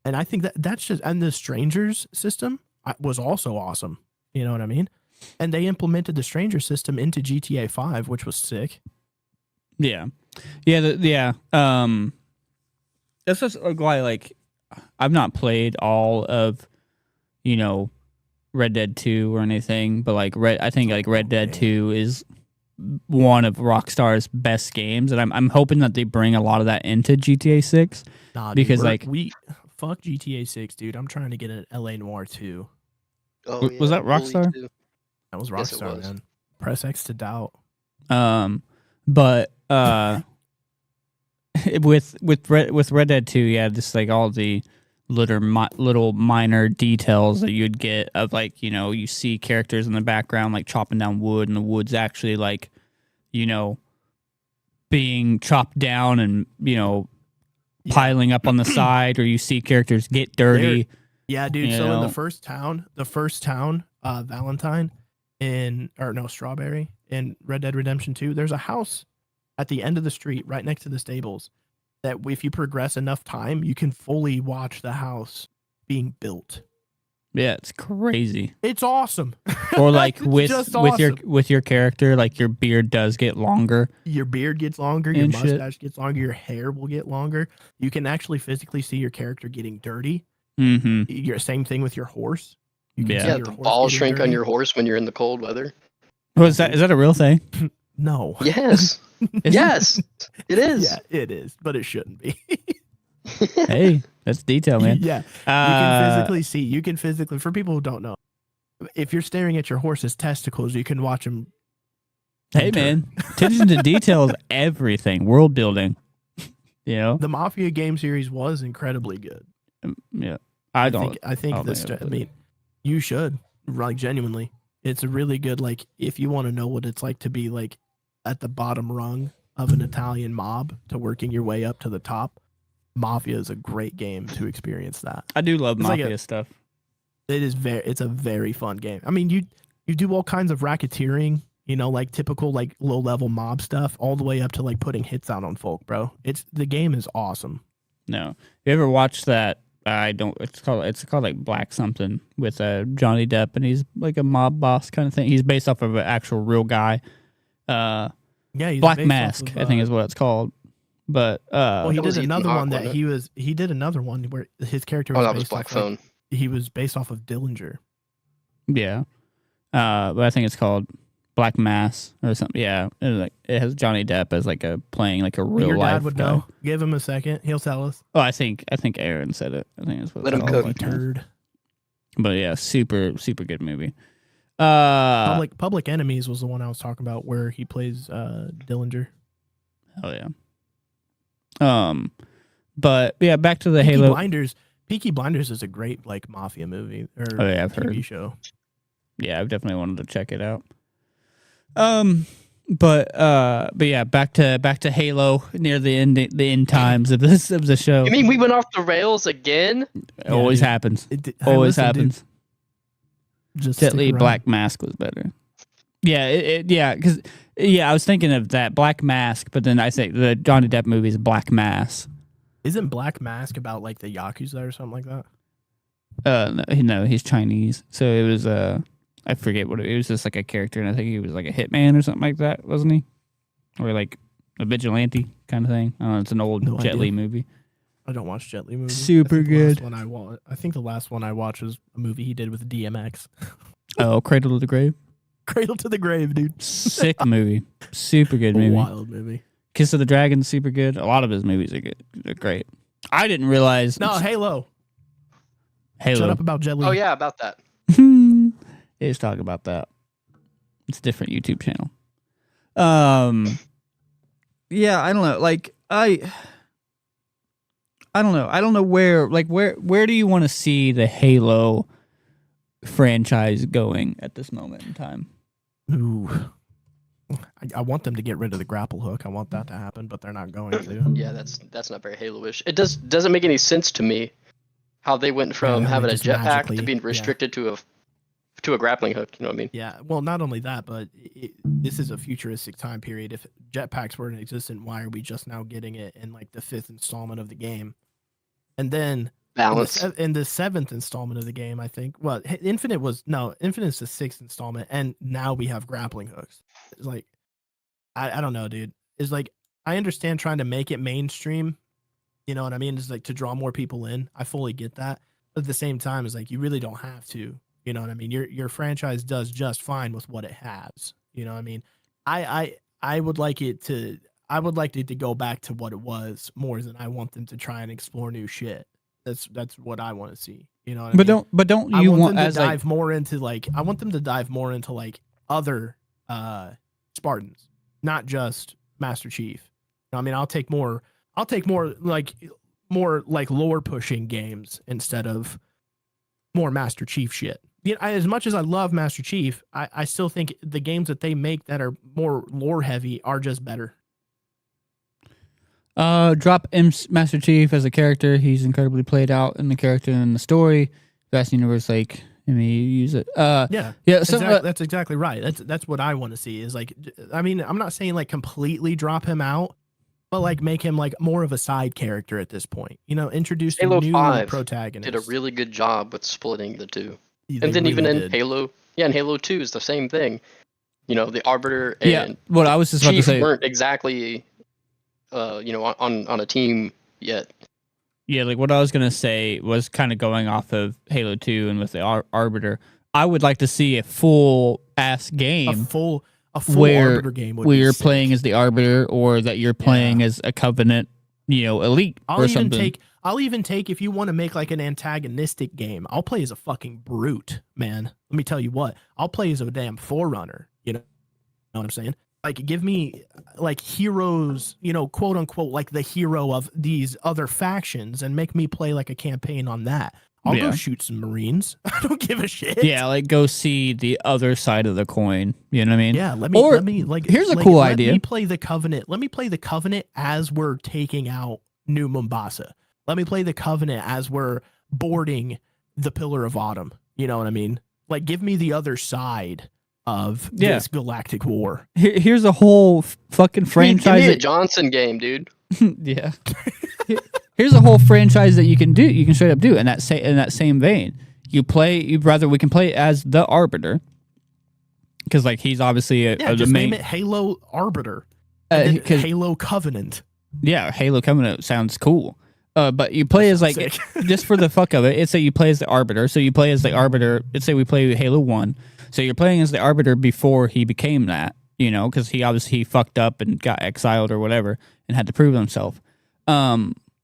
And I think that's just, and the strangers system was also awesome. You know what I mean? And they implemented the stranger system into GTA 5, which was sick. Yeah. Yeah. That's just why, like, I've not played all of, Red Dead 2 or anything, but like I think like Red Dead 2 is one of Rockstar's best games, and I'm hoping that they bring a lot of that into GTA 6. Nah, because dude, we fuck GTA 6, dude. I'm trying to get an LA Noire 2. Oh, was that Rockstar? That was Yes, it Rockstar, was. man. Press X to doubt. But with Red Dead 2, yeah, just like all the little minor details that you'd get of, like, you see characters in the background like chopping down wood, and the wood's actually like, being chopped down and piling up on the side, or you see characters get dirty. Yeah, dude. So in the first town, Valentine Strawberry in Red Dead Redemption 2, there's a house at the end of the street right next to the stables that if you progress enough time, you can fully watch the house being built. Yeah, it's crazy. It's awesome. Or like with your character, like your beard does get longer. Your beard gets longer, your mustache gets longer, your hair will get longer. You can actually physically see your character getting dirty. Mm-hmm. Same thing with your horse. You can Yeah, the balls shrink on your horse when you're in the cold weather. Is that a real thing? No. Yes. Yes, it is. Yeah, it is, but it shouldn't be. Hey, that's detail, man. Yeah. You can physically, for people who don't know, if you're staring at your horse's testicles, you can watch them. Hey, man, attention to detail is everything. World building. The Mafia game series was incredibly good. Yeah. I think you should, like, genuinely. It's a really good, like, if you want to know what it's like to be like at the bottom rung of an Italian mob to working your way up to the top, Mafia is a great game to experience that. I do love Mafia stuff. It's a very fun game. I mean, you do all kinds of racketeering, like typical like low level mob stuff, all the way up to like putting hits out on folk, bro. The game is awesome. No, you ever watched that? It's called like Black something with Johnny Depp, and he's like a mob boss kind of thing. He's based off of an actual real guy. He's Black Mask, I think is what it's called. But he did another one that he did another one where his character was was Black Phone. He was based off of Dillinger. Yeah. But I think it's called Black Mass or something. Yeah. It has Johnny Depp as like playing like a real life. Your dad would guy. Know. Give him a second. He'll tell us. Oh, I think Aaron said it. I think that's what Let him cook. Turd. But yeah, super, super good movie. Public Enemies was the one I was talking about where he plays Dillinger. Oh yeah. But yeah, back to the Peaky Halo. Blinders. Peaky Blinders is a great like mafia movie or I've TV heard. show. Yeah, I've definitely wanted to check it out. But yeah, back to Halo near the end times of the show. You mean we went off the rails again? It always happens. Always happens. Jet Li Black Mask was better. Yeah, because I was thinking of that Black Mask, but then I say the Johnny Depp movie is Black Mass. Isn't Black Mask about like the Yakuza or something like that? No, he's Chinese. So it was I forget what it was. Just like a character, and I think he was like a hitman or something like that, wasn't he? Or like a vigilante kind of thing. I don't know. It's an old Jet Li movie. I don't watch Jet Li movies. Super good. I think the last one I watched was a movie he did with DMX. Oh, Cradle to the Grave. Cradle to the Grave, dude. Sick movie. Super good movie. Wild movie. Kiss of the Dragon, super good. A lot of his movies are good. They're great. I didn't realize. No, Halo. Shut up about Jet Li. Oh yeah, about that. Let's talk about that. It's a different YouTube channel. Yeah, I don't know. Like I don't know. I don't know where do you want to see the Halo franchise going at this moment in time? Ooh. I want them to get rid of the grapple hook. I want that to happen, but they're not going to. Yeah, that's not very Halo-ish. It doesn't make any sense to me how they went from having a jetpack to being restricted to a to a grappling hook. You know what I mean? Yeah. Well, not only that, but this is a futuristic time period. If jetpacks weren't existent, why are we just now getting it in like the 5th installment of the game? And then Balance. in the 7th installment of the game, I think. Well, Infinite's the 6th installment, and now we have grappling hooks. It's like, I don't know, dude. It's like, I understand trying to make it mainstream. You know what I mean? It's like to draw more people in. I fully get that. But at the same time, it's like you really don't have to. You know what I mean? Your franchise does just fine with what it has. You know what I mean? I would like it to go back to what it was more than I want them to try and explore new shit. That's what I want to see. You know what I mean? Don't I you want want them to as dive more into I want them to dive more into like other Spartans, not just Master Chief. You know what I mean, I'll take more like lore pushing games instead of more Master Chief shit. You know, as much as I love Master Chief, I still think the games that they make that are more lore heavy are just better. Drop Master Chief as a character. He's incredibly played out in the character and the story. Vast universe, like, I mean, you use it. Yeah. So that's exactly right. That's what I want to see. Is like, I mean, I'm not saying like completely drop him out, but like make him like more of a side character at this point. You know, introduce Halo new 5 protagonists. did a really good job with splitting the two. They And then really even in did. Halo, in Halo 2 is the same thing. You know, the Arbiter and yeah, what I was just about to Chief say. weren't exactly, on a team yet. Yeah, like what I was gonna say was kind of going off of Halo 2 and with the Arbiter. I would like to see a full ass a game full where Arbiter game would where be you're sick. playing as the Arbiter, or that you're playing as a Covenant, elite I'll or even something. I'll even take if you want to make like an antagonistic game. I'll play as a fucking brute, man. Let me tell you what. I'll play as a damn forerunner. You know what I'm saying? Like, give me like heroes, quote unquote, like the hero of these other factions, and make me play like a campaign on that. I'll Yeah. go shoot some Marines. I don't give a shit. Yeah, like go see the other side of the coin. You know what I mean? Yeah, let me here's a cool let idea. me play the Covenant. Let me play the Covenant as we're taking out New Mombasa. Let me play the Covenant as we're boarding the Pillar of Autumn. You know what I mean? Like, give me the other side of this galactic war. Here's a whole fucking Give franchise. me a that- Johnson game, dude. yeah. Here's a whole franchise that you can do. You can straight up do in that same vein. We can play as the Arbiter, because like he's obviously Yeah, the just main. name it Halo Arbiter. And then 'Cause- Halo Covenant. Yeah, Halo Covenant sounds cool. But you play as like Sick. just for the fuck of it. It's say you play as the Arbiter. So you play as the Arbiter. Let's say we play Halo 1. So you're playing as the Arbiter before he became that, because he obviously fucked up and got exiled or whatever and had to prove himself.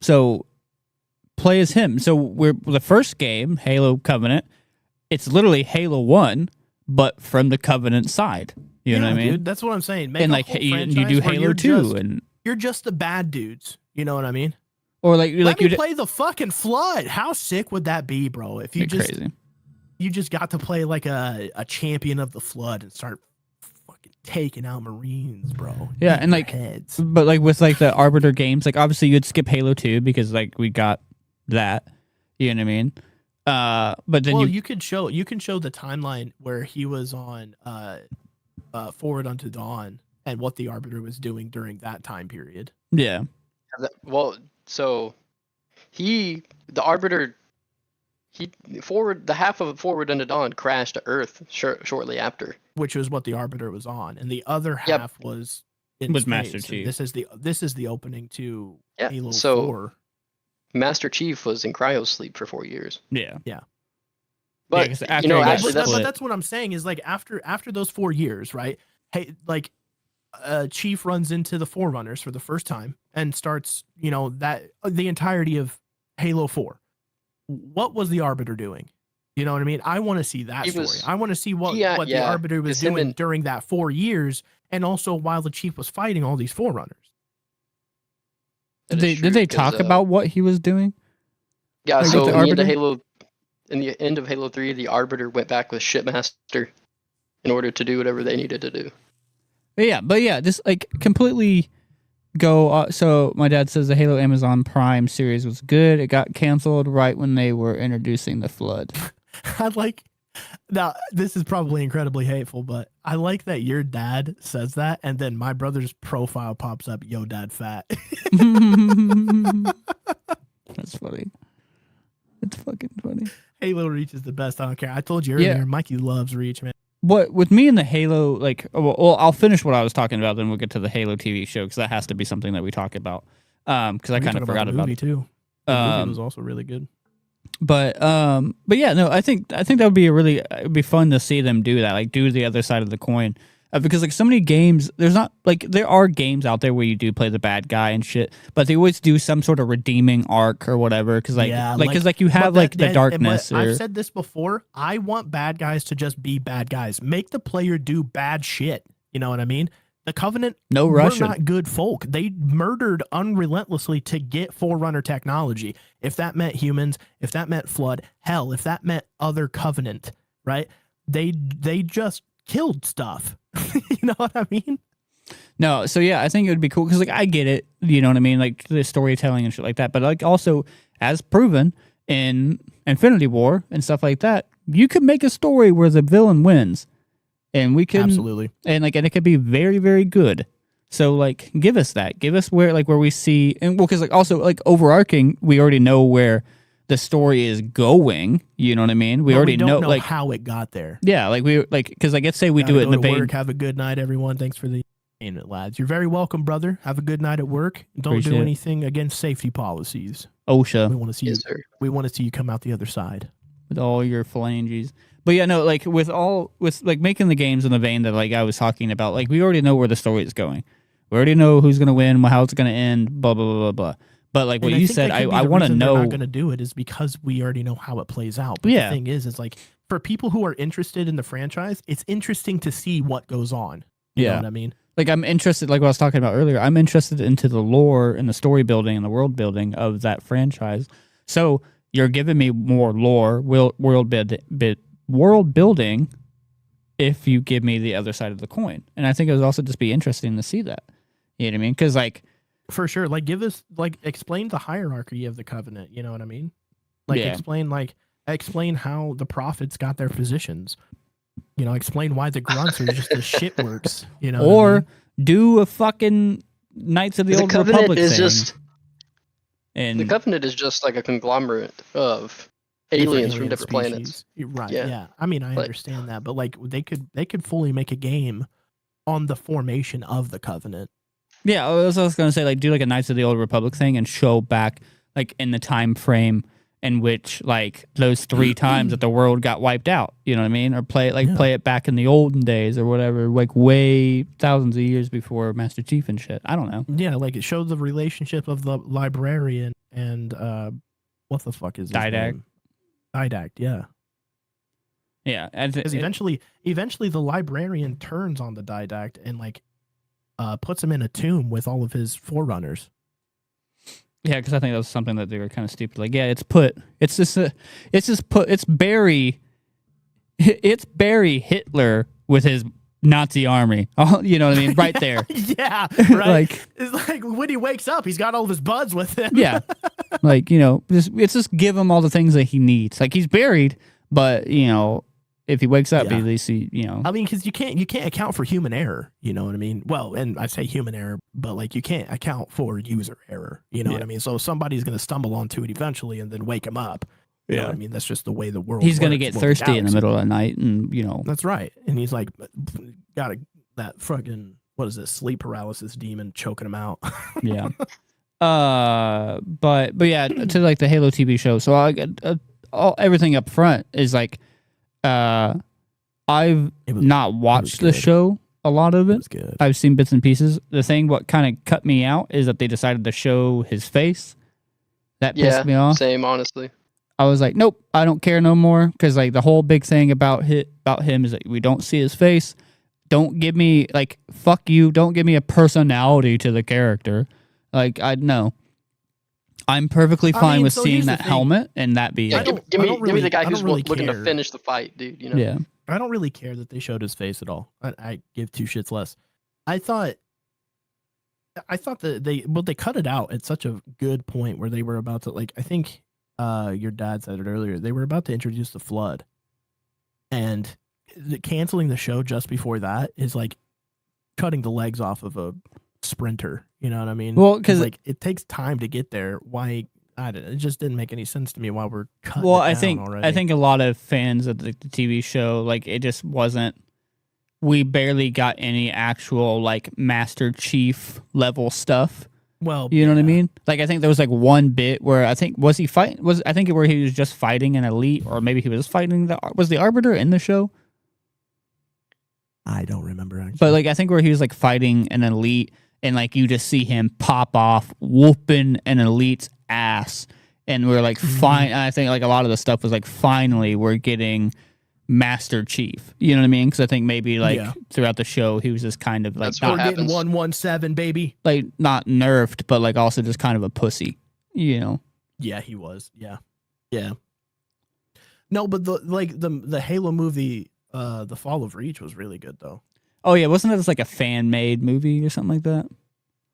So play as him. So we're the first game, Halo Covenant. It's literally Halo 1, but from the Covenant side. You know what I mean? Dude, that's what I'm saying. Make And a like whole you franchise do where Halo you're 2 just- and you're just the bad dudes. You know what I mean? or like Let me you'd play the fucking Flood. How sick would that be, bro? If you be just crazy. you just got to play like a champion of the Flood and start fucking taking out Marines, bro. Yeah, Eat and their like heads. But like with like the Arbiter games, like obviously you'd skip Halo 2 because like we got that. You know what I mean? But then Well, you can show the timeline where he was on Forward Unto Dawn and what the Arbiter was doing during that time period. yeah. Well, so the Arbiter, the half of Forward Unto Dawn crashed to Earth shortly after. Which was what the Arbiter was on, and the other Yep. half was in Was space. Master And Chief. This is the opening to Yeah, Halo so- 4. Master Chief was in cryosleep for 4 years. Yeah. But 'cause after you know, he got actually, split- that's But that's what I'm saying is like after those 4 years, right? Hey, like Chief runs into the Forerunners for the first time and starts, that the entirety of Halo 4. What was the Arbiter doing? You know what I mean? I want to see that He story. was- I want to see what Yeah, the yeah, Arbiter was 'cause him doing and- during that 4 years, and also while the Chief was fighting all these Forerunners. that Did is they, did they true, 'cause, talk about what he was doing? Yeah, like, so with in the the, end of Arbiter? in the end of Halo 3, the Arbiter went back with Shipmaster in order to do whatever they needed to do. But yeah, just like completely go. So my dad says the Halo Amazon Prime series was good. It got canceled right when they were introducing the Flood. I like Now, this is probably incredibly hateful, but I like that your dad says that, and then my brother's profile pops up, yo, dad fat. That's funny. It's fucking funny. Halo Reach is the best. I don't care. I told you earlier, Yeah. Mikey loves Reach, man. What with me and the Halo, like, well, I'll finish what I was talking about, then we'll get to the Halo TV show because that has to be something that we talk about. Because I kind of forgot the about movie it. too. The movie was also really good. But yeah, no, I think that would be it'd be fun to see them do that, like do the other side of the coin, because like so many games, there are games out there where you do play the bad guy and shit, but they always do some sort of redeeming arc or whatever, because you have but like the darkness. I've said this before. I want bad guys to just be bad guys. Make the player do bad shit. You know what I mean? The Covenant No were Russian. not good folk. They murdered unrelentlessly to get Forerunner technology. If that meant humans, if that meant Flood, hell, if that meant other Covenant, right? They just killed stuff. You know what I mean? No, so yeah, I think it would be cool because like I get it, you know what I mean, like the storytelling and shit like that. But like also, as proven in Infinity War and stuff like that, you could make a story where the villain wins, and we can Absolutely. and it could be very, very good. So like, give us where we see, and well, because like also like overarching, we already know where the story is going. You know what I mean? We already don't know like how it got there. Yeah, like we like because I guess say we Gotta do it go in the to vein. work. Have a good night, everyone. Thanks for the entertainment, lads. You're very welcome, brother. Have a good night at work. Don't Appreciate do it. anything against safety policies. OSHA. We want to see Yes, you. sir. We want to see you come out the other side. With all your phalanges. But yeah, no, like with like making the games in the vein that like I was talking about, like we already know where the story is going. We already know who's gonna win, how it's gonna end, blah blah blah blah blah. But like what And you think said, that could be I the want to reason know. They're not going to do it is because we already know how it plays out. But Yeah. the thing is like for people who are interested in the franchise, it's interesting to see what goes on. You know what I mean? Like I'm interested, like what I was talking about earlier. I'm interested into the lore and the story building and the world building of that franchise. So you're giving me more lore, world building, if you give me the other side of the coin. And I think it would also just be interesting to see that. You know what I mean? Because like. For sure. Like give us explain the hierarchy of the Covenant. You know what I mean? Like Yeah. explain how the prophets got their positions. You know, explain why the grunts are just the shit works. You know, Or what I mean? do a fucking Knights of the Old Covenant Republic is thing. just And the Covenant is just like a conglomerate of aliens from different planets. You're right. Yeah. Yeah. I mean, I Like- understand that, but like they could fully make a game on the formation of the Covenant. yeah, I was going to say, like, do like a Knights of the Old Republic thing and show back, like, in the time frame in which, like, those 3 times that the world got wiped out. You know what I mean? Or play it back in the olden days or whatever, like, way thousands of years before Master Chief and shit. I don't know. Yeah, like it showed the relationship of the librarian and what the fuck is his Didact. name? Didact, yeah. Yeah. Because eventually the librarian turns on the Didact and like puts him in a tomb with all of his forerunners. Yeah, because I think that was something that they were kind of stupid. Like, yeah, it's Barry Hitler with his Nazi army. Oh, you know what I mean? Right there. Yeah, right. Like, it's like when he wakes up, he's got all of his buds with him. yeah. Like, you know, just give him all the things that he needs. Like, he's buried, but, you know, if he wakes up, Yeah. at least he, you know. I mean, because you can't account for human error. You know what I mean? Well, and I say human error, but like you can't account for user error. You know what I mean? So somebody's going to stumble onto it eventually and then wake him up. You know what I mean? That's just the way the world. He's going to works. get Well, thirsty in the galaxy- middle of the night and, you know. That's right. And he's like, got that fucking what is this sleep paralysis demon choking him out. Yeah. But yeah, to like the Halo TV show. So everything up front is like, I've It was- not watched the good. show, a lot of It it. was good. I've seen bits and pieces. The thing what kind of cut me out is that they decided to show his face. That Yeah, pissed me off. same, honestly. I was like, nope, I don't care no more. Because like the whole big thing about him is that we don't see his face. Don't give me like fuck you. Don't give me a personality to the character. Like I know. I'm perfectly I fine mean, with so seeing here's the that thing. helmet and that be Yeah, it. don't- give I me don't give me the really- guy I who's don't really looking to care. finish the fight, dude. You know. Yeah. I don't really care that they showed his face at all. I give 2 shits less. I thought that they cut it out at such a good point where they were about to like I think your dad said it earlier. They were about to introduce the flood. And canceling the show just before that is like cutting the legs off of a sprinter. You know what I mean? Well, because like it takes time to get there. Why? It just didn't make any sense to me why we're cutting. Well, it I down think already. I think a lot of fans of the TV show, like, it just wasn't. We barely got any actual like Master Chief level stuff. Well, You know what I yeah. mean? Like, I think there was like one bit where I think was he fight was I think where he was just fighting an elite, or maybe he was fighting the Arbiter in the show. I don't remember actually. But like, I think where he was like fighting an elite, and like you just see him pop off whooping an elite's ass, and we're like, fine. I think like a lot of the stuff was like, finally we're getting Master Chief. You know what I mean? Because I think maybe like throughout the show he was just kind of like That's what we're getting happens. 117, baby. like not nerfed, but like also just kind of a pussy. You know? Yeah, he was. Yeah. No, but the Halo movie, The Fall of Reach was really good though. Oh yeah, wasn't it just like a fan made movie or something like that,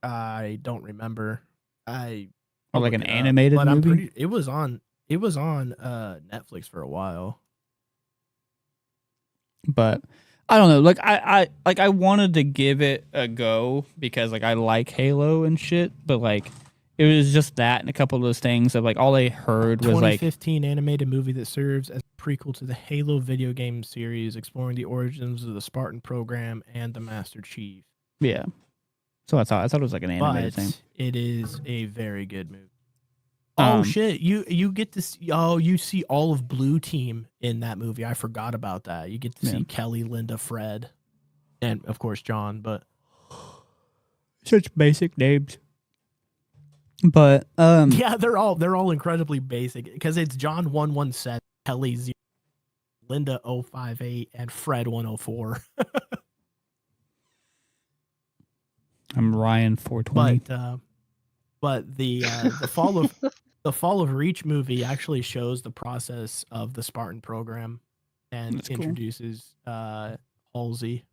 I don't remember. or like an look it up, animated but movie? it was on Netflix for a while. But I don't know. Like I wanted to give it a go because like I like Halo and shit, but like it was just that and a couple of those things of like all I heard was like 2015 animated movie that serves as a prequel to the Halo video game series, exploring the origins of the Spartan program and the Master Chief. yeah. So I thought it was like an animated But thing. it is a very good movie. Oh shit! You get to see, you see all of Blue Team in that movie. I forgot about that. You get to see Kelly, Linda, Fred, and of course John. But Such basic names. But yeah, they're all incredibly basic because it's John 117, Kelly 0, Linda 058, and Fred 104. I'm Ryan 420. But the Fall of Reach movie actually shows the process of the Spartan program and That's cool. introduces Halsey.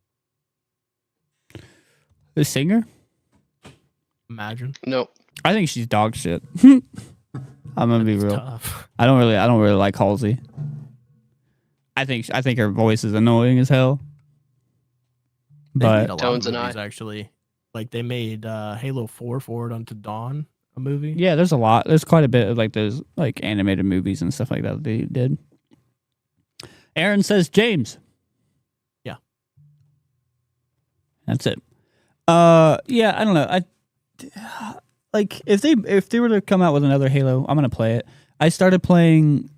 The singer? Imagine. No. I think she's dog shit. I'm gonna be It's real. tough. I don't really like Halsey. I think her voice is annoying as hell. They made But a lot Tones of and movies, actually. Like they made Halo 4 Forward Unto Dawn, a movie. yeah, there's a lot. There's quite a bit of like those like animated movies and stuff like that they did. Aaron says James. Yeah. That's it. Yeah, I don't know. I like if they were to come out with another Halo, I'm gonna play it. I started playing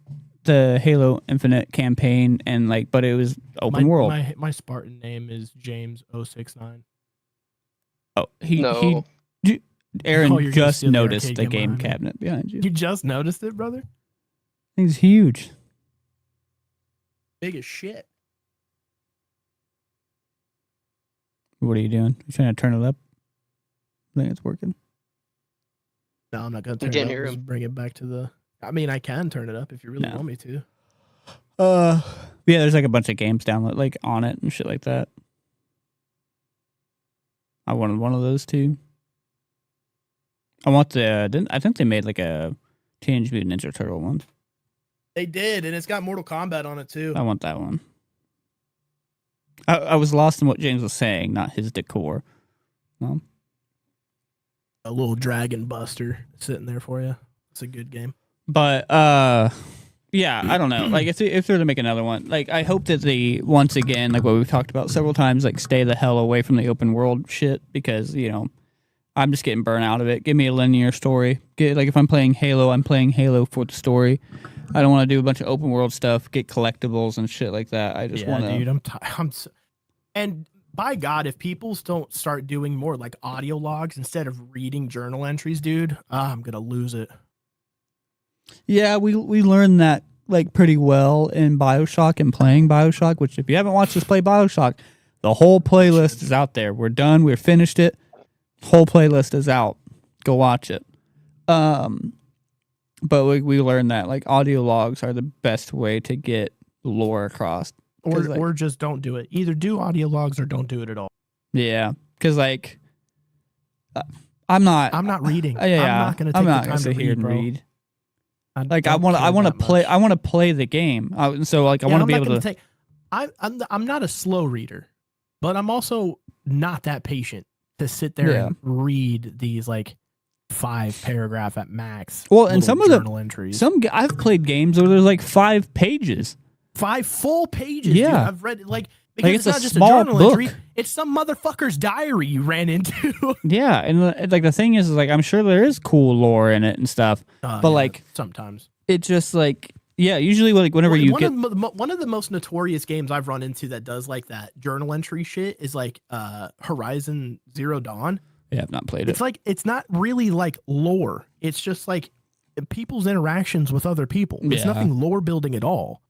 the Halo Infinite campaign and like, but it was open world. My Spartan name is James 069. Oh, No. Aaron Oh, you're gonna just steal the noticed arcade the game game behind me. cabinet behind you. You just noticed it, brother? Thing's huge. Big as shit. What are you doing? You trying to turn it up? I think it's working. No, I'm not gonna turn can't it up. hear Just him. bring it back to the. I mean, I can turn it up if you really No. want me to. Yeah, there's like a bunch of games download like on it and shit like that. I wanted one of those too. I want the. I think they made like a Teenage Mutant Ninja Turtle one. They did, and it's got Mortal Kombat on it too. I want that one. I was lost in what James was saying, not his decor. No. A little Dragon Buster sitting there for you. It's a good game. But yeah, I don't know. Like if they're to make another one, like I hope that they once again, like what we've talked about several times, like stay the hell away from the open world shit because I'm just getting burnt out of it. Give me a linear story. Like if I'm playing Halo, I'm playing Halo for the story. I don't want to do a bunch of open world stuff, get collectibles and shit like that. I just want to. Dude, and by God, if people don't start doing more like audio logs instead of reading journal entries, dude, I'm gonna lose it. Yeah, we learned that like pretty well in BioShock and playing BioShock, which if you haven't watched us play BioShock, the whole playlist is out there. We're done. We're finished it. Whole playlist is out. Go watch it. But we learned that like audio logs are the best way to get lore across. Or just don't do it. Either do audio logs or don't do it at all. Yeah, because like I'm not reading. Yeah, I'm not gonna take I'm the not time gonna sit to here read, and bro. read. I Like I don't want care to that play. much. I want to play the game. So like I want to be able to. I'm not a slow reader, but I'm also not that patient to sit there and read these like 5 paragraph at max. Well, and some of journal entries. I've played games where there's like 5 pages. 5 full pages. Yeah, dude. I've read because it's not just a journal entry. It's some motherfucker's diary you ran into. Yeah, and like the thing is like I'm sure there is cool lore in it and stuff, but like sometimes it's just like usually like whenever you get one of the most notorious games I've run into that does like that journal entry shit is like Horizon Zero Dawn. Yeah, I've not played it. It's like it's not really like lore. It's just like people's interactions with other people. It's nothing lore building at all.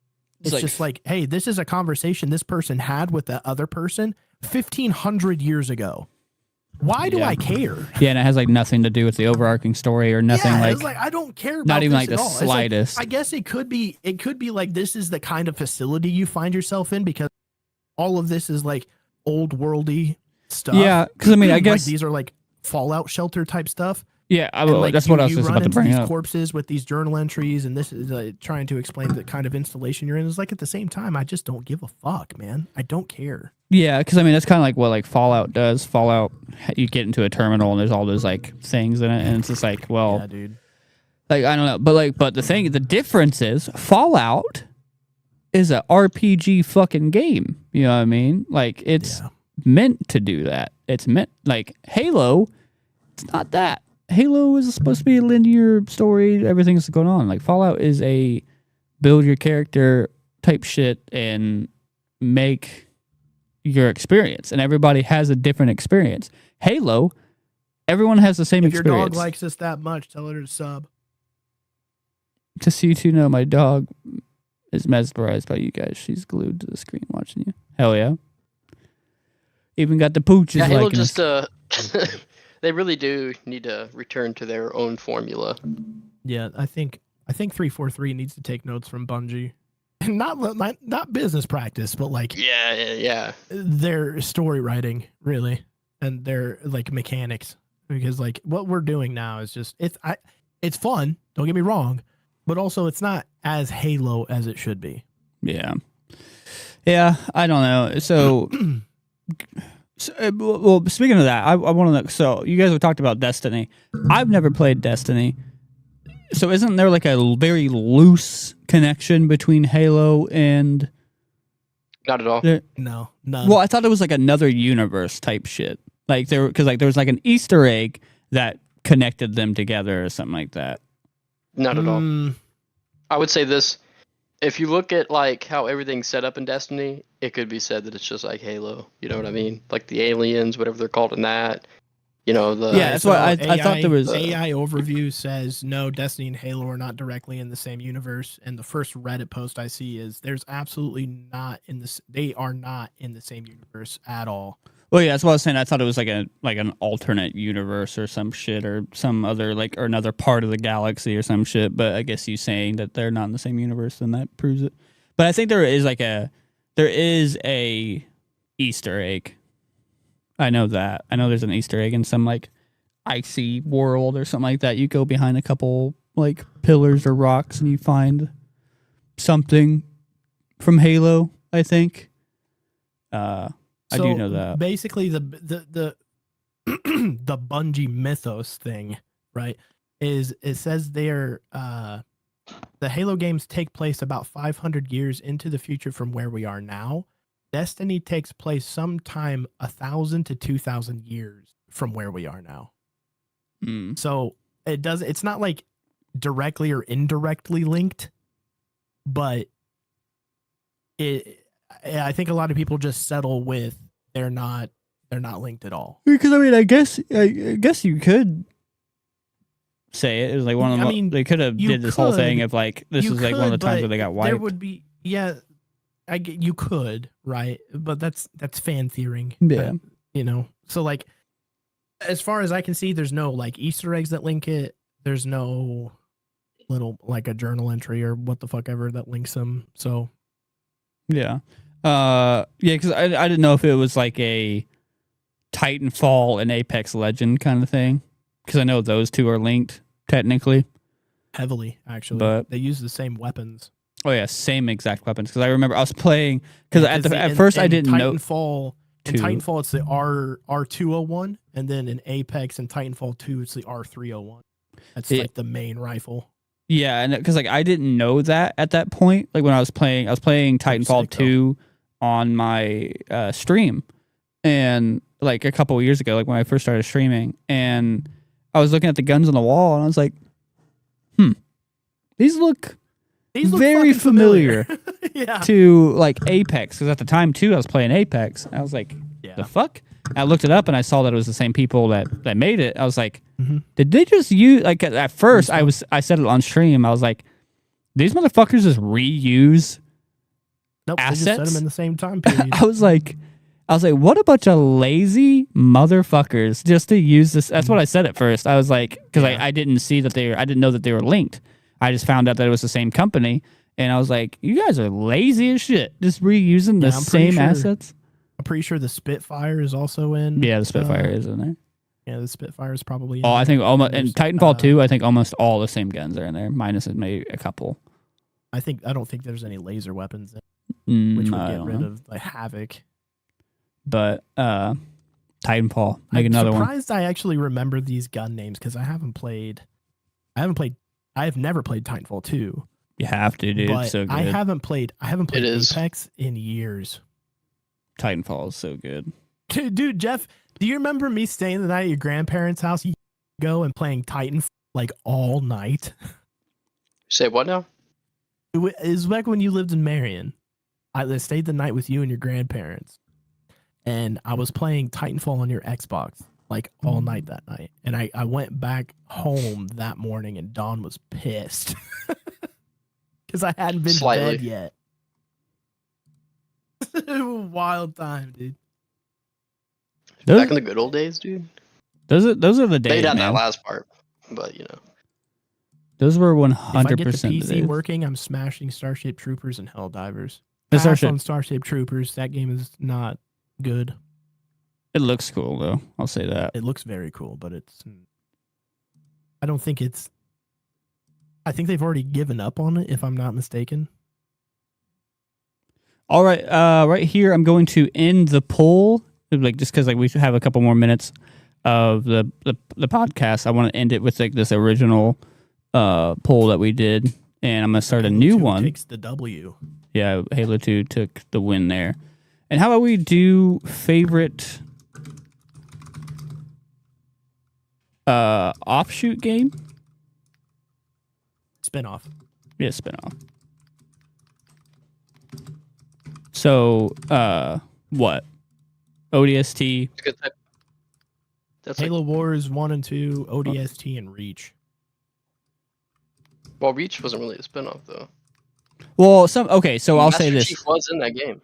It's like, just like, hey, this is a conversation this person had with that other person 1,500 years ago. Why do I care? Yeah, and it has like nothing to do with the overarching story or nothing it's like I don't care about not even this like the at all. slightest. Like, I guess it could be like this is the kind of facility you find yourself in because all of this is like old worldy stuff. Yeah, because I mean, I guess like these are like Fallout shelter type stuff. Yeah, that's what I was just about to bring these up. Corpses with these journal entries, and this is trying to explain the kind of installation you're in. It's like at the same time, I just don't give a fuck, man. I don't care. Yeah, because I mean that's kind of like what like Fallout does. Fallout, you get into a terminal and there's all those like things in it, and it's just like, well, yeah, dude. Like I don't know, but the difference is Fallout is a RPG fucking game. You know what I mean? Like it's meant to do that. It's meant like Halo. It's not that. Halo is supposed to be a linear story. Everything's going on. Like Fallout is a build your character type shit and make your experience. And everybody has a different experience. Halo, everyone has the same experience. If your dog likes us that much, tell her to sub. Just so you two know, my dog is mesmerized by you guys. She's glued to the screen watching you. Hell yeah. Even got the pooches. Yeah, Halo just they really do need to return to their own formula. Yeah, I think 343 needs to take notes from Bungie. Not business practice, but like their story writing, really, and their like mechanics. Because like what we're doing now is just it's fun, don't get me wrong, but also it's not as Halo as it should be. Yeah. Yeah, I don't know. So well, speaking of that, I want to know. So you guys have talked about Destiny. I've never played Destiny. So isn't there like a very loose connection between Halo and? Not at all. No, none. Well, I thought it was like another universe type shit. Like there was like an Easter egg that connected them together or something like that. Not at all. I would say this. If you look at like how everything's set up in Destiny, it could be said that it's just like Halo. You know what I mean? Like the aliens, whatever they're called in that. You know, that's why I thought there was AI overview says no, Destiny and Halo are not directly in the same universe. And the first Reddit post I see is there's absolutely not they are not in the same universe at all. Well, yeah, that's what I was saying. I thought it was like an alternate universe or some shit or some other or another part of the galaxy or some shit. But I guess you saying that they're not in the same universe, then that proves it. But I think there is a Easter egg. I know that. I know there's an Easter egg in some like icy world or something like that. You go behind a couple like pillars or rocks and you find something from Halo, I think. I do know that. Basically, the the Bungie mythos thing, right? Is it says they're the Halo games take place about 500 years into the future from where we are now. Destiny takes place sometime 1,000 to 2,000 years from where we are now. So it's not like directly or indirectly linked, but I think a lot of people just settle with they're not linked at all. Because I mean, I guess you could say it was like one of them. They could have did this whole thing of like this is like one of the times where they got wiped. There would be you could, right? But that's fan theorying. Yeah. You know. So like as far as I can see, there's no like Easter eggs that link it. There's no little like a journal entry or what the fuck ever that links them. So yeah. Because I didn't know if it was like a Titanfall and Apex Legend kind of thing. Because I know those two are linked technically. Heavily, actually. But they use the same weapons. Oh yeah, same exact weapons. Because I remember I was playing. Because at first I didn't know. In Titanfall, it's the R201, and then in Apex and Titanfall 2, it's the R301. That's like the main rifle. Yeah, and because like I didn't know that at that point. Like when I was playing Titanfall 2 on my stream, and like a couple of years ago, like when I first started streaming, and I was looking at the guns on the wall, and I was like, these look very familiar to like Apex. Because at the time too, I was playing Apex. I was like, the fuck? I looked it up and I saw that it was the same people that made it. I was like, did they just use, like at first I said it on stream. I was like, these motherfuckers just reuse assets? They just set them in the same time period. I was like, what a bunch of lazy motherfuckers just to use this. That's what I said at first. I was like, because I didn't see that I didn't know that they were linked. I just found out that it was the same company. And I was like, you guys are lazy as shit. Just reusing the same assets. I'm pretty sure the Spitfire is also in. Yeah, the Spitfire is in there. Yeah, the Spitfire is probably in I think almost in Titanfall 2, I think almost all the same guns are in there, minus maybe a couple. I don't think there's any laser weapons in, which would get rid of like Havoc. But Titanfall, make another one. I'm surprised I actually remember these gun names because I have never played Titanfall 2. You have to, dude. It's so good. I haven't played Apex in years. Titanfall is so good. Dude, Jeff, do you remember me staying the night at your grandparents' house? You go and playing Titanfall like all night. Say what now? It was back when you lived in Marion. I stayed the night with you and your grandparents, and I was playing Titanfall on your Xbox like all night that night. And I went back home that morning, and Dawn was pissed because I hadn't been to bed yet. Wild time, dude. Back in the good old days, dude. Those are the days. They done that last part, but you know. Those were 100%. If I get the PC working, I'm smashing Starship Troopers and Helldivers. On Starship Troopers, that game is not good. It looks cool though. I'll say that. It looks very cool, but I don't think it's. I think they've already given up on it, if I'm not mistaken. All right, right here, I'm going to end the poll, like just because like we have a couple more minutes of the podcast. I want to end it with like this original poll that we did, and I'm gonna start a new one. Takes the W. Yeah, Halo 2 took the win there. And how about we do favorite offshoot game? Spinoff. Yeah, spinoff. So, what? ODST. That's Halo Wars 1 and 2, ODST, and Reach. Well, Reach wasn't really a spinoff, though. Well, so I'll say this. Master Chief was in that game.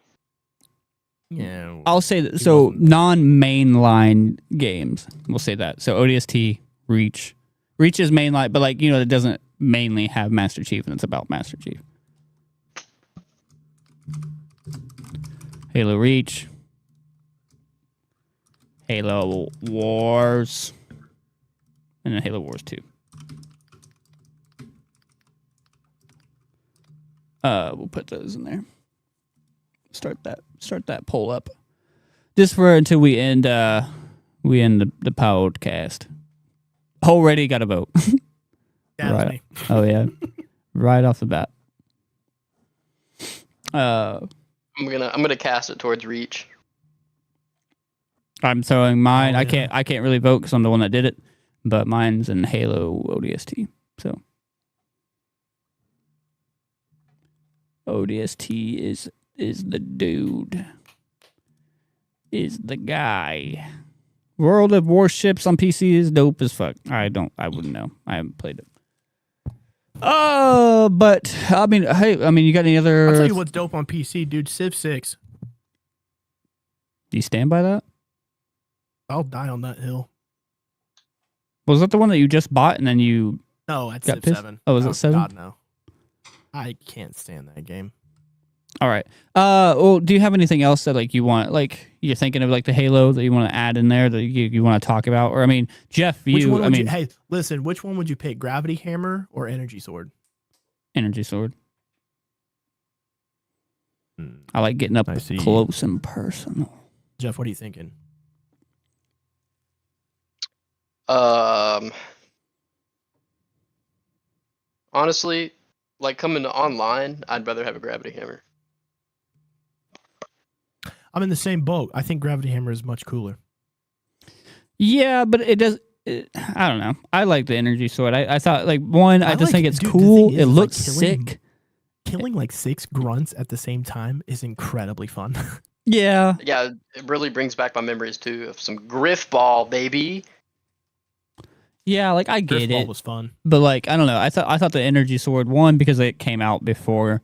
Yeah. I'll say that. So, non-mainline games. We'll say that. So, ODST, Reach. Reach is mainline, but like, it doesn't mainly have Master Chief, and it's about Master Chief. Halo Reach, Halo Wars, and then Halo Wars 2. We'll put those in there. Start that poll up. Just for until we end the podcast. Already got a vote. Yeah, right. Me. Oh yeah. Right off the bat. I'm gonna cast it towards Reach. I'm throwing mine. I can't really vote because I'm the one that did it, but mine's in Halo ODST. So ODST is the dude, is the guy. World of Warships on PC is dope as fuck. I wouldn't know. I haven't played it. But I mean, you got any other? I'll tell you what's dope on PC, dude. Civ 6. Do you stand by that? I'll die on that hill. Was that the one that you just bought and then you? No, that's got Civ pissed? 7. Oh, was it 7? God, no. I can't stand that game. All right. Well, do you have anything else that like you want, like you're thinking of, like the Halo that you want to add in there that you want to talk about? Or I mean, Jeff, hey, listen, which one would you pick? Gravity Hammer or Energy Sword? Energy Sword. I like getting up I see. close and personal. Jeff, what are you thinking? Honestly, like coming to online, I'd rather have a gravity hammer. I'm in the same boat. I think Gravity Hammer is much cooler. Yeah, but it does. I don't know. I like the energy sword. I thought like one. I just like- think it's dude, the cool. thing It is, looks like, killing- sick. Killing like 6 grunts at the same time is incredibly fun. Yeah. Yeah, it really brings back my memories too of some Griff Ball, baby. Yeah, like I Griff get Ball it, was fun. but like I don't know. I thought the energy sword one because it came out before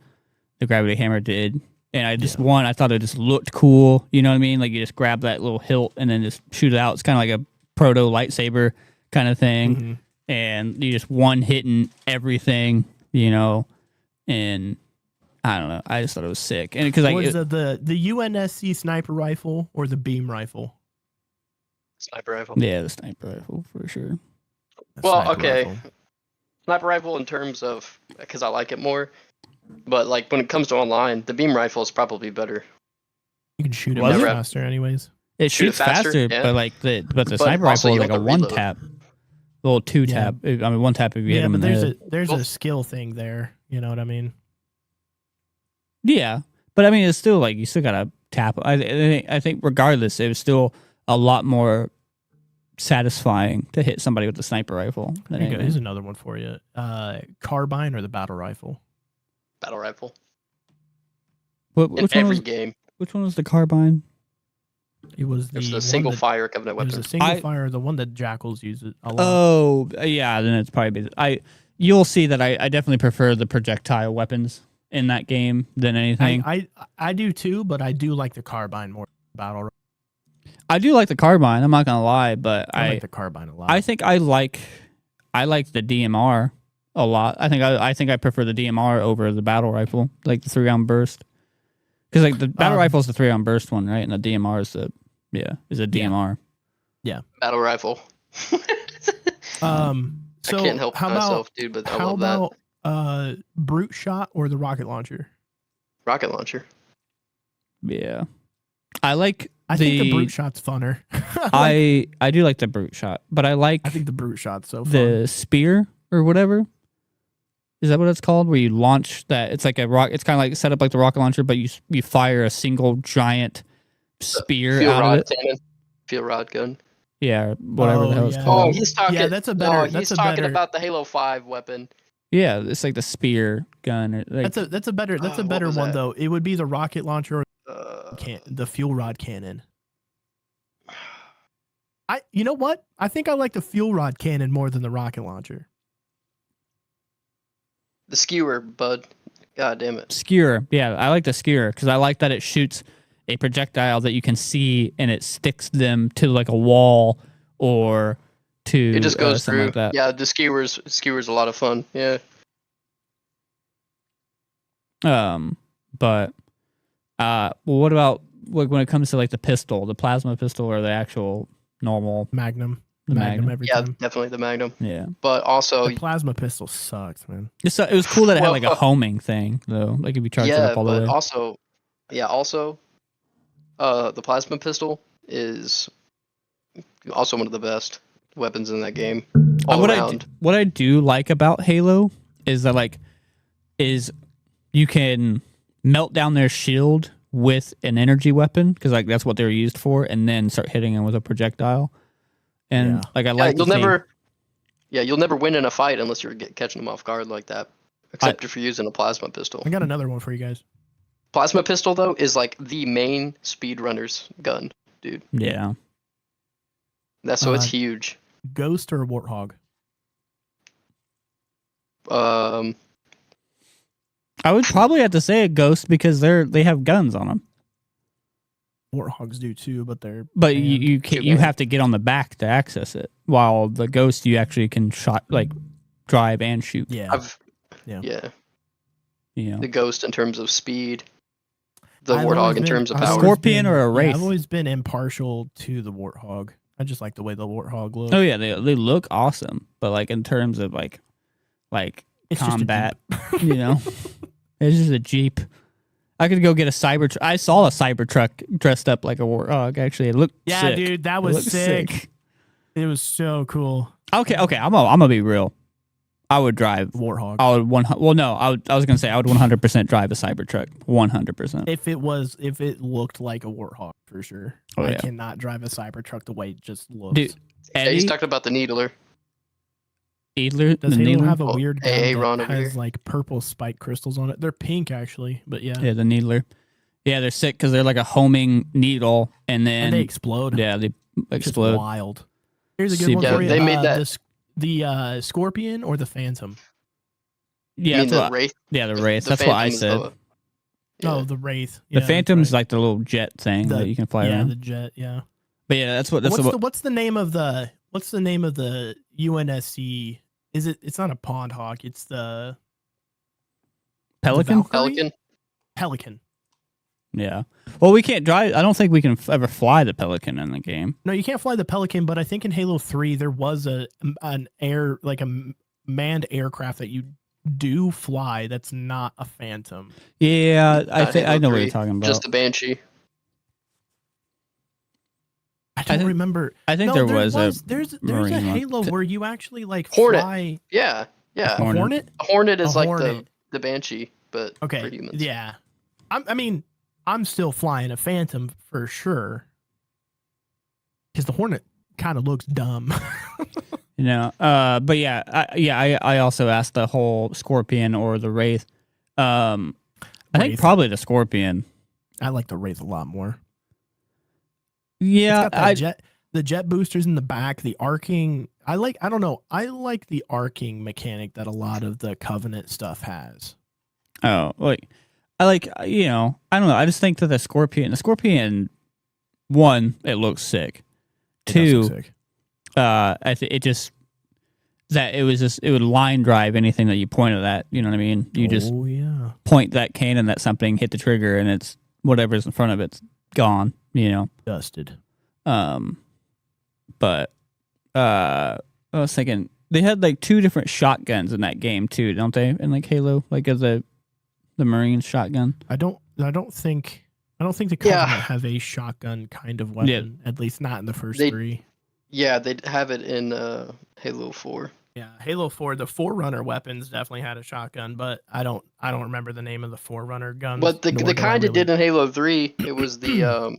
the gravity hammer did, and I just I thought it just looked cool. You know what I mean? Like you just grab that little hilt and then just shoot it out. It's kind of like a proto lightsaber kind of thing, Mhm. and you just one hitting everything. You know, and I don't know. I just thought it was sick, and because like Was the UNSC sniper rifle or the beam rifle? Sniper rifle. yeah, the sniper rifle for sure. The Well, sniper okay. rifle. Sniper rifle in terms of because I like it more, but like when it comes to online, the beam rifle is probably better. You can shoot it Was much it? faster, anyways. It Shoot it shoots faster, faster, yeah. but like the But sniper also rifle is you like a have to one reload. tap, little two Yeah. tap. I mean one tap if you hit Yeah, him in but the head. there's Well- a skill thing there. You know what I mean? Yeah, but I mean it's still like you still gotta tap. I think regardless, it was still a lot more satisfying to hit somebody with the sniper rifle. than There you go. anything. Here's another one for you. Carbine or the battle rifle? Battle rifle What- in which one every was game. which one was the carbine? It was the It's a one single that- fire Covenant It was weapon. a single I- fire, the one that Jackals use it a lot. Oh yeah, then it's probably you'll see that I definitely prefer the projectile weapons in that game than anything. I do too, but I do like the carbine more. Than battle rifle. I do like the carbine. I'm not gonna lie, but I like the carbine a lot. I think I like the DMR a lot. I think I prefer the DMR over the battle rifle, like the 3-round burst. Because like the battle rifle is the 3-round burst one, right? And the DMR is a DMR. Battle rifle. So I can't help how myself, dude, but I how love that. about brute shot or the rocket launcher? Rocket launcher. Yeah, I like I think the brute shot's funner. I do like the brute shot, but I like I think the brute shot's so fun. the spear or whatever. Is that what it's called? Where you launch that? It's like a rock. It's kind of like set up like the rocket launcher, but you fire a single giant spear Fuel out rod of it. cannon. Fuel rod gun. Yeah, whatever the hell it's yeah. Oh, called. he's talking. Yeah, that's a better- No, that's he's a talking better- about the Halo 5 weapon. Yeah, it's like the spear gun. Or like, That's a better what one was that? though. It would be the rocket launcher or Uh, the fuel rod cannon. You know what? I think I like the fuel rod cannon more than the rocket launcher. the skewer, bud. God damn it. skewer. Yeah, I like the skewer because I like that it shoots a projectile that you can see and it sticks them to like a wall or to It just goes something through. like that. Yeah, the skewer's a lot of fun. Yeah. But well, what about like when it comes to like the pistol, the plasma pistol, or the actual normal Magnum. the Magnum Magnum? every Yeah, time. definitely the Magnum. Yeah, But also, The plasma pistol sucks, man. it was cool that it had like a Well, homing thing though. Like if you charge it yeah, up all the but way. also, the plasma pistol is also one of the best weapons in that game. All around. What I do like about Halo is that you can melt down their shield with an energy weapon because like that's what they're used for, and then start hitting them with a projectile. And Yeah. like I Yeah, like you'll to see- never. Yeah, you'll never win in a fight unless you're catching them off guard like that. Except if you're using a plasma pistol. I got another one for you guys. Plasma pistol though is like the main speedrunner's gun, dude. Yeah, It's Uh, huge. Ghost or Warthog? I would probably have to say a Ghost because they have guns on them. Warthogs do too, but they're But banned. you have to get on the back to access it. While the Ghost you actually can drive and shoot. yeah. Yeah. You know, The Ghost in terms of speed. The I've Warthog always in been- terms of I've power. always Scorpion or a yeah, Wraith? I've always been impartial to the Warthog. I just like the way the Warthog looks. oh yeah, they look awesome. But like in terms of like It's just a combat, you know, it's just a Jeep. I could go get a Cybertruck. I saw a Cybertruck dressed up like a Warthog. Actually, it looked sick. Dude, that It was looked sick. It was so cool. Okay. I'm gonna be real. I would drive. Warthog. I would I was gonna say I would 100% drive a Cybertruck. 100%. If it looked like a Warthog for sure. Oh, I yeah. cannot drive a Cybertruck the way it just looks. Dude, Yeah, he's Eddie talking about the Needler. Adler, Does the Halo Needler? have a weird gun AA that Ron over has here. like purple spike crystals on it? They're pink actually, but yeah. Yeah, the Needler. Yeah, they're sick because they're like a homing needle, and then And they explode. yeah, they It's just explode. wild. Here's a good See, one yeah, for you. they made that- The Scorpion or the Phantom? Yeah, You mean that's the what, Wraith? yeah, the Wraith. The That's what I Phantom's said. yeah. Oh, the Wraith. The Yeah, Phantom's right. like the little jet thing that you can fly yeah, around. the jet. Yeah. But yeah, that's what What's the name of the UNSC? Is it? It's not a Pond Hawk. It's the Pelican. Valkyrie? Pelican. Pelican. Yeah. Well, we can't drive. I don't think we can ever fly the Pelican in the game. No, you can't fly the Pelican, but I think in Halo 3 there was an air like a manned aircraft that you do fly that's not a Phantom. Yeah, I Not think I Halo know what 3, you're talking about. Just the Banshee. I don't think- remember. I think No, there was a there's a Marine one. Halo where you actually like Hornet. fly Yeah. Yeah. Hornet. Hornet. A Hornet is A like Hornet. the Banshee, but for Okay, humans. yeah. I mean, I'm still flying a Phantom for sure because the Hornet kind of looks dumb. You know, but yeah, I also asked the whole Scorpion or the Wraith. I think Wraith. probably the Scorpion. I like the Wraith a lot more. Yeah, It's got that the jet boosters in the back, the arcing. I don't know. I like the arcing mechanic that a lot of the Covenant stuff has. oh, like I like I don't know. I just think that the Scorpion 1, it looks sick. It does look 2, sick. it would line drive anything that you pointed at. You know what I mean? You just Oh yeah. point that cannon at something, hit the trigger, and it's whatever's in front of it's gone. You know. Dusted. But I was thinking they had like 2 different shotguns in that game too, don't they? In like Halo, like as the Marine shotgun. I don't think the Covenant Yeah. have a shotgun kind of weapon. At least not in the first They- 3. Yeah, they'd have it in Halo 4. Yeah, Halo 4, the Forerunner weapons definitely had a shotgun, but I don't remember the name of the Forerunner guns. But the nor do I kind it really- did in Halo 3, it was the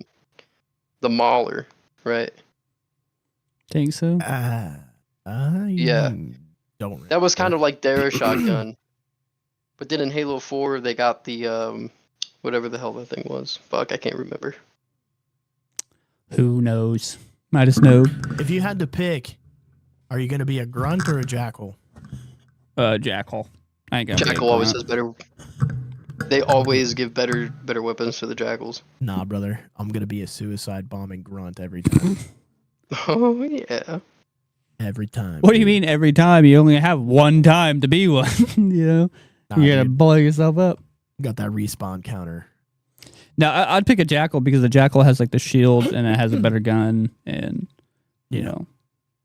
Mauler, right? Think so? I Yeah. don't remember. That was kind of like their shotgun. But then in Halo 4, they got the whatever the hell that thing was. Fuck, I can't remember. Who knows? Might as know. If you had to pick, are you going to be a grunt or a jackal? Jackal. I ain't gonna be a Jackal always grunt. has better. They always give better weapons to the jackals. Nah, brother. I'm going to be a suicide bombing grunt every time. Oh yeah. Every time. What do you dude. mean every time? You only have one time to be one. You know, Nah, you gotta dude, blow yourself up. got that respawn counter. No, I'd pick a Jackal because the Jackal has like the shield and it has a better gun, and you know,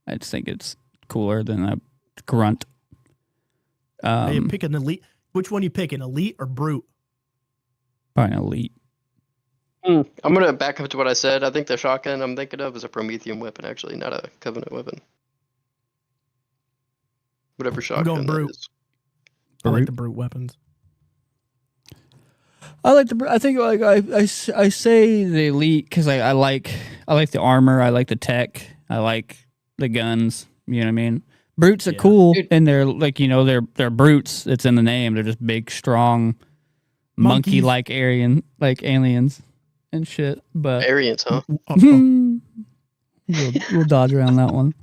I just think it's cooler than a grunt. Hey, pick an elite. Which one you pick, an elite or brute? Probably an elite. I'm gonna back up to what I said. I think the shotgun I'm thinking of is a Promethean weapon, actually, not a Covenant weapon. Whatever shotgun that brute. is. I like Brute. the brute weapons. I like the. I think like I say the elite because I like the armor. I like the tech. I like the guns. You know what I mean? Brutes are Yeah. cool, Dude. and they're like they're brutes. It's in the name. They're just big, strong, Monkeys. monkey-like aliens and shit. But Arians, huh? we'll dodge around that one.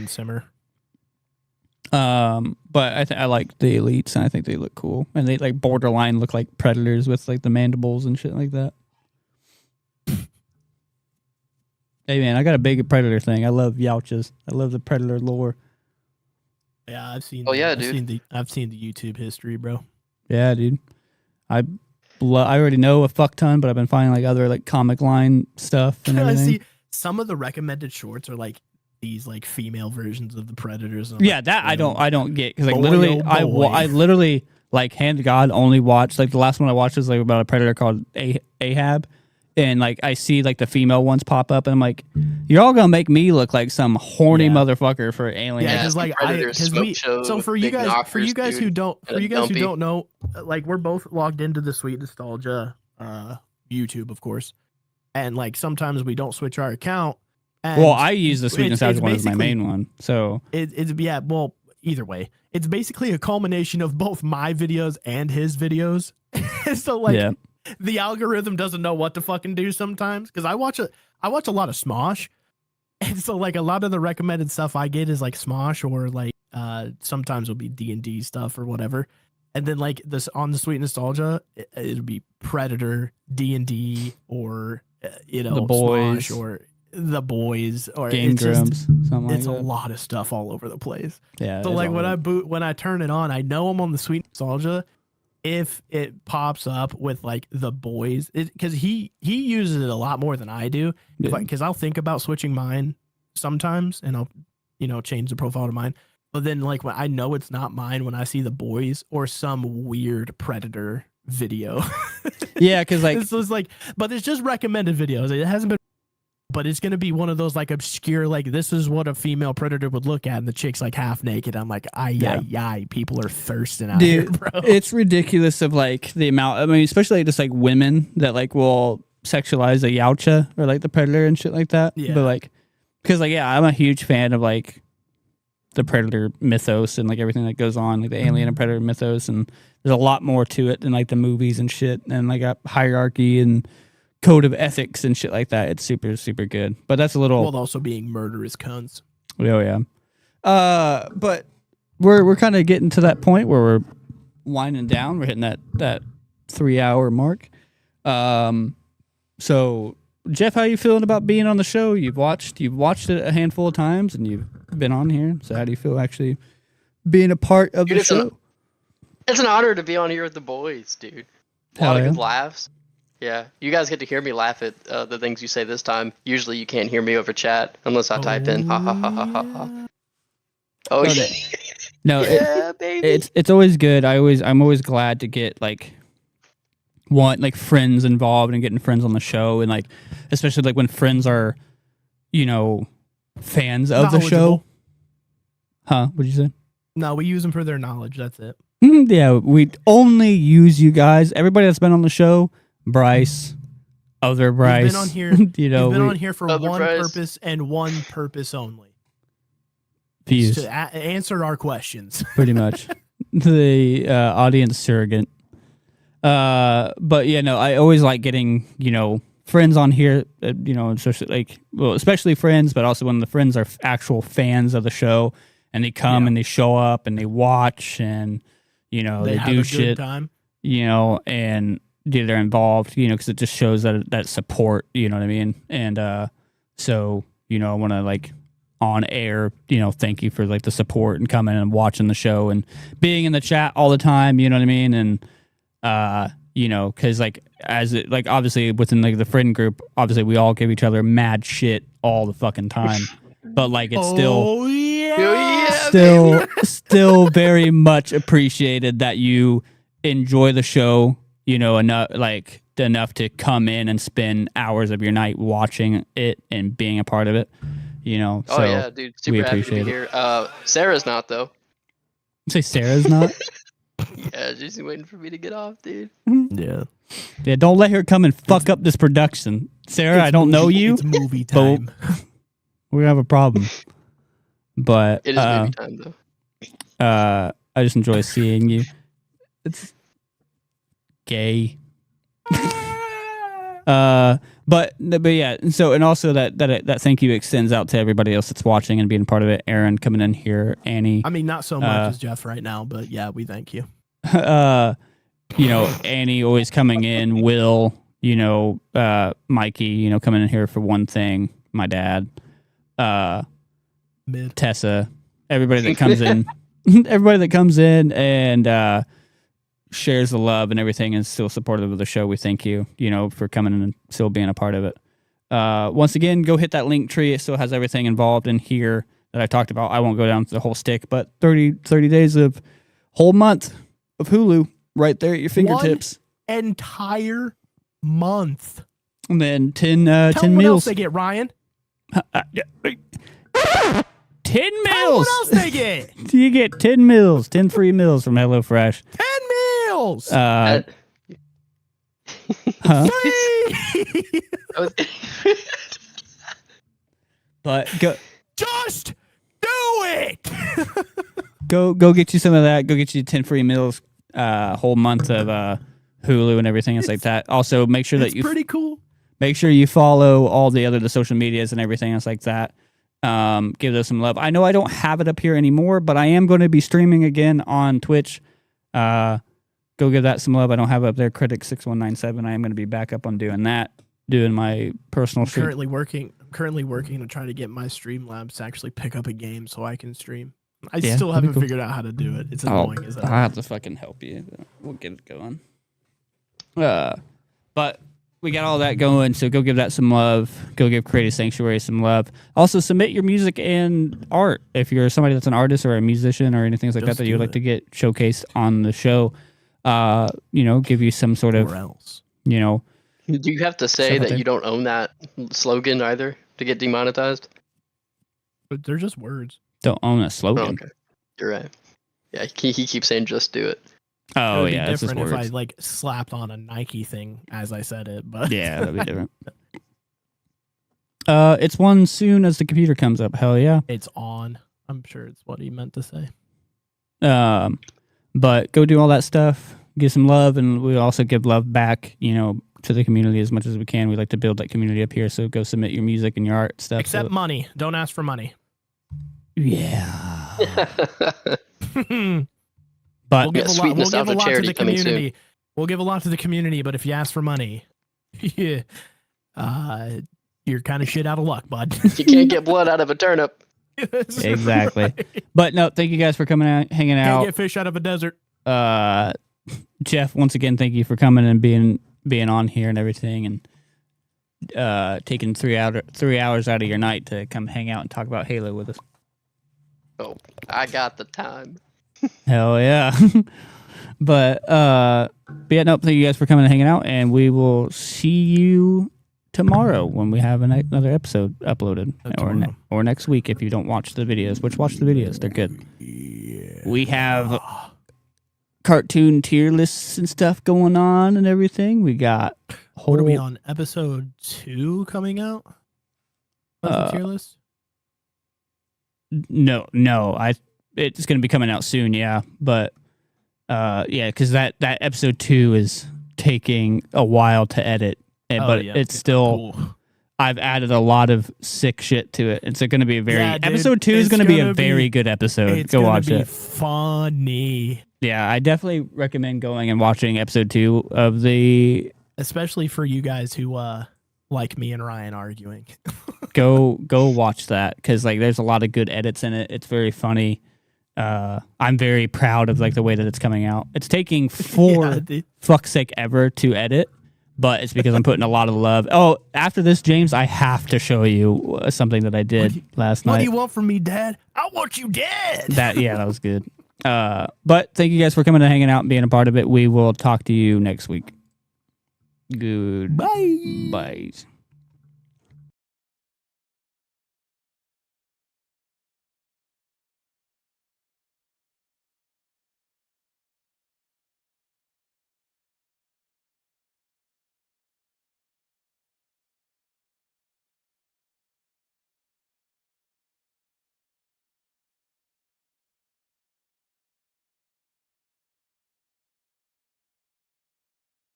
Simmer. But I like the elites, and I think they look cool, and they like borderline look like predators with like the mandibles and shit like that. Hey man, I got a big predator thing. I love Yauchas. I love the predator lore. Yeah, I've seen. Oh, yeah, I've dude. seen the YouTube history, bro. Yeah, dude. I already know a fuck ton, but I've been finding like other like comic line stuff and I everything. see some of the recommended shorts are like these like female versions of the Predators. And I'm Yeah, like, that I don't get because like Boy, literally oh boy. I literally like hand to God only watch like the last one I watched was like about a predator called Ahab, and like I see like the female ones pop up and I'm like, you're all gonna make me look like some horny Yeah. motherfucker for Alien. Yeah, Yeah, because like Predator smoke show so with for you big guys knockers, who dude, don't and a dumpy. know, like we're both logged into the Sweet Nostalgia YouTube, of course, and like sometimes we don't switch our account. And Well, I use the Sweet it's Nostalgia one as my basically- main one, so it's yeah, well, either way, it's basically a culmination of both my videos and his videos. So like yeah. the algorithm doesn't know what to fucking do sometimes because I watch a lot of Smosh, and so like a lot of the recommended stuff I get is like Smosh or like sometimes it'll be D&D stuff or whatever, and then like this on the Sweet Nostalgia it'll be Predator, D&D, or The Boys. Smosh or The Boys, or Game it's just Grumps, something like it's a that. lot of stuff all over the place. Yeah. So it's like all over. when I turn it on, I know I'm on the Sweet Nostalgia. If it pops up with like The Boys, because he uses it a lot more than I do. Yeah. Because I'll think about switching mine sometimes, and I'll change the profile to mine. But then like when I know it's not mine, when I see The Boys or some weird Predator video, Yeah, because like this was like, but it's just recommended videos. It hasn't been. But it's gonna be one of those like obscure, like this is what a female predator would look at, and the chick's like half naked. I'm like, ay, people are thirsting out here, dude, bro. it's ridiculous of like the amount. I mean, especially just like women that like will sexualize a Yautja or like the Predator and shit like that. Yeah. But like, because like yeah, I'm a huge fan of like the Predator mythos and like everything that goes on, like the Alien and Predator mythos, and there's a lot more to it than like the movies and shit, and like a hierarchy and code of ethics and shit like that. It's super, super good. But that's a little While also being murderous cunts. oh yeah. But we're kind of getting to that point where we're winding down. We're hitting that 3 hour mark. So Jeff, how you feeling about being on the show? You've watched it a handful of times and you've been on here. So how do you feel actually being a part of Dude, the show? It's an honor to be on here with the boys, dude. A Hell lot of yeah. good laughs. Yeah, you guys get to hear me laugh at the things you say this time. Usually, you can't hear me over chat unless I type in ha ha ha ha ha ha. Oh No, yeah, No, yeah, baby. it's always good. I'm always glad to get like friends involved and getting friends on the show, and like especially like when friends are, fans of the show. Knowledgeable. Huh? What'd you say? No, we use them for their knowledge. That's it. Yeah, we only use you guys. Everybody that's been on the show, Bryce, other Bryce. You've been on here. you You've know, been on here for Other one Bryce. purpose and one purpose only. views, To answer our questions. pretty much. The audience surrogate. But yeah, no, I always like getting, friends on here, especially friends, but also when the friends are actual fans of the show and they come Yeah. and they show up and they watch and, they have do a shit, good time. and they're involved, because it just shows that support, you know what I mean? And so, I want to like on air, thank you for like the support and coming and watching the show and being in the chat all the time, you know what I mean? And, because like as it like obviously within like the friend group, obviously we all give each other mad shit all the fucking time, but like it's still yeah, still very much appreciated that you enjoy the show, enough to come in and spend hours of your night watching it and being a part of it, Oh so yeah, dude. Super we happy to be appreciate here. Sarah's not though. say Sarah's not. Yeah, she's waiting for me to get off, dude. Yeah. Yeah, don't let her come and fuck up this production, Sarah. I don't know you. It's movie but time. we have a problem. But It is movie time though. I just enjoy seeing you. It's gay. But yeah, and so and also that thank you extends out to everybody else that's watching and being part of it. Aaron coming in here, Annie, I mean, not so much as Jeff right now, but yeah, we thank you. Annie always coming in, Will, Mikey, coming in here for one thing, my dad, Mid. Tessa, everybody that comes in, and shares the love and everything and still supportive of the show. We thank you, for coming in and still being a part of it. Once again, go hit that link tree. It still has everything involved in here that I talked about. I won't go down to the whole stick, but 30 days of whole month of Hulu right there at your fingertips. One entire month. And then 10 Tell 10 them what else meals. they get, Ryan. 10 Tell them meals. what else they get. You get 10 meals, 10 free meals from HelloFresh. 10 meals. Huh? Free. That was- But go Just do it. go get you some of that. Go get you 10 free meals, whole month of Hulu and everything else like that. Also, make sure that It's you pretty cool. make sure you follow all the social medias and everything else like that. Give those some love. I know I don't have it up here anymore, but I am going to be streaming again on Twitch. Go give that some love. I don't have it up there. Critic 6197. I am going to be back up on doing that, doing my personal stream. Currently working to try to get my Streamlabs to actually pick up a game so I can stream. I Yeah, still that'd be haven't cool. figured out how to do it. It's Oh, annoying as I'll hell. have to fucking help you. We'll get it going. But we got all that going, so go give that some love. Go give Creative Sanctuary some love. Also, submit your music and art. If you're somebody that's an artist or a musician or anything like Just that you would do like it. to get showcased on the show, give you some sort of, Or else. Do you have to say Stuff out that there. you don't own that slogan either to get demonetized? But they're just words. don't own a Oh, slogan. okay. You're right. Yeah, he keeps saying just do it. It Oh, would yeah, be that's just different if I words. like slapped on a Nike thing as I said it, but Yeah, that'd be different. It's one soon as the computer comes up. Hell yeah. it's on. I'm sure it's what he meant to say. But go do all that stuff, give some love, and we also give love back, to the community as much as we can. We like to build that community up here, so go submit your music and your art stuff. Except money. Don't ask for money. Yeah. we'll But give a lot. Sweet We'll give a Nostalgia lot to charity the coming soon. community. We'll give a lot to the community, but if you ask for money, yeah, you're kind of shit out of luck, bud. You can't get blood out of a turnip. Exactly. Right. but no, thank you guys for coming out, hanging Can't out. get fish out of a desert. Jeff, once again, thank you for coming and being on here and everything, and taking 3 hours out of your night to come hang out and talk about Halo with us. Oh, I got the time. Hell yeah. But yeah, no, thank you guys for coming and hanging out, and we will see you tomorrow when we have another episode uploaded, Tomorrow. or next week if you don't watch the videos. Which watch the videos, they're good. We have cartoon tier lists and stuff going on and everything. We got What are we on? Episode 2 coming out? Of the tier list? No, it's going to be coming out soon, yeah. But yeah, because that episode 2 is taking a while to edit, but yeah. it's still. Cool. I've added a lot of sick shit to it. It's going to be a very Yeah, dude, episode 2 is it's going to be a gonna very be- good episode. It's Go gonna watch be it. funny, Yeah, I definitely recommend going and watching episode 2 of the. especially for you guys who like me and Ryan arguing. Go watch that because there's a lot of good edits in it. It's very funny. I'm very proud of the way that it's coming out. It's taking Yeah, dude. fuck's sake ever to edit, but it's because I'm putting a lot of love. Oh, after this, James, I have to show you something that I did last What night. do you want from me, Dad? I want you dead. That was good. But thank you guys for coming and hanging out and being a part of it. We will talk to you next week. Good. Bye. Bye.